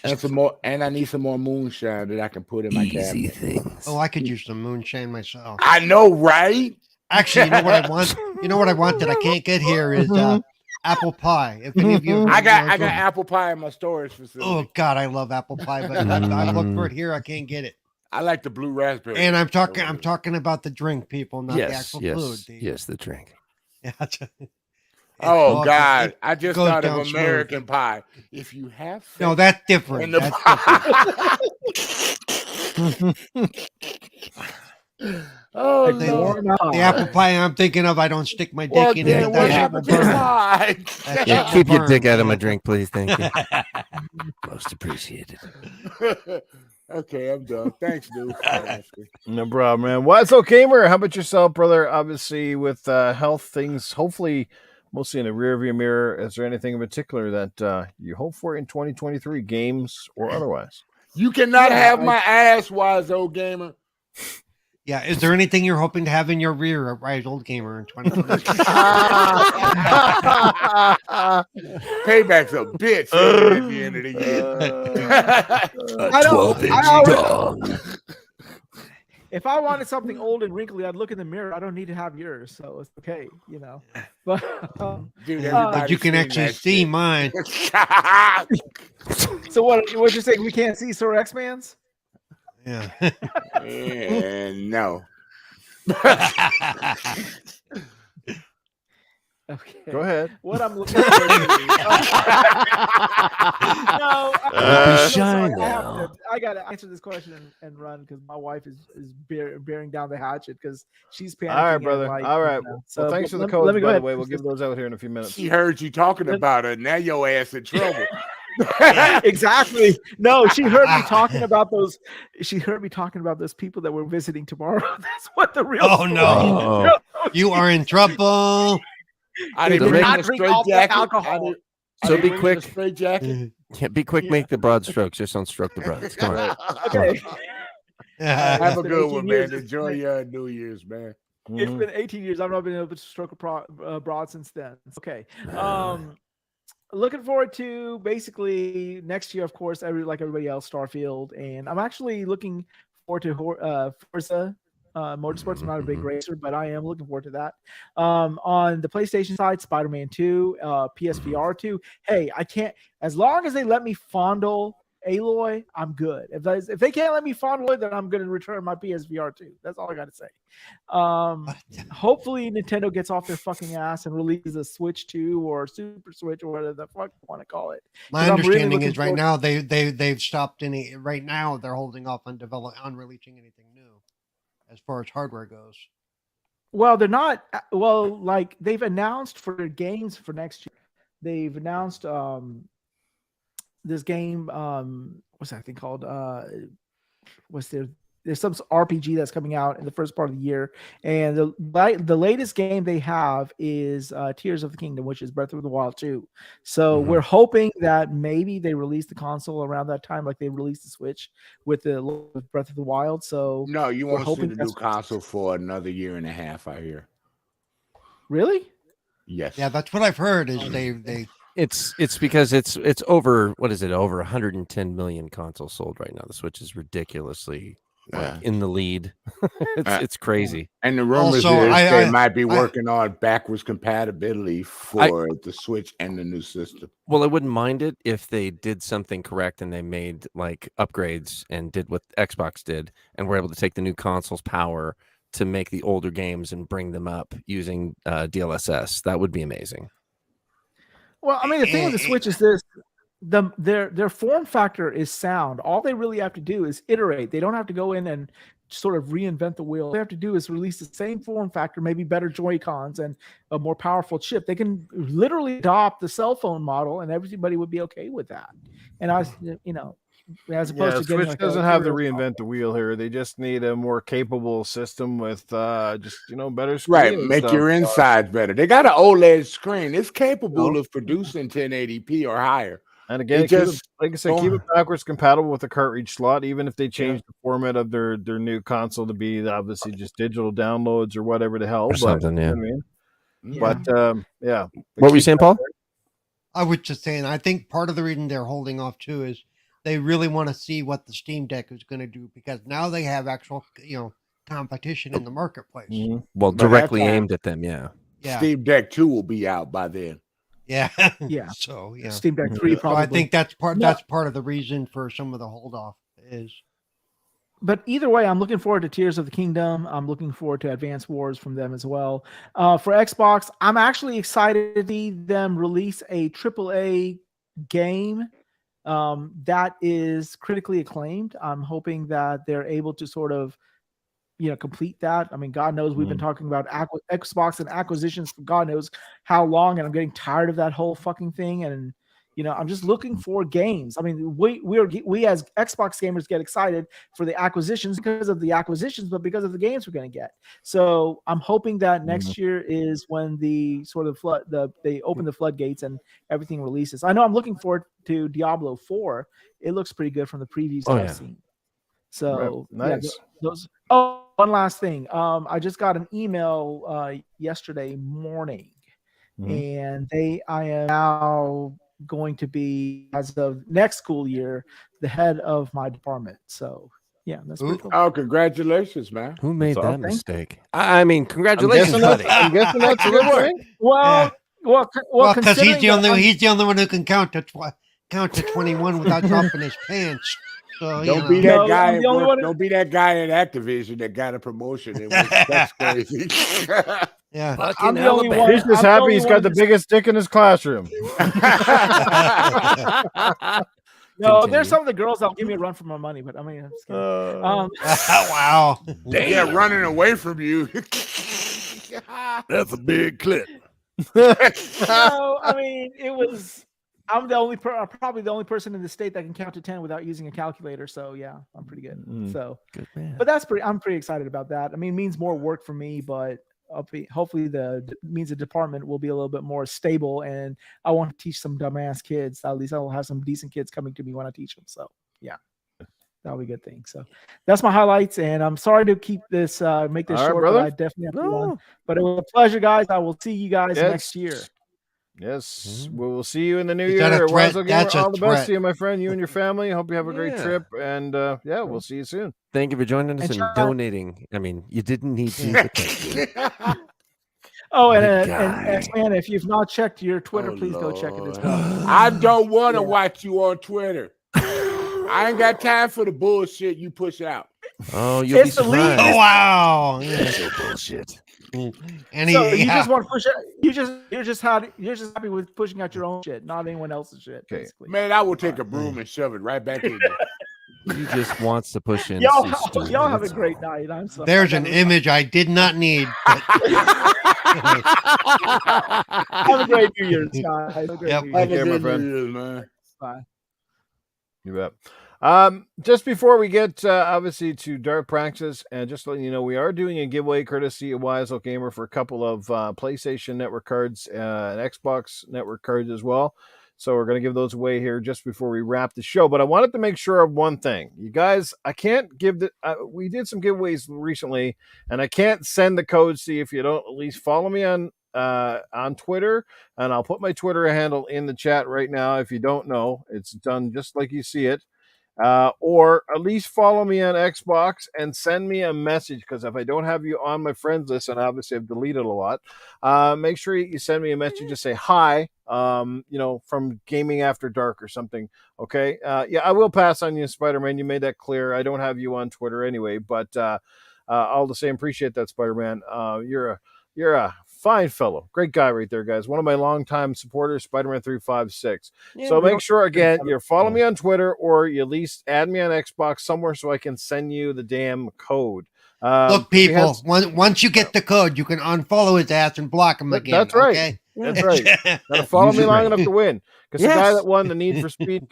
Speaker 5: And some more. And I need some more moonshine that I can put in my
Speaker 2: Easy
Speaker 5: cabinet.
Speaker 2: things.
Speaker 4: oh, I could use some moonshine myself.
Speaker 5: I know, right?
Speaker 4: Actually, you know what I want? You know what I want that I can't get here is apple pie. If any of you,
Speaker 5: I got apple pie in my storage facility.
Speaker 4: Oh God, I love apple pie, but I look for it here. I can't get it.
Speaker 5: I like the blue raspberry.
Speaker 4: And I'm talking about the drink, people, not the
Speaker 2: Yes,
Speaker 4: actual
Speaker 2: yes,
Speaker 4: food.
Speaker 2: yes. The drink.
Speaker 4: Yeah.
Speaker 5: Oh
Speaker 4: It-
Speaker 5: God!
Speaker 4: it
Speaker 5: I just
Speaker 4: goes
Speaker 5: thought
Speaker 4: down
Speaker 5: of
Speaker 4: smooth.
Speaker 5: American Pie. If you have
Speaker 4: No,
Speaker 5: sex
Speaker 4: that's
Speaker 5: in
Speaker 4: different.
Speaker 5: the
Speaker 4: That's
Speaker 5: oh
Speaker 4: They
Speaker 5: Lord.
Speaker 4: the apple pie I'm thinking of. I don't stick my dick
Speaker 5: Well,
Speaker 4: in
Speaker 5: then
Speaker 4: it.
Speaker 5: what
Speaker 4: That shit will
Speaker 5: happened to
Speaker 4: burn.
Speaker 5: pie?
Speaker 4: That
Speaker 2: Yeah,
Speaker 4: shit
Speaker 2: keep
Speaker 4: will
Speaker 2: your dick
Speaker 4: burn.
Speaker 2: out of my drink, please. Thank you. Most appreciated.
Speaker 5: Okay, I'm done. Thanks, dude. for asking.
Speaker 1: No problem, man. What's up, Gamer? How about yourself, brother? Obviously, with health things, hopefully, mostly in the rearview mirror. Is there anything in particular that you hope for in 2023, games or otherwise?
Speaker 5: You cannot
Speaker 3: Yeah,
Speaker 5: have my ass, wise old gamer.
Speaker 4: Yeah. Is there anything you're hoping to have in your rear, Rise Old Gamer, in 2023?
Speaker 5: Payback's a bitch at the end of the year.
Speaker 3: I don't. I already, if I wanted something old and wrinkly, I'd look in the mirror. I don't need to have yours, so it's okay, you know. But
Speaker 5: Dude,
Speaker 4: But you can
Speaker 5: everybody's seen
Speaker 4: actually
Speaker 5: that
Speaker 4: see
Speaker 5: shit.
Speaker 4: mine.
Speaker 3: so what you're saying? We can't see Sir X-Man's?
Speaker 4: Yeah.
Speaker 5: And no.
Speaker 3: Okay.
Speaker 1: Go ahead.
Speaker 3: What I'm looking forward to. No,
Speaker 2: Don't be
Speaker 3: so
Speaker 2: shy
Speaker 3: sorry,
Speaker 2: now.
Speaker 3: I got to answer this question and run because my wife is bearing down the hatchet because she's panicking.
Speaker 1: All right,
Speaker 3: and,
Speaker 1: brother.
Speaker 3: like,
Speaker 1: All right.
Speaker 3: you know,
Speaker 1: Well, thanks
Speaker 3: but
Speaker 1: for the
Speaker 3: let
Speaker 1: codes,
Speaker 3: me go
Speaker 1: by the
Speaker 3: ahead.
Speaker 1: way. We'll give those out here in a few minutes.
Speaker 5: She heard you talking about her. Now your ass in trouble.
Speaker 3: Exactly. No, she heard me talking about those. She heard me talking about those people that we're visiting tomorrow. That's what the real.
Speaker 4: Oh,
Speaker 3: story
Speaker 4: no.
Speaker 3: is.
Speaker 4: You are in trouble.
Speaker 5: I
Speaker 3: They
Speaker 5: didn't
Speaker 3: did
Speaker 5: bring
Speaker 3: not
Speaker 5: a
Speaker 3: drink
Speaker 5: straight
Speaker 3: all black
Speaker 5: jacket.
Speaker 3: alcohol.
Speaker 2: So be
Speaker 5: bring a
Speaker 2: quick.
Speaker 5: straight jacket.
Speaker 2: Yeah, be quick. Make the broad strokes. Just don't stroke the broads. Come on.
Speaker 3: Okay.
Speaker 5: Have
Speaker 3: It's
Speaker 5: a
Speaker 3: been
Speaker 5: good
Speaker 3: 18
Speaker 5: one,
Speaker 3: years.
Speaker 5: man. Enjoy your New Year's, man.
Speaker 3: It's
Speaker 1: Mhm.
Speaker 3: been 18 years. I've not been able to stroke a broad since then. Okay. Looking forward to basically next year, of course, like everybody else, Starfield, and I'm actually looking forward to Forza Motorsports. I'm not a big racer, but I am looking forward to that. On the PlayStation side, Spider-Man 2, PSVR 2. Hey, I can't, as long as they let me fondle Aloy, I'm good. If they can't let me fondle it, then I'm going to return my PSVR 2. That's all I got to say. Hopefully Nintendo gets off their fucking ass and releases a Switch 2 or Super Switch or whatever the fuck you want to call it.
Speaker 4: My
Speaker 3: 'Cause I'm really
Speaker 4: understanding
Speaker 3: looking
Speaker 4: is right
Speaker 3: forward-
Speaker 4: now they've stopped any. Right now they're holding off on releasing anything new as far as hardware goes.
Speaker 3: Well, they're not. Well, like they've announced for their games for next year. They've announced this game. What's that thing called? There's some RPG that's coming out in the first part of the year, and the latest game they have is Tears of the Kingdom, which is Breath of the Wild 2. So we're hoping that maybe they release the console around that time, like they released the Switch with the Breath of the Wild. So
Speaker 5: No, you
Speaker 3: we're
Speaker 5: want to see
Speaker 3: hoping
Speaker 5: the new
Speaker 3: that's-
Speaker 5: console for another year and a half, I hear.
Speaker 3: really.
Speaker 5: Yes.
Speaker 4: Yeah, that's what I've heard. Is they
Speaker 2: It's because it's over. What is it? Over 110 million consoles sold right now. The Switch is ridiculously in the lead. It's crazy.
Speaker 5: And the rumors
Speaker 4: Also,
Speaker 5: is
Speaker 4: I-
Speaker 5: they might be working on backwards compatibility for the Switch and the new system.
Speaker 2: Well, I wouldn't mind it if they did something correct and they made like upgrades and did what Xbox did and were able to take the new console's power to make the older games and bring them up using DLSS. That would be amazing.
Speaker 3: Well, I mean, the thing with the Switch is this: their form factor is sound. All they really have to do is iterate. They don't have to go in and sort of reinvent the wheel. All they have to do is release the same form factor, maybe better Joy-Cons and a more powerful chip. They can literally adopt the cell phone model, and everybody would be okay with that. And as opposed to getting
Speaker 1: Switch doesn't have to reinvent the wheel here. They just need a more capable system with just better screen.
Speaker 5: Right,
Speaker 1: and
Speaker 5: make
Speaker 1: stuff.
Speaker 5: your insides better. They got an OLED screen. It's capable of producing 1080p or higher.
Speaker 1: And again, like I said, keep it
Speaker 5: don't-
Speaker 1: backwards compatible with the cartridge slot. Even if they change the format of their new console to be obviously just digital downloads or whatever the hell.
Speaker 2: Or something,
Speaker 1: you know
Speaker 2: yeah.
Speaker 1: what I mean?
Speaker 3: Yeah.
Speaker 1: But yeah.
Speaker 2: What were you saying, Paul?
Speaker 4: I was just saying, I think part of the reason they're holding off too is they really want to see what the Steam Deck is going to do, because now they have actual, competition in the marketplace.
Speaker 1: Mhm.
Speaker 2: Well,
Speaker 5: By that
Speaker 2: directly
Speaker 5: time-
Speaker 2: aimed at them, yeah.
Speaker 4: Yeah,
Speaker 5: Steam Deck 2 will be out by then.
Speaker 4: yeah,
Speaker 3: Yeah.
Speaker 4: So yeah,
Speaker 3: Steam Deck 3
Speaker 4: so
Speaker 3: probably.
Speaker 4: I think that's part.
Speaker 3: No.
Speaker 4: That's part of the reason for some of the hold off is.
Speaker 3: But either way, I'm looking forward to Tears of the Kingdom. I'm looking forward to Advance Wars from them as well. For Xbox, I'm actually excited to see them release a AAA game that is critically acclaimed. I'm hoping that they're able to sort of, complete that. I mean, God knows we've been talking about Xbox and acquisitions for God knows how long, and I'm getting tired of that whole fucking thing. And I'm just looking for games. I mean, we as Xbox gamers get excited for the acquisitions because of the acquisitions, but because of the games we're going to get. So I'm hoping that next year is when the sort of they open the floodgates and everything releases. I know I'm looking forward to Diablo 4. It looks pretty good from the previews
Speaker 2: Oh,
Speaker 3: I've
Speaker 2: yeah.
Speaker 3: seen. So
Speaker 1: Right.
Speaker 3: yeah,
Speaker 1: Nice.
Speaker 3: those. Oh, one last thing. I just got an email yesterday morning, and I am now going to be, as of next school year, the head of my department. So yeah, that's pretty
Speaker 4: Ooh.
Speaker 3: cool.
Speaker 5: Oh, congratulations, man.
Speaker 2: Who made
Speaker 1: That's
Speaker 2: that
Speaker 1: awesome.
Speaker 2: mistake? I mean, congratulations, buddy.
Speaker 1: I'm guessing that's a good thing.
Speaker 3: Well,
Speaker 4: Well, because he's
Speaker 3: considering that
Speaker 4: he's the only one who can count to 21 without dropping his pants. So
Speaker 5: Don't be
Speaker 3: No,
Speaker 5: that
Speaker 3: I'm
Speaker 5: guy.
Speaker 3: the only one who-
Speaker 5: Don't be that guy in Activision that got a promotion. That's crazy.
Speaker 4: yeah.
Speaker 3: I'm the only one.
Speaker 1: He's just
Speaker 3: I'm the
Speaker 1: happy
Speaker 3: only
Speaker 1: he's
Speaker 3: one
Speaker 1: got the
Speaker 3: who's-
Speaker 1: biggest dick in his classroom.
Speaker 3: No,
Speaker 2: Continue.
Speaker 3: there's some of the girls that'll give me a run for my money, but I mean, I'm just kidding.
Speaker 4: Wow.
Speaker 5: Yeah, running away from you.
Speaker 6: That's a big clip.
Speaker 3: No, I mean, it was. I'm the only probably the only person in the state that can count to 10 without using a calculator. So yeah, I'm pretty good.
Speaker 1: Mm.
Speaker 3: So,
Speaker 2: Good man.
Speaker 3: but I'm pretty excited about that. I mean, it means more work for me, but hopefully means the department will be a little bit more stable. And I want to teach some dumbass kids. At least I'll have some decent kids coming to me when I teach them. So yeah, that'll be a good thing. So that's my highlights. And I'm sorry to keep this make this
Speaker 1: All right,
Speaker 3: short,
Speaker 1: brother.
Speaker 3: but I definitely have to run. But it was a pleasure, guys. I will see you guys
Speaker 1: Yes.
Speaker 3: next year.
Speaker 1: Yes, we will see you in the new
Speaker 4: Is
Speaker 1: year.
Speaker 4: that a threat?
Speaker 1: Wazo Gamer,
Speaker 4: That's a
Speaker 1: all the best
Speaker 4: threat.
Speaker 1: to you, my friend. You and your family. Hope you have a great
Speaker 2: Yeah.
Speaker 1: trip. And yeah, we'll see you soon.
Speaker 2: Thank you for joining us
Speaker 3: And
Speaker 2: and
Speaker 3: shout out-
Speaker 2: donating. I mean, you didn't need to. But thank you.
Speaker 3: Oh,
Speaker 2: Good
Speaker 3: and
Speaker 2: guy.
Speaker 3: X-Man, if you've not checked your Twitter,
Speaker 5: Oh,
Speaker 3: please go check it as
Speaker 5: Lord.
Speaker 3: well.
Speaker 5: I don't want to
Speaker 3: Yeah.
Speaker 5: watch you on Twitter. I ain't got time for the bullshit you push out.
Speaker 2: Oh, you'll be
Speaker 3: It's the lead.
Speaker 2: surprised.
Speaker 4: Oh, wow. Yeah.
Speaker 6: That's your bullshit.
Speaker 4: And
Speaker 3: So you
Speaker 4: yeah.
Speaker 3: just want to push it. You're just happy with pushing out your own shit, not anyone else's shit.
Speaker 1: Okay.
Speaker 3: Basically.
Speaker 5: Man, I will take a broom and shove it right back in you.
Speaker 2: He just wants to push in.
Speaker 3: Y'all,
Speaker 2: Sue Storm,
Speaker 3: y'all have a
Speaker 2: that's
Speaker 3: great
Speaker 2: all.
Speaker 3: night. I'm sorry.
Speaker 4: There's an image I did not need. But
Speaker 3: Have a great New Year's, guys. Have a great
Speaker 4: Yep.
Speaker 3: New
Speaker 5: Have
Speaker 3: Year's.
Speaker 1: care,
Speaker 5: a
Speaker 1: my
Speaker 5: good
Speaker 1: friend.
Speaker 5: New Year's, man.
Speaker 3: Bye.
Speaker 1: You bet. Just before we get obviously to Dark Praxis, and just letting you know, we are doing a giveaway courtesy of Wiseout Gamer for a couple of PlayStation Network cards and Xbox Network cards as well. So we're going to give those away here just before we wrap the show. But I wanted to make sure of one thing, you guys. I can't give the. We did some giveaways recently, and I can't send the codes to you if you don't at least follow me on Twitter, and I'll put my Twitter handle in the chat right now. If you don't know, it's done just like you see it. Or at least follow me on Xbox and send me a message, because if I don't have you on my friends list, and obviously I've deleted a lot, make sure you send me a message. Just say hi, from Gaming After Dark or something. Okay. Yeah, I will pass on you, Spider-Man. You made that clear. I don't have you on Twitter anyway, but all the same, appreciate that, Spider-Man. You're a fine fellow, great guy right there, guys. One of my longtime supporters, Spider-Man 356. So make sure again you follow me on Twitter, or you at least add me on Xbox somewhere so I can send you the damn code.
Speaker 4: Look,
Speaker 1: we
Speaker 4: people,
Speaker 1: had-
Speaker 4: once you get the code, you can unfollow his ass and block him again.
Speaker 1: That's right.
Speaker 4: Okay?
Speaker 1: That's right. Gotta follow
Speaker 2: Use
Speaker 1: me
Speaker 2: it
Speaker 1: long
Speaker 2: right.
Speaker 1: enough to win. Because the guy
Speaker 2: Yes.
Speaker 1: that won the Need for Speed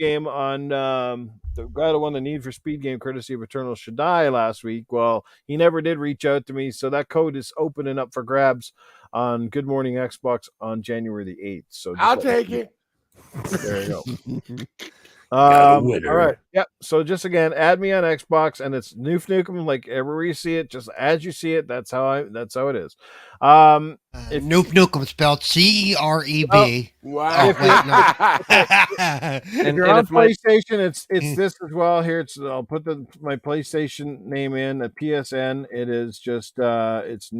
Speaker 1: game courtesy of Eternal Shaddai last week, well, he never did reach out to me. So that code is opening up for grabs on Good Morning Xbox on January the 8th. So just
Speaker 5: I'll
Speaker 1: let
Speaker 5: take
Speaker 1: me know.
Speaker 5: it.
Speaker 1: There you go.
Speaker 6: Got a winner.
Speaker 1: All right. Yep. So just again, add me on Xbox, and it's Noof Nukem, like everywhere you see it, just as you see it. That's how it is. If-
Speaker 4: Nuke Nukem spelled CEREB.
Speaker 5: Wow.
Speaker 4: Oh, wait, no.
Speaker 1: If you're on PlayStation, it's this as well. Here, I'll put my PlayStation name in at PSN. It is just it's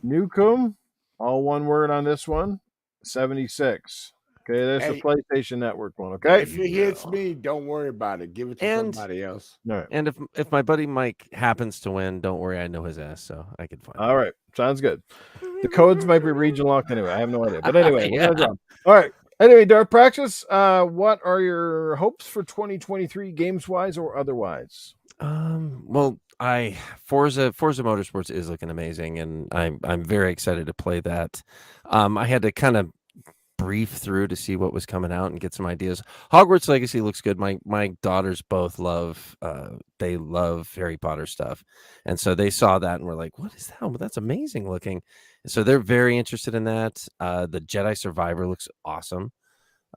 Speaker 1: Nukem, all one word on this one. 76. Okay, there's the
Speaker 5: Hey.
Speaker 1: PlayStation Network one. Okay.
Speaker 5: If it hits me, don't worry about it. Give it to
Speaker 2: And-
Speaker 5: somebody else.
Speaker 1: All right.
Speaker 2: And if my buddy Mike happens to win, don't worry, I know his ass, so I can find him.
Speaker 1: All right. Sounds good. The codes might be region locked anyway. I have no idea. But anyway, we're
Speaker 2: Yeah.
Speaker 1: gonna jump. All right. Anyway, Dark Praxis, what are your hopes for 2023 games wise or otherwise?
Speaker 2: Well, Forza Motorsports is looking amazing, and I'm very excited to play that. I had to kind of brief through to see what was coming out and get some ideas. Hogwarts Legacy looks good. My daughters both love Harry Potter stuff, and so they saw that and were like, "What is that? Well, that's amazing looking." And so they're very interested in that. The Jedi Survivor looks awesome.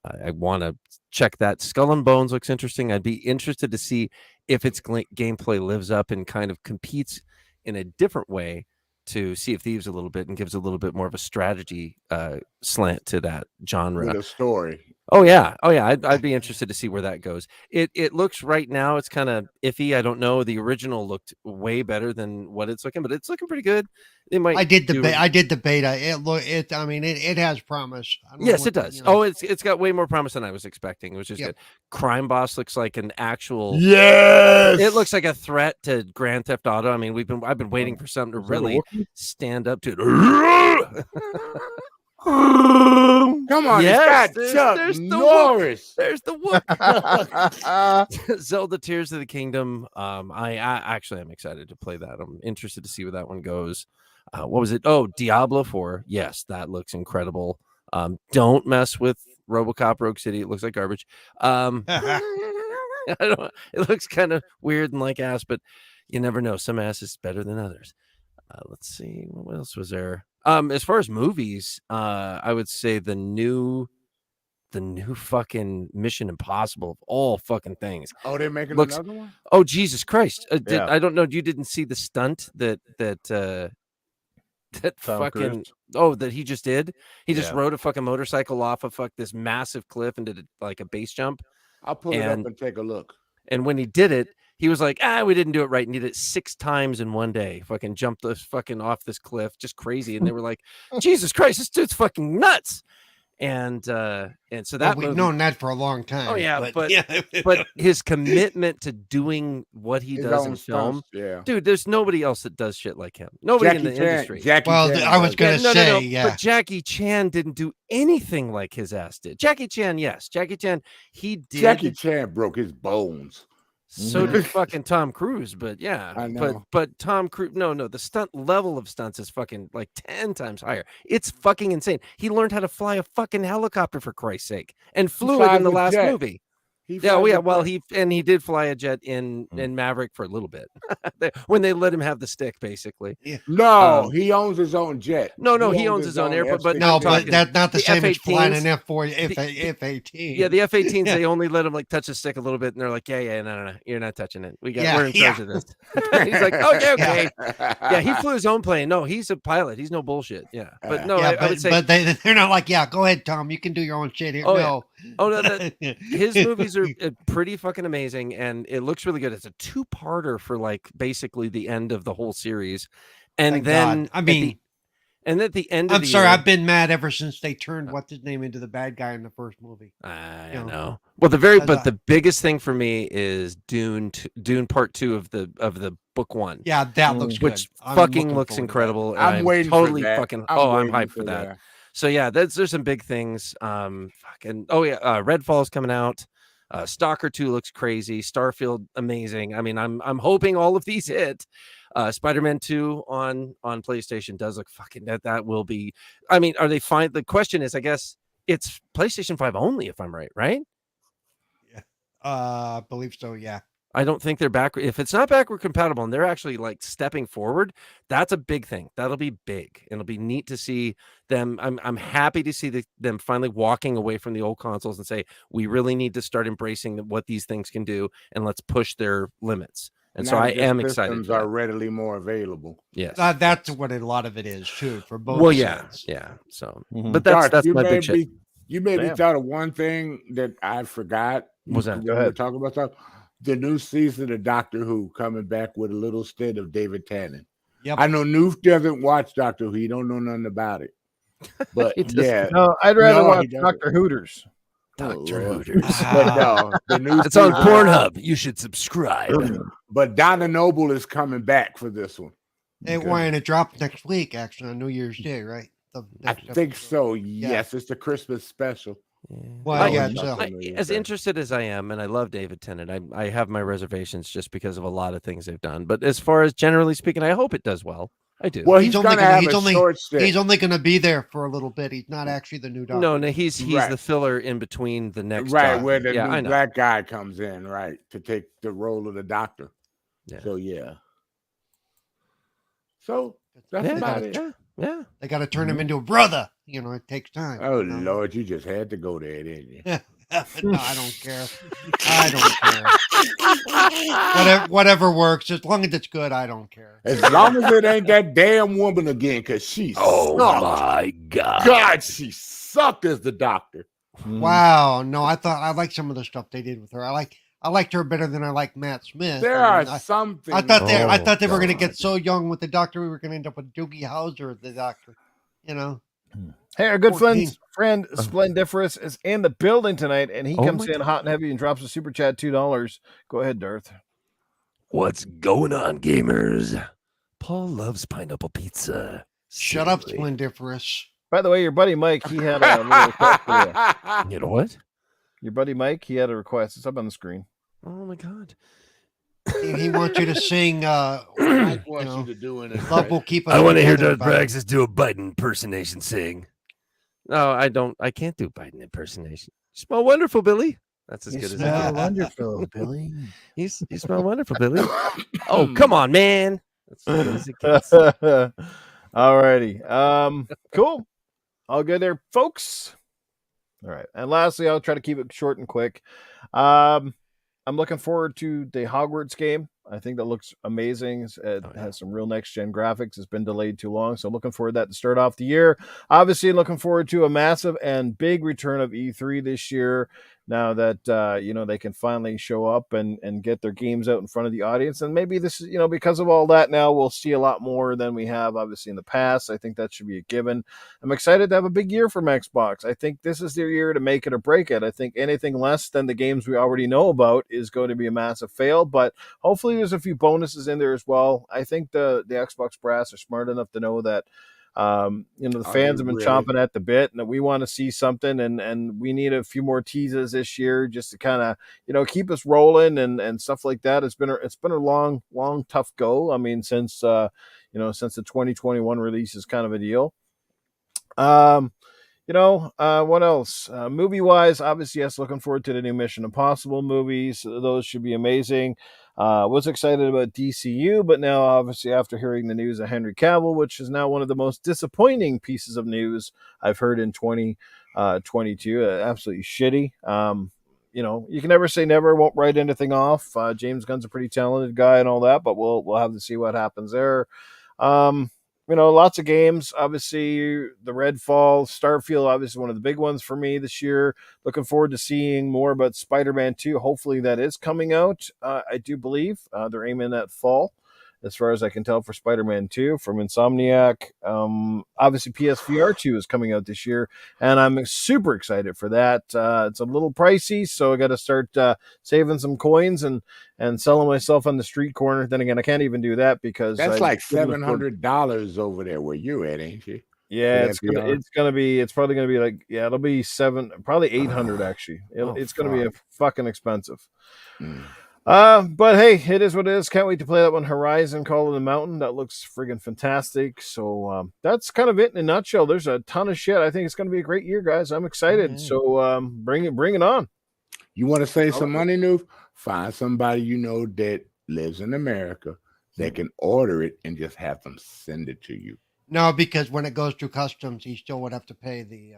Speaker 2: I want to check that. Skull and Bones looks interesting. I'd be interested to see if its gameplay lives up and kind of competes in a different way to Sea of Thieves a little bit and gives a little bit more of a strategy slant to that genre.
Speaker 5: With a story.
Speaker 2: Oh yeah, I'd be interested to see where that goes. It looks right now it's kind of iffy. I don't know. The original looked way better than what it's looking, but it's looking pretty good. They might.
Speaker 4: I did
Speaker 2: do-
Speaker 4: the beta. I mean, it has promise. I don't know
Speaker 2: Yes,
Speaker 4: what
Speaker 2: it
Speaker 4: the-
Speaker 2: does.
Speaker 4: you know.
Speaker 2: Oh, it's got way more promise than I was expecting. It was just
Speaker 4: Yep.
Speaker 2: good. Crime Boss looks like an actual.
Speaker 5: Yes.
Speaker 2: It looks like a threat to Grand Theft Auto. I mean, I've been waiting for something to
Speaker 1: Is that a
Speaker 2: really
Speaker 1: Wookiee?
Speaker 2: stand up to it.
Speaker 5: Come on,
Speaker 2: Yes,
Speaker 5: it's got Chuck
Speaker 2: there's the
Speaker 5: Norris.
Speaker 2: There's the Whoop. Zelda Tears of the Kingdom. I actually am excited to play that. I'm interested to see where that one goes. What was it? Oh, Diablo 4. Yes, that looks incredible. Don't mess with RoboCop Rogue City. It looks like garbage. I don't. It looks kind of weird and like ass, but you never know. Some ass is better than others. Let's see. What else was there? As far as movies, I would say the new fucking Mission Impossible of all fucking things.
Speaker 5: Oh, they're making
Speaker 2: Looks-
Speaker 5: another one?
Speaker 2: Oh Jesus Christ!
Speaker 1: Yeah.
Speaker 2: I don't know. You didn't see the stunt that
Speaker 1: Tom
Speaker 2: fucking
Speaker 1: Cruise.
Speaker 2: that he just did. He just
Speaker 1: Yeah.
Speaker 2: rode a fucking motorcycle off of this massive cliff and did like a base jump.
Speaker 5: I'll pull it
Speaker 2: And-
Speaker 5: up and take a look.
Speaker 2: And when he did it, he was like, we didn't do it right. And he did it 6 times in one day. Fucking jumped this fucking off this cliff. Just crazy. And they were like, Jesus Christ, this dude's fucking nuts. And so that
Speaker 4: we've
Speaker 2: movie-
Speaker 4: known that for a long time.
Speaker 2: Oh, yeah, but-
Speaker 4: yeah.
Speaker 2: but his commitment to doing what he
Speaker 5: His
Speaker 2: does
Speaker 5: own
Speaker 2: in film,
Speaker 5: stunts, yeah.
Speaker 2: dude, there's nobody else that does shit like him. Nobody in the industry.
Speaker 5: Jackie
Speaker 4: Well,
Speaker 5: Chan
Speaker 4: I was
Speaker 5: does
Speaker 4: gonna
Speaker 5: it.
Speaker 4: say, yeah.
Speaker 2: But Jackie Chan didn't do anything like his ass did. Jackie Chan, yes. Jackie Chan, he did.
Speaker 5: Jackie Chan broke his bones.
Speaker 2: So did fucking Tom Cruise, but yeah,
Speaker 5: I know.
Speaker 2: but Tom Cruise, no, the stunt level of stunts is fucking like 10 times higher. It's fucking insane. He learned how to fly a fucking helicopter for Christ's sake, and flew it
Speaker 5: flies
Speaker 2: in the
Speaker 5: a
Speaker 2: last
Speaker 5: jet.
Speaker 2: movie.
Speaker 5: He
Speaker 2: Yeah,
Speaker 5: flies
Speaker 2: oh, yeah.
Speaker 5: a
Speaker 2: Well,
Speaker 5: jet.
Speaker 2: he did fly a jet in Maverick for a little bit when they let him have the stick, basically.
Speaker 5: No, he owns his own jet.
Speaker 2: No, he owns his own airport, but
Speaker 4: No,
Speaker 2: I'm
Speaker 4: but
Speaker 2: talking-
Speaker 4: that's not the
Speaker 2: the
Speaker 4: same as flying an
Speaker 2: F-18s,
Speaker 4: F-18.
Speaker 2: Yeah, the F-18s, they only let him like touch the stick a little bit, and they're like, yeah, no, you're not touching it. We're in charge of this. He's like, okay. Yeah, he flew his own plane. No, he's a pilot. He's no bullshit. Yeah, but no,
Speaker 4: Yeah,
Speaker 2: I would say,
Speaker 4: but they're not like, yeah, go ahead, Tom. You can do your own shit here.
Speaker 2: Oh, yeah.
Speaker 4: No.
Speaker 2: oh no, his movies are pretty fucking amazing, and it looks really good. It's a 2-parter for like basically the end of the whole series, and
Speaker 4: Thank
Speaker 2: then
Speaker 4: God. I mean,
Speaker 2: and at the end of
Speaker 4: I'm
Speaker 2: the
Speaker 4: sorry.
Speaker 2: year,
Speaker 4: I've been mad ever since they turned what's his name into the bad guy in the first movie.
Speaker 2: I
Speaker 4: you know,
Speaker 2: know. Well, the biggest thing for me is Dune Part 2 of the book 1.
Speaker 4: Yeah, that looks good.
Speaker 2: Which
Speaker 4: I'm
Speaker 2: fucking
Speaker 4: looking
Speaker 2: looks
Speaker 4: forward to that.
Speaker 2: incredible. and
Speaker 5: I'm waiting
Speaker 2: totally
Speaker 5: for that.
Speaker 2: fucking. I'm
Speaker 5: waiting
Speaker 2: hyped for that. So yeah, there's some big things. Fucking Redfall's coming out. Stalker 2 looks crazy. Starfield amazing. I mean, I'm hoping all of these hit. Spider-Man 2 on PlayStation does look fucking that will be. I mean, are they fine? The question is, I guess it's PlayStation 5 only, if I'm right?
Speaker 4: I believe so. Yeah.
Speaker 2: I don't think they're backward. If it's not backward compatible and they're actually like stepping forward, that's a big thing. That'll be big. It'll be neat to see them. I'm happy to see them finally walking away from the old consoles and say, we really need to start embracing what these things can do, and let's push their limits. And so
Speaker 5: Now
Speaker 2: I
Speaker 5: that the
Speaker 2: am excited.
Speaker 5: systems
Speaker 2: for that.
Speaker 5: are readily more available.
Speaker 2: Yes.
Speaker 4: That's what a lot of it is too. For both.
Speaker 2: Well, yeah.
Speaker 4: sides.
Speaker 2: Yeah. So,
Speaker 1: Mhm.
Speaker 2: but
Speaker 5: Darth,
Speaker 2: that's
Speaker 5: you
Speaker 2: my
Speaker 5: made
Speaker 2: big shit.
Speaker 5: me- You made me
Speaker 1: Damn.
Speaker 5: thought of one thing that I forgot.
Speaker 2: What's that?
Speaker 5: when
Speaker 1: Go
Speaker 5: we were
Speaker 1: ahead.
Speaker 5: talking about stuff. The new season of Doctor Who coming back with a little stint of David Tennant.
Speaker 4: Yep.
Speaker 5: I know Noof doesn't watch Doctor Who. He don't know nothing about it. But
Speaker 2: He doesn't.
Speaker 5: yeah.
Speaker 1: No, I'd rather
Speaker 5: No, he
Speaker 1: watch
Speaker 5: doesn't.
Speaker 1: Dr. Hooters.
Speaker 5: Oh,
Speaker 2: Dr.
Speaker 5: Lord.
Speaker 2: Hooters.
Speaker 5: But no, the new
Speaker 2: It's on
Speaker 5: season-
Speaker 2: Pornhub. You should subscribe.
Speaker 5: But Donna Noble is coming back for this one.
Speaker 4: And it drops next week, actually, on New Year's Day, right? The
Speaker 5: I
Speaker 4: next
Speaker 5: think
Speaker 4: episode.
Speaker 5: so. Yes, it's the Christmas special.
Speaker 4: Well,
Speaker 5: I
Speaker 4: yeah,
Speaker 5: wouldn't
Speaker 4: so-
Speaker 5: know.
Speaker 2: As interested as I am, and I love David Tennant, I have my reservations just because of a lot of things they've done. But as far as generally speaking, I hope it does well. I do.
Speaker 5: Well,
Speaker 4: He's
Speaker 5: he's,
Speaker 4: only
Speaker 5: gonna
Speaker 4: gonna-
Speaker 5: have
Speaker 4: he's
Speaker 5: a
Speaker 4: only-
Speaker 5: short stint.
Speaker 4: He's only going to be there for a little bit. He's not actually the new doctor.
Speaker 2: no, he's
Speaker 5: Right.
Speaker 2: the filler in between the next.
Speaker 5: right
Speaker 2: Doctor.
Speaker 5: where the
Speaker 2: yeah, I
Speaker 5: new
Speaker 2: know.
Speaker 5: black guy comes in, right, to take the role of the doctor.
Speaker 2: Yeah.
Speaker 5: So yeah. So that's
Speaker 2: Yeah,
Speaker 5: about it.
Speaker 2: yeah.
Speaker 4: They got to turn him into a brother. You know, it takes time.
Speaker 5: Oh
Speaker 4: you know?
Speaker 5: Lord, you just had to go there, didn't you?
Speaker 4: No, I don't care. I don't care. Whatever works, as long as it's good, I don't care.
Speaker 5: As long as it ain't that damn woman again, because she
Speaker 6: Oh
Speaker 5: sucked.
Speaker 6: my God.
Speaker 5: God, she sucked as the doctor.
Speaker 4: Wow. No, I thought I liked some of the stuff they did with her. I liked her better than I like Matt Smith.
Speaker 5: There
Speaker 4: I
Speaker 5: are
Speaker 4: mean,
Speaker 5: some things.
Speaker 4: I thought they were going to
Speaker 5: God.
Speaker 4: get so young with the doctor. We were going to end up with Doogie Howser as the doctor. You know.
Speaker 1: Hey, our good
Speaker 4: 14.
Speaker 1: friend Splendiferous is in the building tonight, and he
Speaker 2: Oh
Speaker 1: comes
Speaker 2: my
Speaker 1: in hot and heavy and drops a super chat $2. Go ahead, Darth.
Speaker 6: What's going on, gamers? Paul loves pineapple pizza.
Speaker 4: Shut up,
Speaker 6: Seriously.
Speaker 4: Splendiferous.
Speaker 1: By the way, your buddy Mike, he had a little request for you.
Speaker 6: You know what?
Speaker 1: Your buddy Mike, he had a request. It's up on the screen.
Speaker 2: Oh my God.
Speaker 4: He wants you to sing.
Speaker 5: Mike wants you to do an
Speaker 4: Love will keep us.
Speaker 6: I want to hear
Speaker 4: together
Speaker 6: Doug
Speaker 4: by-
Speaker 6: Praxis do a Biden impersonation sing.
Speaker 2: No, I don't. I can't do Biden impersonation. You smell wonderful, Billy. That's as
Speaker 1: You
Speaker 2: good as
Speaker 1: smell
Speaker 2: I get.
Speaker 1: wonderful, Billy.
Speaker 2: You smell wonderful, Billy. Oh, come on, man. That's as good as it gets.
Speaker 1: All righty. Cool. All good there, folks. All right. And lastly, I'll try to keep it short and quick. I'm looking forward to the Hogwarts game. I think that looks amazing. It has some real next-gen graphics. It's been delayed too long, so I'm looking forward to that to start off the year. Obviously, looking forward to a massive and big return of E3 this year. Now that they can finally show up and get their games out in front of the audience, and maybe this is because of all that, now we'll see a lot more than we have obviously in the past. I think that should be a given. I'm excited to have a big year from Xbox. I think this is their year to make it or break it. I think anything less than the games we already know about is going to be a massive fail, but hopefully there's a few bonuses in there as well. I think the Xbox brass are smart enough to know that the fans have been chomping at the bit, and that we want to see something, and we need a few more teases this year just to kind of keep us rolling and stuff like that. It's been a long tough go. I mean, since the 2021 release is kind of a deal. What else? Movie wise, obviously, yes, looking forward to the new Mission Impossible movies. Those should be amazing. Was excited about DCU, but now obviously after hearing the news of Henry Cavill, which is now one of the most disappointing pieces of news I've heard in 2022, absolutely shitty. You can never say never. Won't write anything off. James Gunn's a pretty talented guy and all that, but we'll have to see what happens there. Lots of games. Obviously, the Redfall, Starfield, obviously one of the big ones for me this year. Looking forward to seeing more about Spider-Man 2. Hopefully that is coming out. I do believe they're aiming at fall, as far as I can tell, for Spider-Man 2 from Insomniac. Obviously, PSVR 2 is coming out this year, and I'm super excited for that. It's a little pricey, so I got to start saving some coins and selling myself on the street corner. Then again, I can't even do that because
Speaker 5: That's like
Speaker 1: $700
Speaker 5: over there where you at, ain't you?
Speaker 1: Yeah,
Speaker 5: For that
Speaker 1: it's probably gonna be like, it'll be probably 800 actually. It's gonna be a fucking expensive. But hey, it is what it is. Can't wait to play that one, Horizon Call of the Mountain. That looks friggin' fantastic. So that's kind of it in a nutshell. There's a ton of shit. I think it's gonna be a great year, guys. I'm excited. So bring it on.
Speaker 5: You want to save some money, Noof? Find somebody that lives in America that can order it and just have them send it to you.
Speaker 4: No, because when it goes through customs, he still would have to pay the.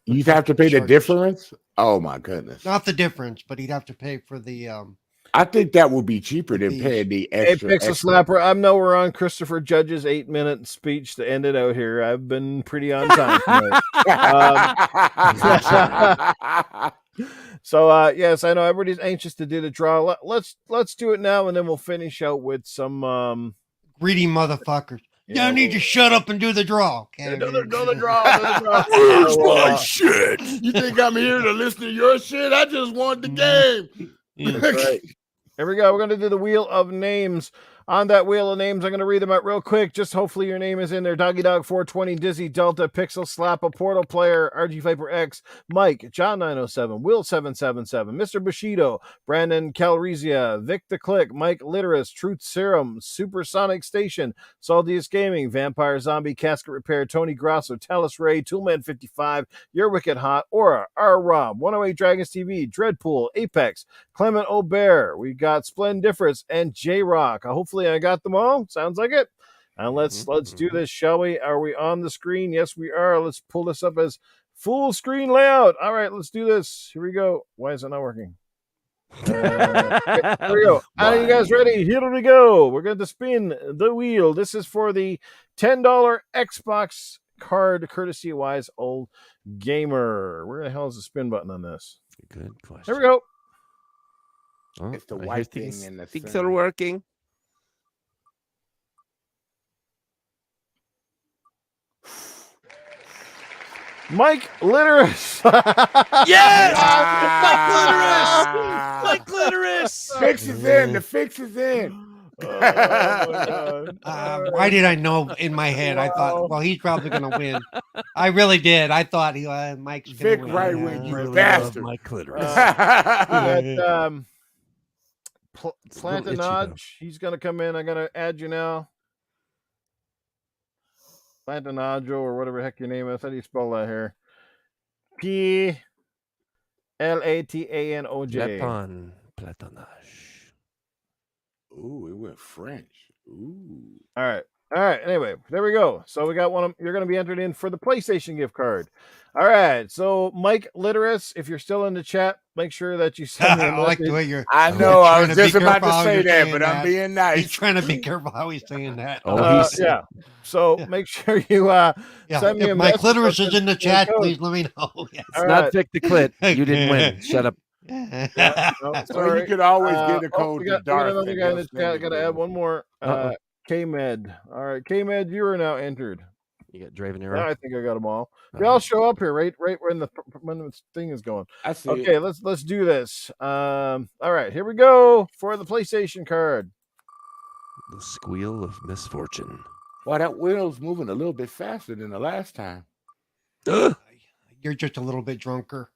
Speaker 5: You'd have to pay the
Speaker 4: charges.
Speaker 5: difference? Oh, my goodness.
Speaker 4: Not the difference, but he'd have to pay for the.
Speaker 5: I think that would be cheaper than paying the
Speaker 1: Hey,
Speaker 5: extra.
Speaker 1: Pixel Slapper, I know we're on Christopher Judge's 8-minute speech to end it out here. I've been pretty on time tonight. So yes, I know everybody's anxious to do the draw. Let's do it now, and then we'll finish out with some
Speaker 4: greedy motherfuckers. Yeah, I need to shut up and do the draw. Okay?
Speaker 5: Another draw.
Speaker 6: Where's my shit?
Speaker 5: You think I'm here to listen to your shit? I just want the game.
Speaker 1: Right. Here we go. We're going to do the Wheel of Names. On that Wheel of Names, I'm going to read them out real quick. Just hopefully your name is in there. Doggy Dog 420, Dizzy Delta, Pixel Slap, a Portal Player, RG Viper X, Mike, John 907, Will 777, Mr. Bushido, Brandon Calrizia, Vic the Click, Mike Literis, Truth Serum, Supersonic Station, Saldius Gaming, Vampire Zombie, Casket Repair, Tony Grosso, Talus Ray, Toolman 55, You're Wicked Hot, Aura, R. Rob, 108 Dragons TV, Dreadpool, Apex, Clement O'Bear, we got Splendiferous, and J Rock. Hopefully I got them all. Sounds like it. And let's do this, shall we? Are we on the screen? Yes, we are. Let's pull this up as full screen layout. All right, let's do this. Here we go. Why is it not working? Here we go. Are you guys ready? Here we go. We're going to spin the wheel. This is for the $10 Xbox card, courtesy of Wise Old Gamer. Where the hell is the spin button on this?
Speaker 2: Good question.
Speaker 1: There we go.
Speaker 2: Oh,
Speaker 5: It's the
Speaker 2: I hear
Speaker 5: white thing in the
Speaker 2: things
Speaker 5: center.
Speaker 2: are working.
Speaker 1: Mike Litteris.
Speaker 2: Yes!
Speaker 5: Ah!
Speaker 2: Mike Clitoris!
Speaker 5: Fix is in. The fix is in.
Speaker 1: Oh, my God.
Speaker 4: Why did I know in my head? I
Speaker 1: Wow.
Speaker 4: thought, well, he's probably going to win. I really did. I thought Mike's going
Speaker 5: Vic
Speaker 4: to win.
Speaker 5: right wing, you
Speaker 6: really
Speaker 5: bastard.
Speaker 6: love my clitoris.
Speaker 1: We got
Speaker 2: It's a little itchy, though.
Speaker 1: Plantanage. He's going to come in. I'm going to add you now. Plantanajo or whatever the heck your name is. How do you spell that here? PlatanoJ.
Speaker 2: Platonage.
Speaker 5: Ooh, it went French. Ooh.
Speaker 1: All right. All right. Anyway, there we go. So we got one of you're going to be entered in for the PlayStation gift card. All right. So Mike Litteris, if you're still in the chat, make sure that you send me a
Speaker 4: I like the
Speaker 1: message.
Speaker 4: way you're.
Speaker 5: I
Speaker 4: you're
Speaker 5: know. I
Speaker 4: trying
Speaker 5: was
Speaker 4: to be
Speaker 5: just about
Speaker 4: careful
Speaker 5: to
Speaker 4: how
Speaker 5: say
Speaker 4: you're
Speaker 5: that,
Speaker 4: saying
Speaker 5: but I'm being
Speaker 4: He's
Speaker 5: nice.
Speaker 4: trying to be careful how he's saying that.
Speaker 2: Oh, he's
Speaker 1: Yeah. So make sure you
Speaker 4: Yeah,
Speaker 1: send me a
Speaker 4: if my
Speaker 1: message.
Speaker 4: clitoris is in the chat,
Speaker 1: code.
Speaker 4: please let me know. Yes.
Speaker 1: All
Speaker 2: not
Speaker 1: right.
Speaker 2: Vic the Clit. You didn't win. Shut up.
Speaker 1: No,
Speaker 5: So
Speaker 1: sorry.
Speaker 5: you could always get a
Speaker 1: Oh,
Speaker 5: code
Speaker 1: we
Speaker 5: to
Speaker 1: got
Speaker 5: Darth.
Speaker 1: another
Speaker 5: and
Speaker 1: guy in
Speaker 5: he'll
Speaker 1: the
Speaker 5: send
Speaker 1: chat.
Speaker 5: it
Speaker 1: Got to
Speaker 5: to
Speaker 1: add
Speaker 5: him.
Speaker 1: one more.
Speaker 2: Uh-oh.
Speaker 1: K-Med. All right, K-Med, you are now entered.
Speaker 2: You got Draven
Speaker 1: Now
Speaker 2: Arrow.
Speaker 1: I think I got them all. They all show up here, right when the thing is going.
Speaker 5: I see.
Speaker 1: Okay, let's do this. All right, here we go for the PlayStation card.
Speaker 6: The squeal of misfortune.
Speaker 5: Well, that wheel's moving a little bit faster than the last time.
Speaker 4: You're just a little bit drunker.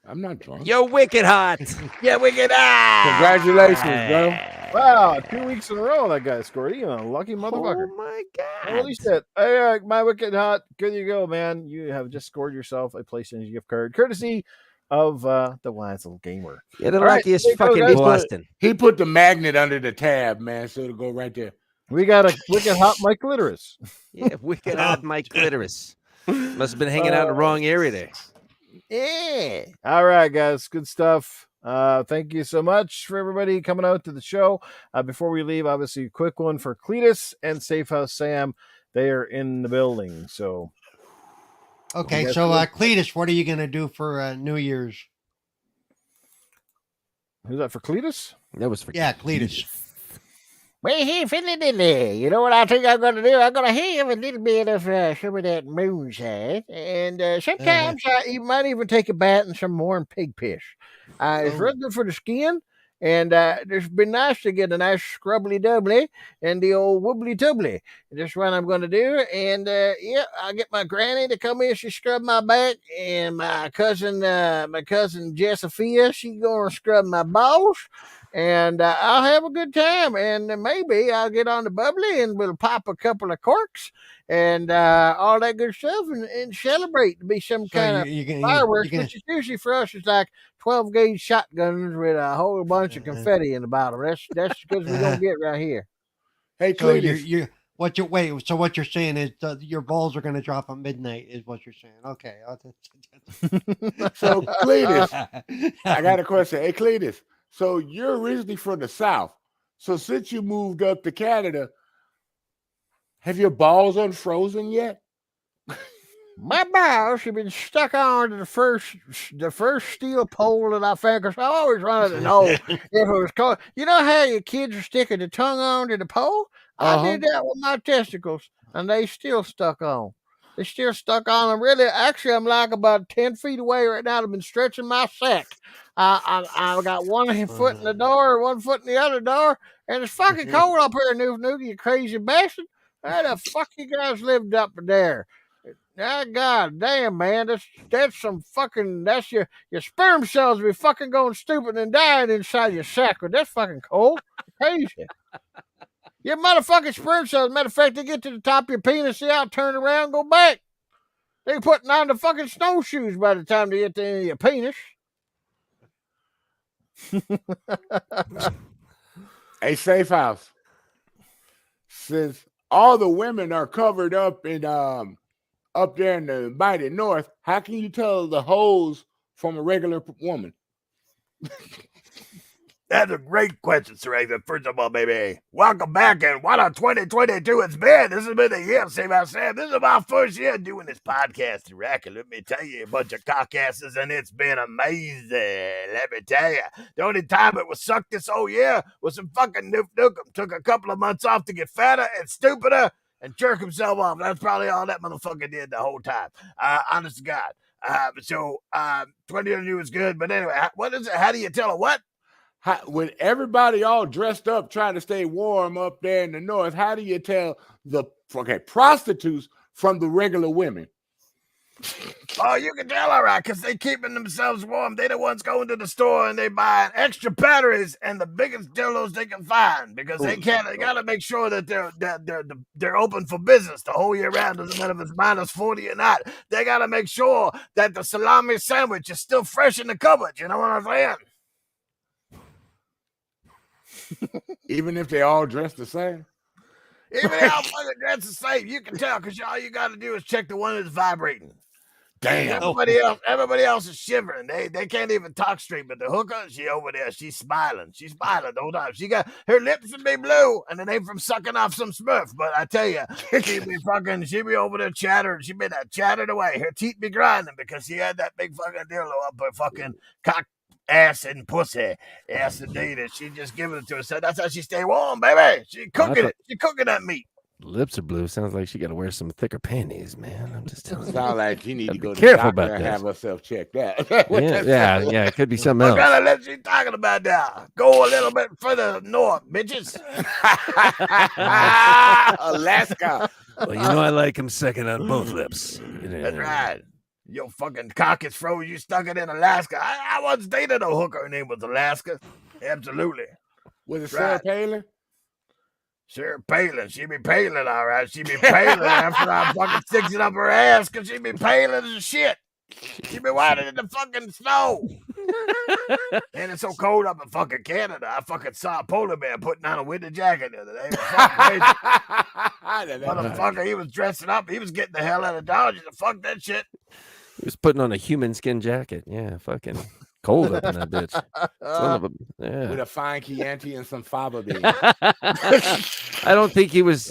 Speaker 5: I'm not drunk.
Speaker 2: Yo, wicked hot. Yeah, wicked hot.
Speaker 5: Congratulations, bro.
Speaker 1: Wow, 2 weeks in a row that guy scored. You know, lucky motherfucker.
Speaker 2: Oh my God.
Speaker 1: Holy shit. Hey, my wicked hot. Good you go, man. You have just scored yourself a PlayStation gift card, courtesy of the Wise Little Gamer.
Speaker 2: You're the
Speaker 1: All right,
Speaker 2: luckiest
Speaker 1: there you go,
Speaker 2: fucking
Speaker 1: guys.
Speaker 2: Boston.
Speaker 5: He put the magnet under the tab, man, so it'll go right there.
Speaker 1: We got a wicked hot Mike Litteris.
Speaker 2: Yeah, wicked hot Mike Clitoris. Must have been hanging out in the wrong area there.
Speaker 1: Yeah. All right, guys. Good stuff. Thank you so much for everybody coming out to the show. Before we leave, obviously, a quick one for Cletus and Safe House Sam. They are in the building. So,
Speaker 4: Okay,
Speaker 1: Yes,
Speaker 4: so
Speaker 1: please.
Speaker 4: Cletus, what are you gonna do for New Year's?
Speaker 1: who's that for Cletus?
Speaker 2: That was for
Speaker 4: Yeah, Cletus.
Speaker 7: Well, hey, fiddly-diddly, you know what I think I'm going to do? I'm going to have a little bit of some of that moonshine, and sometimes I might even take a bath in some warm pig piss. It's
Speaker 4: Oh.
Speaker 7: real good for the skin, and it's been nice to get a nice scrubbly-dubbly and the old woobly-tubbly. That's what I'm going to do, and yeah, I get my granny to come in, she scrub my back, and my cousin Jessica, she's going to scrub my balls. And I'll have a good time, and maybe I'll get on the bubbly and we'll pop a couple of corks and all that good stuff and celebrate to be some
Speaker 4: So
Speaker 7: kind of
Speaker 4: you can
Speaker 7: fireworks, which is usually for us is like 12 gauge shotguns with a whole bunch of confetti in the bottom. That's because we're gonna get right here.
Speaker 5: Hey,
Speaker 4: so
Speaker 5: Cletus.
Speaker 4: you what you wait? So what you're saying is your balls are gonna drop at midnight? Is what you're saying? Okay.
Speaker 5: So, Cletus, I got a question. Hey, Cletus. So you're originally from the South. So since you moved up to Canada, have your balls unfrozen yet?
Speaker 7: My balls have been stuck on to the first steel pole that I found, because I always wanted to know if it was cold. You know how your kids are sticking the tongue on to the pole? I did that with my testicles, and they still stuck on. They still stuck on. I'm really, actually, I'm like about 10 feet away right now. I've been stretching my sack. I got one foot in the door, 1 foot in the other door, and it's fucking cold up here in Noogie, you crazy bastard. How the fuck you guys lived up there? Ah, God damn, man, that's some fucking, that's your sperm cells be fucking going stupid and dying inside your sack. That's fucking cold. Crazy. Your motherfucking sperm cells, matter of fact, they get to the top of your penis, see how turn around, go back. They putting on the fucking snowshoes by the time they get to the end of your penis.
Speaker 5: Hey, Safe House. Since all the women are covered up in up there in the mighty north, how can you tell the hoes from a regular woman?
Speaker 7: That's a great question, Sir Raven. First of all, baby, welcome back, and what a 2022 it's been. This has been the year, Save Our Sam. This is my first year doing this podcast, Iraq, and let me tell you, a bunch of cockasses, and it's been amazing. Let me tell you, the only time it was sucked this whole year was some fucking Nuke Nukem took a couple of months off to get fatter and stupider and jerk himself off. That's probably all that motherfucker did the whole time. Honest to God. 2022 is good, but anyway, what is it? How do you tell her what?
Speaker 5: When everybody all dressed up trying to stay warm up there in the north, how do you tell the prostitutes from the regular women?
Speaker 7: Oh, you can tell, all right, because they keeping themselves warm. They the ones going to the store and they buying extra batteries and the biggest dildos they can find because they got to make sure that they're open for business the whole year round. Doesn't matter if it's minus 40 or not. They got to make sure that the salami sandwich is still fresh in the cupboard. You know what I'm saying?
Speaker 5: Even if they all dress the same?
Speaker 7: Even if they all fucking dress the same, you can tell because all you got to do is check the one that's vibrating.
Speaker 5: Damn.
Speaker 7: Everybody else is shivering. They can't even talk straight. But the hooker, she over there, she's smiling. She's smiling the whole time. She got her lips would be blue, and it ain't from sucking off some Smurf. But I tell you, she be over there chattering. She been chattered away. Her teeth be grinding because she had that big fucking dildo up her fucking cock. Ass and pussy. Yes, indeed. And she just giving it to her. So that's how she stay warm, baby. She cooking it. She cooking that meat.
Speaker 2: Lips are blue. Sounds like she got to wear some thicker panties, man. I'm just telling you.
Speaker 5: Sound like you need to go to
Speaker 2: careful
Speaker 5: the doctor
Speaker 2: about
Speaker 5: and
Speaker 2: this.
Speaker 5: have herself checked out.
Speaker 2: Yeah. It could be something
Speaker 7: What
Speaker 2: else.
Speaker 7: kind of lips you talking about now? Go a little bit further north, bitches.
Speaker 5: Alaska.
Speaker 6: Well, you know I like him second on both lips.
Speaker 7: That's right. Your fucking cock is froze. You stuck it in Alaska. I once dated a hooker. Her name was Alaska. Absolutely.
Speaker 5: Was it Sarah Palin?
Speaker 7: Sarah Palin. She be paling, all right. She be paling after I fucking sticks it up her ass because she be paling as shit. She be whiter than the fucking snow. And it's so cold up in fucking Canada. I fucking saw a polar bear putting on a winter jacket the other day. It was fucking crazy. Motherfucker, he was dressing up. He was getting the hell out of Dodge. Fuck that shit.
Speaker 2: He was putting on a human skin jacket. Yeah, fucking cold up in that bitch.
Speaker 5: With a fine Chianti and some fava beans.
Speaker 2: I don't think he was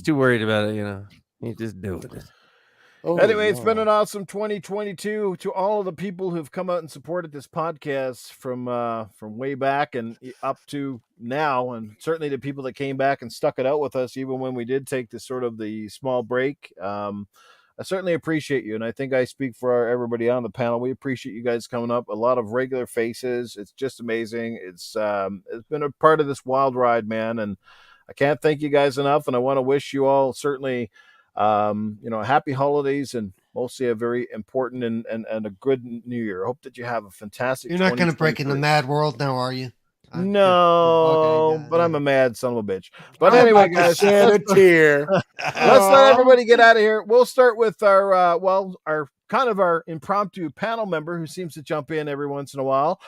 Speaker 2: too worried about it, you know. He just doing it.
Speaker 1: Oh, anyway, it's been an awesome 2022 to all of the people who've come out and supported this podcast from way back and up to now, and certainly the people that came back and stuck it out with us even when we did take this sort of the small break. I certainly appreciate you, and I think I speak for everybody on the panel. We appreciate you guys coming up. A lot of regular faces. It's just amazing. It's been a part of this wild ride, man, and I can't thank you guys enough. And I want to wish you all certainly, happy holidays and mostly a very important and a good New Year. I hope that you have a fantastic.
Speaker 4: You're not going to break in the mad world now, are you?
Speaker 1: No,
Speaker 4: okay,
Speaker 1: but I'm a mad son of a bitch. But anyway, guys,
Speaker 5: shed a tear.
Speaker 1: Let's let everybody get out of here. We'll start with our impromptu panel member who seems to jump in every once in a while.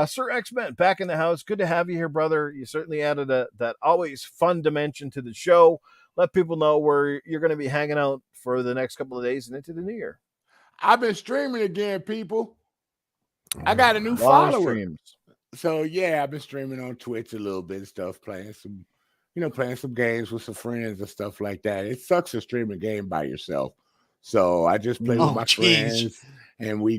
Speaker 1: Sir X-Men, back in the house. Good to have you here, brother. You certainly added that always fun dimension to the show. Let people know where you're going to be hanging out for the next couple of days and into the new year.
Speaker 5: I've been streaming again, people. I got a new follower.
Speaker 1: Streams.
Speaker 5: So yeah, I've been streaming on Twitch a little bit of stuff, playing some games with some friends and stuff like that. It sucks to stream a game by yourself. So I just play with my friends and we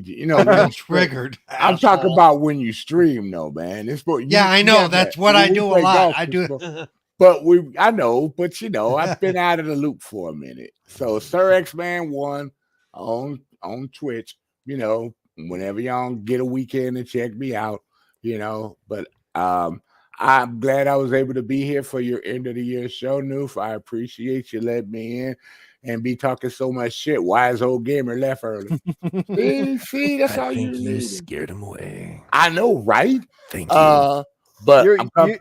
Speaker 4: triggered.
Speaker 5: I'm talking about when you stream though, man.
Speaker 4: I know. That's what I do a lot. I do it.
Speaker 5: But I've been out of the loop for a minute. So Sir X-Man 1 on Twitch, whenever y'all get a weekend and check me out. But I'm glad I was able to be here for your end of the year show, Noof. I appreciate you letting me in and be talking so much shit. Wise old gamer left early. see, that's all you need.
Speaker 6: You scared him away.
Speaker 5: I know, right?
Speaker 6: Thank you.
Speaker 5: But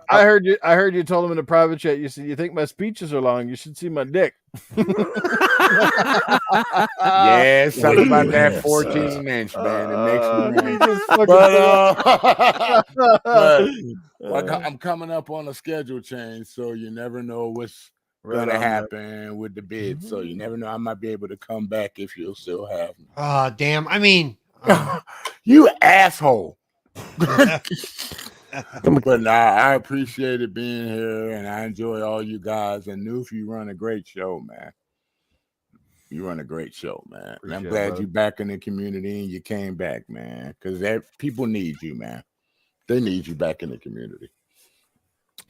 Speaker 1: I heard you told him in a private chat. You said you think my speeches are long. You should see my dick.
Speaker 5: Yeah, something about that 14-inch, man. It makes me but I'm coming up on a schedule change, so you never know what's gonna happen with the bid. So you never know. I might be able to come back if you'll still have me.
Speaker 4: Oh, damn. I mean,
Speaker 5: you asshole. But nah, I appreciated being here, and I enjoy all you guys. And Noof, you run a great show, man. You run a great show, man. And I'm
Speaker 1: Appreciate it,
Speaker 5: glad
Speaker 1: brother.
Speaker 5: you're back in the community and you came back, man. Because people need you, man. They need you back in the community.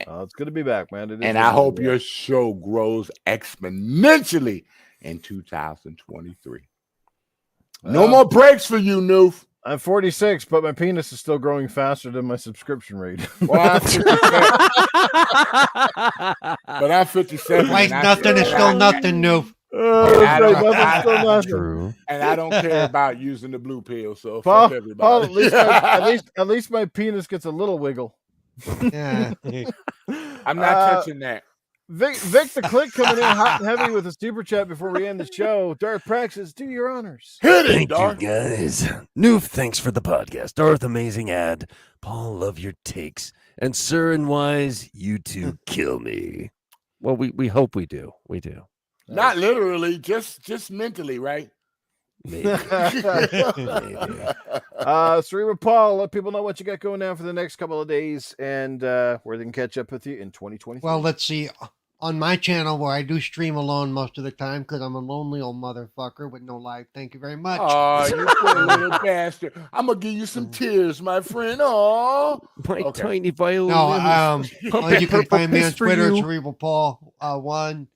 Speaker 1: It's good to be back, man. It is
Speaker 5: And
Speaker 1: good
Speaker 5: I
Speaker 1: to be
Speaker 5: hope
Speaker 1: back.
Speaker 5: your show grows exponentially in 2023. No more breaks for you, Noof.
Speaker 1: I'm 46, but my penis is still growing faster than my subscription rate.
Speaker 5: Well, I'm 57, but I'm 57.
Speaker 4: Twice
Speaker 5: and I-
Speaker 4: nothing is still nothing, Noof.
Speaker 1: Oh,
Speaker 5: I
Speaker 1: that's
Speaker 5: don't-
Speaker 1: right. Nothing's still nothing.
Speaker 2: True.
Speaker 5: And I don't care about using the blue pill, so
Speaker 1: Paul,
Speaker 5: fuck everybody.
Speaker 1: Paul, at least my penis gets a little wiggle.
Speaker 4: Yeah.
Speaker 5: I'm not touching that.
Speaker 1: Vic the Click coming in hot and heavy with a super chat before we end the show. Darth Praxis, do your honors.
Speaker 5: Hit it,
Speaker 6: Thank you,
Speaker 5: dog.
Speaker 6: guys. Noof, thanks for the podcast. Darth, amazing ad. Paul, love your takes. And Sir and Wise, you two kill me.
Speaker 2: Well, we hope we do. We do.
Speaker 5: Not literally, just mentally, right?
Speaker 6: Maybe.
Speaker 1: Cerebral Paul, let people know what you got going down for the next couple of days and where they can catch up with you in 2020.
Speaker 4: Well, let's see. On my channel, where I do stream alone most of the time because I'm a lonely old motherfucker with no life. Thank you very much.
Speaker 5: Oh, you poor little bastard. I'm going to give you some tears, my friend. Oh,
Speaker 2: My
Speaker 5: Okay.
Speaker 2: tiny violin.
Speaker 4: No, you can find me on
Speaker 2: piss for
Speaker 4: Twitter,
Speaker 2: you.
Speaker 4: Cerebral Paul 1,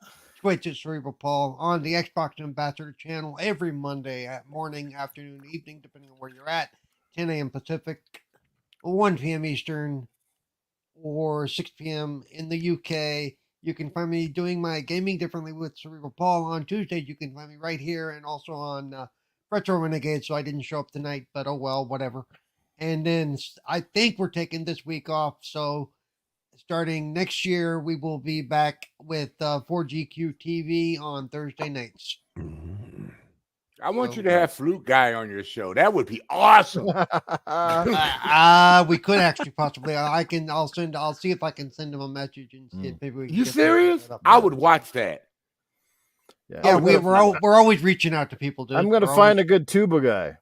Speaker 4: Twitch at Cerebral Paul, on the Xbox Ambassador channel every Monday at morning, afternoon, evening, depending on where you're at, 10 a.m. Pacific, 1 p.m. Eastern, or 6 p.m. in the UK. You can find me doing my Gaming Differently with Cerebral Paul on Tuesdays. You can find me right here and also on Retro Renegade. So I didn't show up tonight, but oh well, whatever. And then I think we're taking this week off. So starting next year, we will be back with 4GQ TV on Thursday nights.
Speaker 5: I want you to have Flute Guy on your show. That would be awesome.
Speaker 4: We could actually possibly. I'll see if I can send him a message and see if maybe we can
Speaker 5: You
Speaker 4: get something
Speaker 5: serious?
Speaker 4: set up.
Speaker 5: I would watch that.
Speaker 4: Yeah, we're always reaching out to people. Dude.
Speaker 1: I'm going to
Speaker 4: We're
Speaker 1: find
Speaker 4: always-
Speaker 1: a good tuba guy.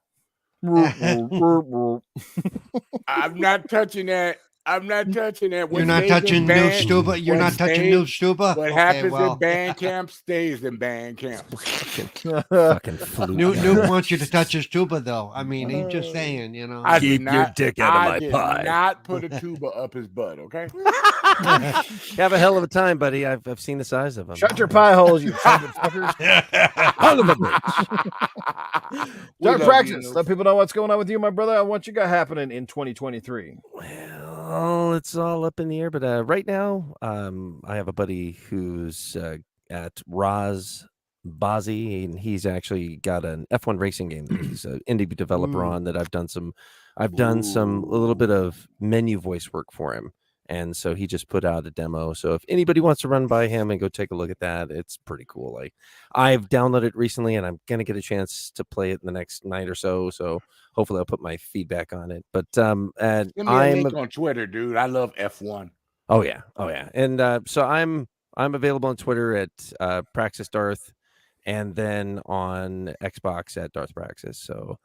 Speaker 5: I'm not touching that. I'm not touching that. What
Speaker 4: You're not
Speaker 5: stays in
Speaker 4: touching Noob
Speaker 5: band-
Speaker 4: Stuba. You're
Speaker 5: what
Speaker 4: not touching
Speaker 5: stays-
Speaker 4: Noob Stuba.
Speaker 5: What
Speaker 4: Okay,
Speaker 5: happens
Speaker 4: well,
Speaker 5: in band camp stays in band camp.
Speaker 6: Fucking flute.
Speaker 4: Noob wants you to touch his tuba, though. I mean, he's just saying, you know.
Speaker 5: I
Speaker 6: Keep
Speaker 5: did
Speaker 6: your
Speaker 5: not-
Speaker 6: dick out of
Speaker 5: I
Speaker 6: my
Speaker 5: did
Speaker 6: pie.
Speaker 5: Not put a tuba up his butt. Okay.
Speaker 2: Have a hell of a time, buddy. I've seen the size of them.
Speaker 1: Shut your pie holes, you fuckers.
Speaker 6: Son of a bitch.
Speaker 5: We
Speaker 1: Dark
Speaker 5: love
Speaker 1: Praxis,
Speaker 5: you.
Speaker 1: let people know what's going on with you, my brother, and what you got happening in 2023.
Speaker 2: Well, it's all up in the air, but right now, I have a buddy who's at Roz Bazzi, and he's actually got an F1 racing game that he's an indie developer on. That I've done a little bit of menu voice work for him, and so he just put out a demo. So if anybody wants to run by him and go take a look at that, it's pretty cool. Like, I've downloaded it recently, and I'm gonna get a chance to play it in the next night or so. So hopefully, I'll put my feedback on it. But and
Speaker 5: Send me a
Speaker 2: I'm
Speaker 5: link on Twitter, dude. I love F1.
Speaker 2: Oh yeah, and so I'm available on Twitter at Praxis Darth, and then on Xbox at Darth Praxis. So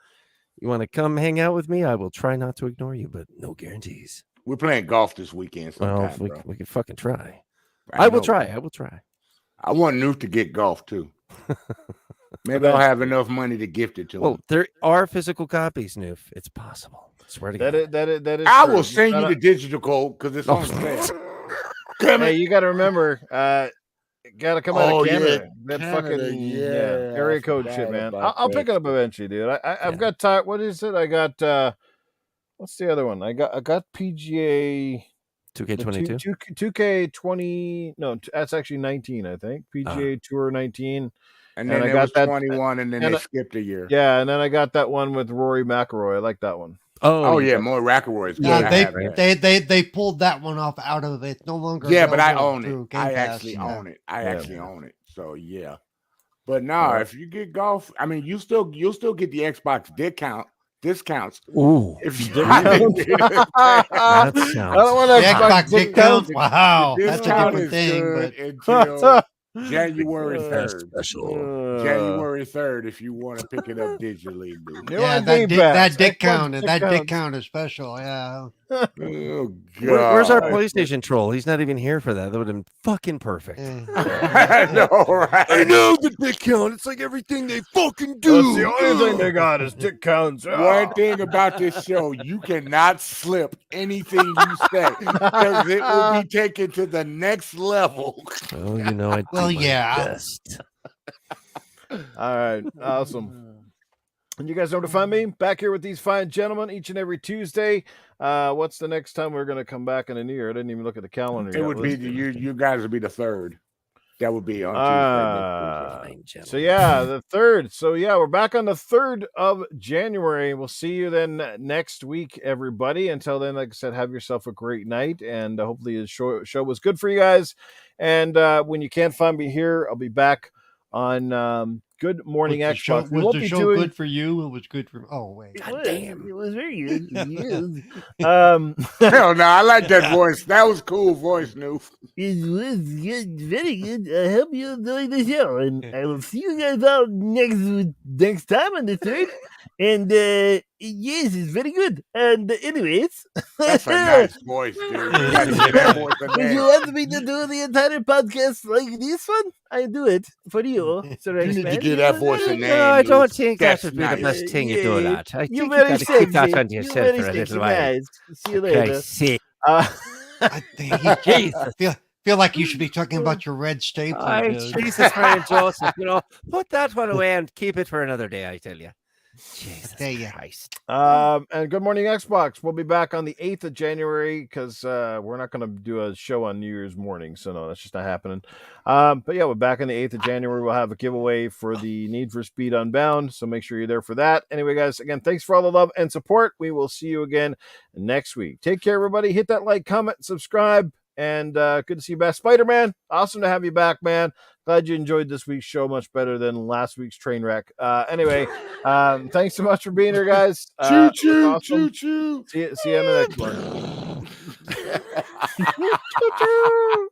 Speaker 2: you want to come hang out with me? I will try not to ignore you, but no guarantees.
Speaker 5: We're playing golf this weekend.
Speaker 2: Well,
Speaker 5: Sometime, bro.
Speaker 2: we can fucking try. I will
Speaker 5: know,
Speaker 2: try.
Speaker 5: bro.
Speaker 2: I will try.
Speaker 5: I want Noof to get golf too. Maybe I'll have enough money to gift it to
Speaker 2: Well,
Speaker 5: him.
Speaker 2: there are physical copies, Noof. It's possible. I swear to God.
Speaker 1: That is
Speaker 5: I
Speaker 1: true.
Speaker 5: will send you
Speaker 1: gotta-
Speaker 5: the digital code because it's
Speaker 2: Oh.
Speaker 5: on sale. Come
Speaker 1: Hey,
Speaker 5: here.
Speaker 1: you got to remember, got to come out
Speaker 5: Oh,
Speaker 1: of
Speaker 5: yeah,
Speaker 1: Canada. That
Speaker 5: Canada,
Speaker 1: fucking
Speaker 5: yeah,
Speaker 1: area
Speaker 5: I
Speaker 1: code
Speaker 5: forgot
Speaker 1: shit, man.
Speaker 5: about
Speaker 1: I'll
Speaker 5: that.
Speaker 1: pick it up eventually, dude. I've
Speaker 2: Yeah.
Speaker 1: got what is it? I got what's the other one? I got PGA
Speaker 2: 2K22.
Speaker 1: 2K20. No, that's actually 19. I think PGA Tour 19.
Speaker 5: And
Speaker 1: and
Speaker 5: then
Speaker 1: I
Speaker 5: there
Speaker 1: got
Speaker 5: was
Speaker 1: that-
Speaker 5: 21, and then
Speaker 1: and
Speaker 5: they
Speaker 1: I-
Speaker 5: skipped a year.
Speaker 1: Yeah, and then I got that one with Rory McIlroy. I like that one.
Speaker 5: Oh
Speaker 2: you
Speaker 5: yeah,
Speaker 2: got-
Speaker 5: more McIlroy's.
Speaker 4: Yeah,
Speaker 5: good. I have that.
Speaker 4: they pulled that one off out of it. No longer.
Speaker 5: Yeah, but I
Speaker 4: available
Speaker 5: own
Speaker 4: through
Speaker 5: it.
Speaker 4: Game
Speaker 5: I
Speaker 4: Pass,
Speaker 5: actually
Speaker 4: yeah.
Speaker 5: own it. I
Speaker 1: Yeah.
Speaker 5: actually own it. So yeah. But no, if you get golf, I mean, you'll still get the Xbox discounts.
Speaker 6: Ooh.
Speaker 5: If you
Speaker 2: That
Speaker 1: I
Speaker 2: sounds.
Speaker 1: don't want
Speaker 4: The
Speaker 1: to
Speaker 4: Xbox discount. Wow,
Speaker 5: the
Speaker 4: that's a
Speaker 5: discount
Speaker 4: different
Speaker 5: is
Speaker 4: thing.
Speaker 5: good
Speaker 4: But
Speaker 5: until January
Speaker 6: That's
Speaker 5: 3rd.
Speaker 6: special.
Speaker 5: January 3rd, if you want to pick it up digitally, dude.
Speaker 1: New
Speaker 4: yeah,
Speaker 1: on
Speaker 4: that
Speaker 1: Game
Speaker 4: dick,
Speaker 1: Pass.
Speaker 4: that dick
Speaker 1: Xbox
Speaker 4: count,
Speaker 1: dick
Speaker 4: that dick
Speaker 1: counts.
Speaker 4: count is special. Yeah.
Speaker 5: Oh God!
Speaker 2: Where's our PlayStation troll? He's not even here for that. That would have been fucking perfect.
Speaker 5: I know, right?
Speaker 6: I know the dick count. It's like everything they fucking do.
Speaker 1: That's the only thing they got is dick counts.
Speaker 5: One thing about this show, you cannot slip anything you say because it will be taken to the next level.
Speaker 2: Oh, you know I.
Speaker 4: Well, yeah.
Speaker 6: Best.
Speaker 1: All right, awesome. And you guys know where to find me back here with these fine gentlemen each and every Tuesday. What's the next time we're going to come back in the new year? I didn't even look at the calendar.
Speaker 5: It
Speaker 1: yet.
Speaker 5: would be
Speaker 1: Let's see.
Speaker 5: you guys would be the third. That would be on Tuesday.
Speaker 1: So yeah, the 3rd. So yeah, we're back on the 3rd of January. We'll see you then next week, everybody. Until then, like I said, have yourself a great night, and hopefully the show was good for you guys. And when you can't find me here, I'll be back on Good Morning Xbox. We
Speaker 4: Was
Speaker 1: won't
Speaker 4: the
Speaker 1: be
Speaker 4: show
Speaker 1: doing.
Speaker 4: good for you? It was good for. Oh wait.
Speaker 7: It was very good.
Speaker 5: Hell no, I like that voice. That was cool voice, Noof.
Speaker 7: It was good, very good. I hope you enjoyed the show, and I will see you guys out next time on the 3rd. And yes, it's very good. And anyways,
Speaker 5: That's a nice voice, dude. You gotta get that voice in
Speaker 7: if you
Speaker 5: there.
Speaker 7: want me to do the entire podcast like this one, I do it for you. So
Speaker 5: You need to get that voice in there.
Speaker 2: No, I don't
Speaker 5: Noof.
Speaker 2: think
Speaker 5: That's
Speaker 2: that would be
Speaker 5: nice.
Speaker 2: the best thing you do
Speaker 7: Yeah,
Speaker 2: that. I think
Speaker 7: You're
Speaker 2: you
Speaker 7: very
Speaker 2: got to
Speaker 7: sexy.
Speaker 2: keep that on
Speaker 7: You're
Speaker 2: yourself
Speaker 7: very
Speaker 2: for a
Speaker 7: sexy.
Speaker 2: little while.
Speaker 7: Nice. See you later.
Speaker 2: Okay, see.
Speaker 4: I think feel like you should be talking about your red staple.
Speaker 2: Oh,
Speaker 4: dude.
Speaker 2: Jesus, Mary Joseph, put that one away and keep it for another day, I tell you. Jesus
Speaker 4: There you-
Speaker 2: Christ.
Speaker 1: And Good Morning Xbox. We'll be back on the 8th of January because we're not going to do a show on New Year's morning. So, no, that's just not happening. But yeah, we're back on the 8th of January. We'll have a giveaway for the Need for Speed Unbound. So make sure you're there for that. Anyway, guys, again, thanks for all the love and support. We will see you again next week. Take care, everybody. Hit that like, comment, subscribe. And good to see you back. Spider-Man, awesome to have you back, man. Glad you enjoyed this week's show much better than last week's train wreck. Anyway, thanks so much for being here, guys.
Speaker 5: Choo choo,
Speaker 1: awesome.
Speaker 5: choo choo.
Speaker 1: See you on the next one.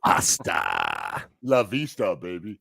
Speaker 6: Hasta.
Speaker 5: La vista, baby.